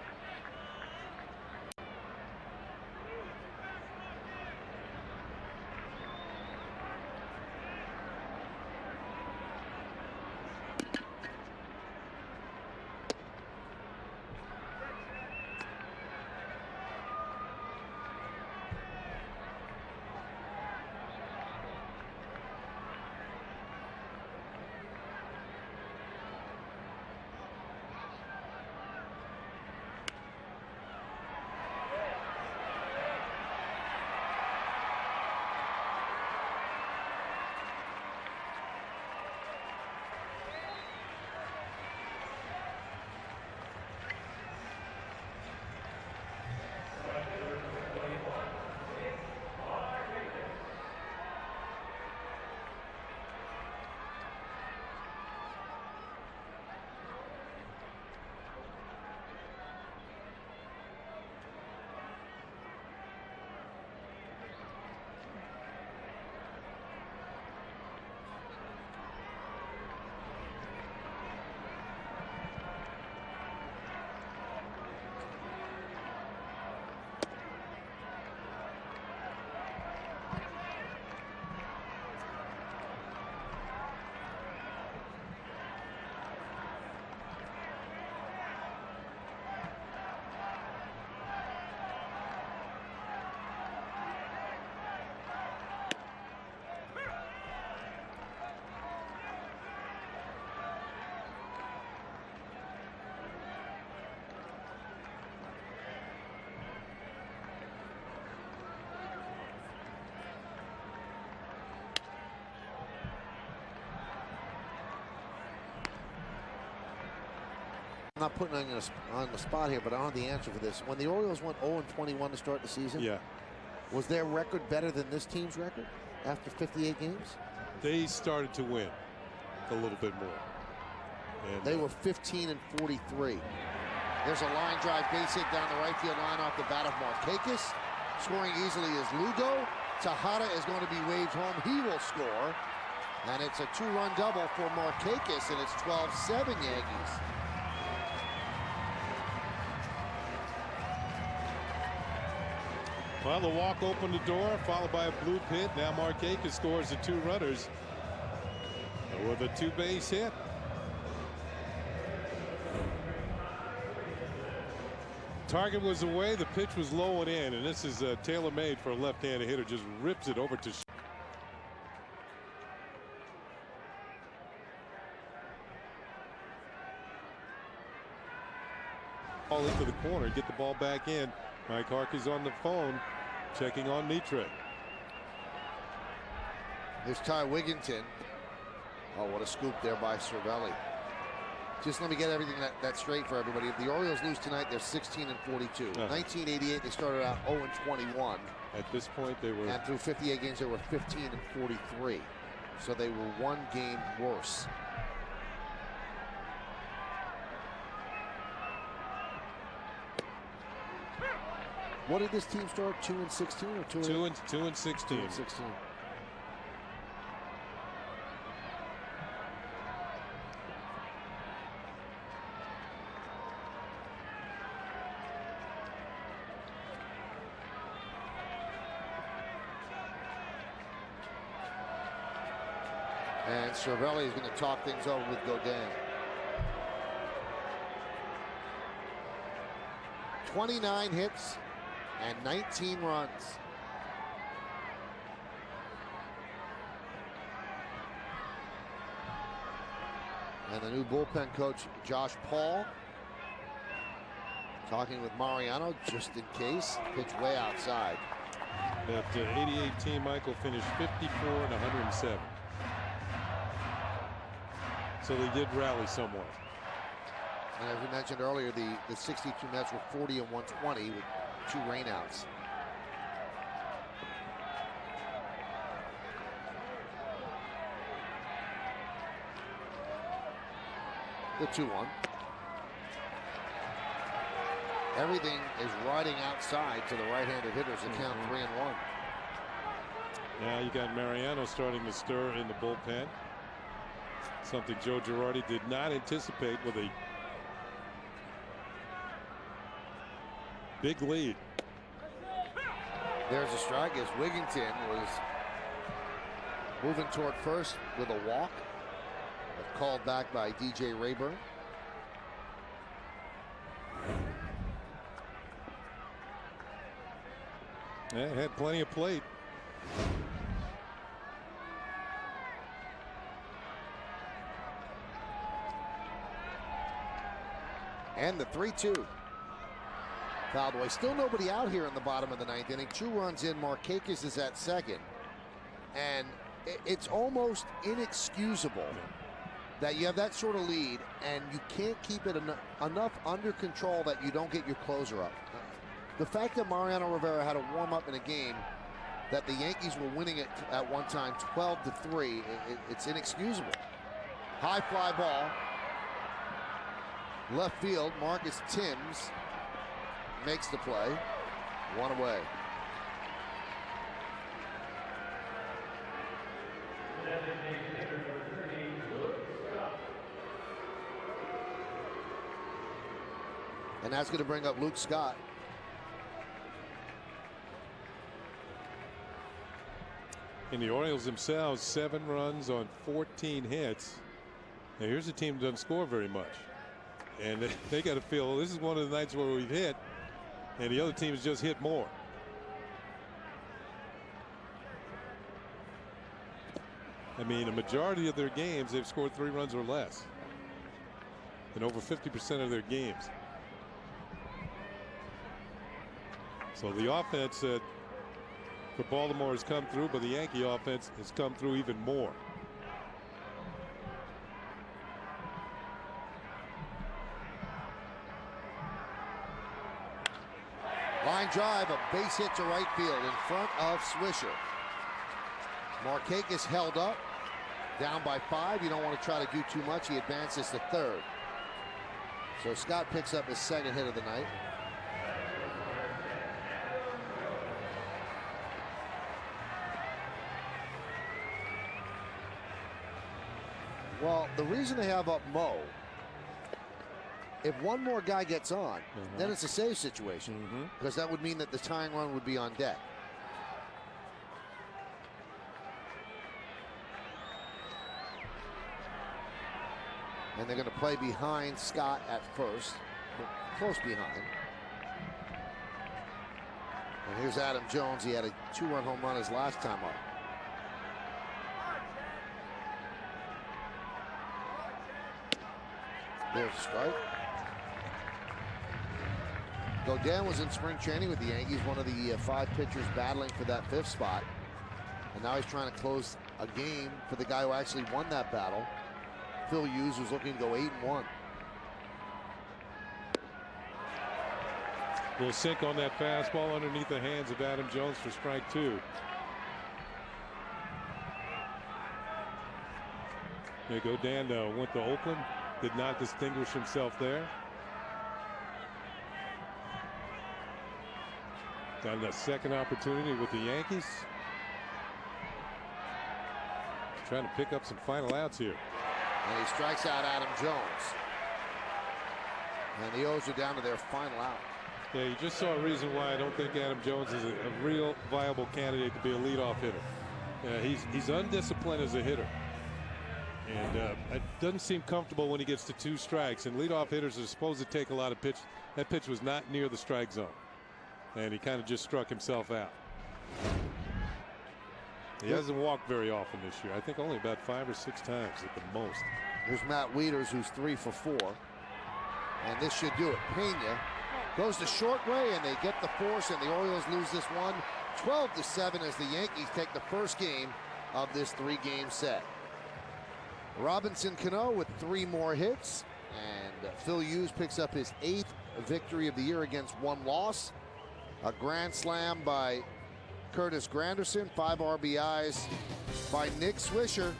I'm not putting on the spot here, but I don't have the answer for this. When the Orioles went 0-21 to start the season, yeah, was their record better than this team's record after 58 games? They started to win a little bit more. And they were 15-43. There's a line drive base hit down the right field line off the bat of Markakis. Scoring easily is Lugo. Tejada is going to be waved home. He will score. And it's a 2-run double for Markakis, and it's 12-7 Yankees. Well, the walk opened the door, followed by a blue pit. Now Markakis scores the 2 runners with a 2-base hit. Target was away, the pitch was low and in, and this is tailor-made for a left-handed hitter. Just rips it over to ball into the corner, get the ball back in. Mike Harkey's on the phone, checking on Mitre. There's Ty Wigginton. Oh, what a scoop there by Cervelli. Just let me get everything that straight for everybody. If the Orioles lose tonight, they're 16-42. 1988, they started out 0-21. At this point, they were. And through 58 games, they were 15-43. So they were 1 game worse. What did this team start? 2-16 or 2-16? 2-16. 2-16. And Cervelli is going to talk things over with Godin. 29 hits and 19 runs. And the new bullpen coach, Josh Paul, talking with Mariano just in case. Pitch way outside. That 88 team, Michael, finished 54 and 107. So they did rally somewhat. And as we mentioned earlier, the 62 Mets were 40 and 120 with 2 rainouts. The 2-1. Everything is riding outside to the right-handed hitters. They count 3-1. Now you got Mariano starting to stir in the bullpen. Something Joe Girardi did not anticipate with a big lead. There's a strike as Wigginton was moving toward first with a walk, but called back by DJ Rayburn. Yeah, had plenty of plate. And the 3-2. Fouled away. Still nobody out here in the bottom of the 9th inning. 2 runs in. Markakis is at second. And it's almost inexcusable that you have that sort of lead and you can't keep it enough under control that you don't get your closer up. The fact that Mariano Rivera had a warm-up in a game that the Yankees were winning it at one time 12-3, it's inexcusable. High fly ball. Left field, Marcus Timms makes the play. 1 away. And that's going to bring up Luke Scott. And the Orioles themselves, 7 runs on 14 hits. Now here's a team that doesn't score very much. And they got to feel this is one of the nights where we've hit and the other teams just hit more. I mean, a majority of their games, they've scored 3 runs or less in over 50% of their games. So the offense for Baltimore has come through, but the Yankee offense has come through even more. Line drive, a base hit to right field in front of Swisher. Markakis held up, down by 5. You don't want to try to do too much. He advances to third. So Scott picks up his second hit of the night. Well, the reason they have up Mo, if one more guy gets on, then it's a save situation, because that would mean that the tying run would be on deck. And they're going to play behind Scott at first, close behind. And here's Adam Jones. He had a 2-run home run his last time up. There's a strike. Godin was in spring training with the Yankees, one of the 5 pitchers battling for that 5th spot. And now he's trying to close a game for the guy who actually won that battle. Phil Hughes was looking to go 8-1. Little sink on that fastball underneath the hands of Adam Jones for strike 2. There you go. Dan went to Oakland, did not distinguish himself there. Got a second opportunity with the Yankees. Trying to pick up some final outs here. And he strikes out Adam Jones. And the O's are down to their final out. Yeah, you just saw a reason why I don't think Adam Jones is a real viable candidate to be a leadoff hitter. He's undisciplined as a hitter. And it doesn't seem comfortable when he gets to 2 strikes. And leadoff hitters are supposed to take a lot of pitch. That pitch was not near the strike zone. And he kind of just struck himself out. He hasn't walked very often this year. I think only about 5 or 6 times at the most. Here's Matt Wieters, who's 3 for 4. And this should do it. Pena goes the short way, and they get the force, and the Orioles lose this one 12-7 as the Yankees take the first game of this 3-game set. Robinson Cano with 3 more hits, and Phil Hughes picks up his 8th victory of the year against 1 loss. A grand slam by Curtis Granderson, 5 RBIs by Nick Swisher.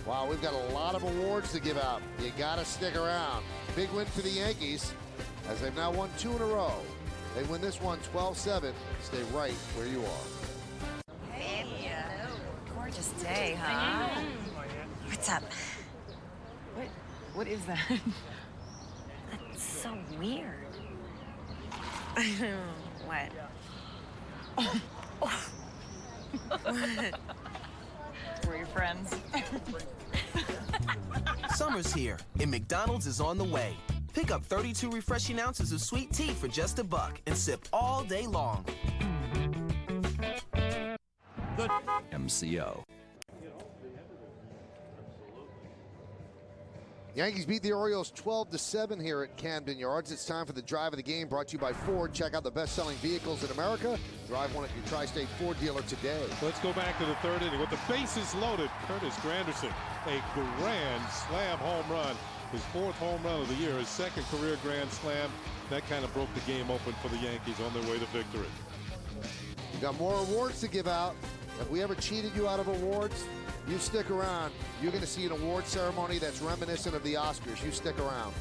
Wow, we've got a lot of awards to give out. You gotta stick around. Big win for the Yankees, as they've now won 2 in a row. They win this one 12-7. Stay right where you are. Hey, gorgeous day, huh? What's up? What is that? That's so weird. What? We're your friends. Summer's here, and McDonald's is on the way. Pick up 32 refreshing ounces of sweet tea for just $1 and sip all day long. The MCO. Yankees beat the Orioles 12-7 here at Camden Yards. It's time for the drive of the game, brought to you by Ford. Check out the best-selling vehicles in America. Drive one at your Tri-State Ford dealer today. Let's go back to the 3rd inning with the bases loaded. Curtis Granderson, a grand slam home run. His 4th home run of the year, his 2nd career grand slam. That kind of broke the game open for the Yankees on their way to victory. We've got more awards to give out. If we ever cheated you out of awards, you stick around. You're going to see an award ceremony that's reminiscent of the Oscars. You stick around.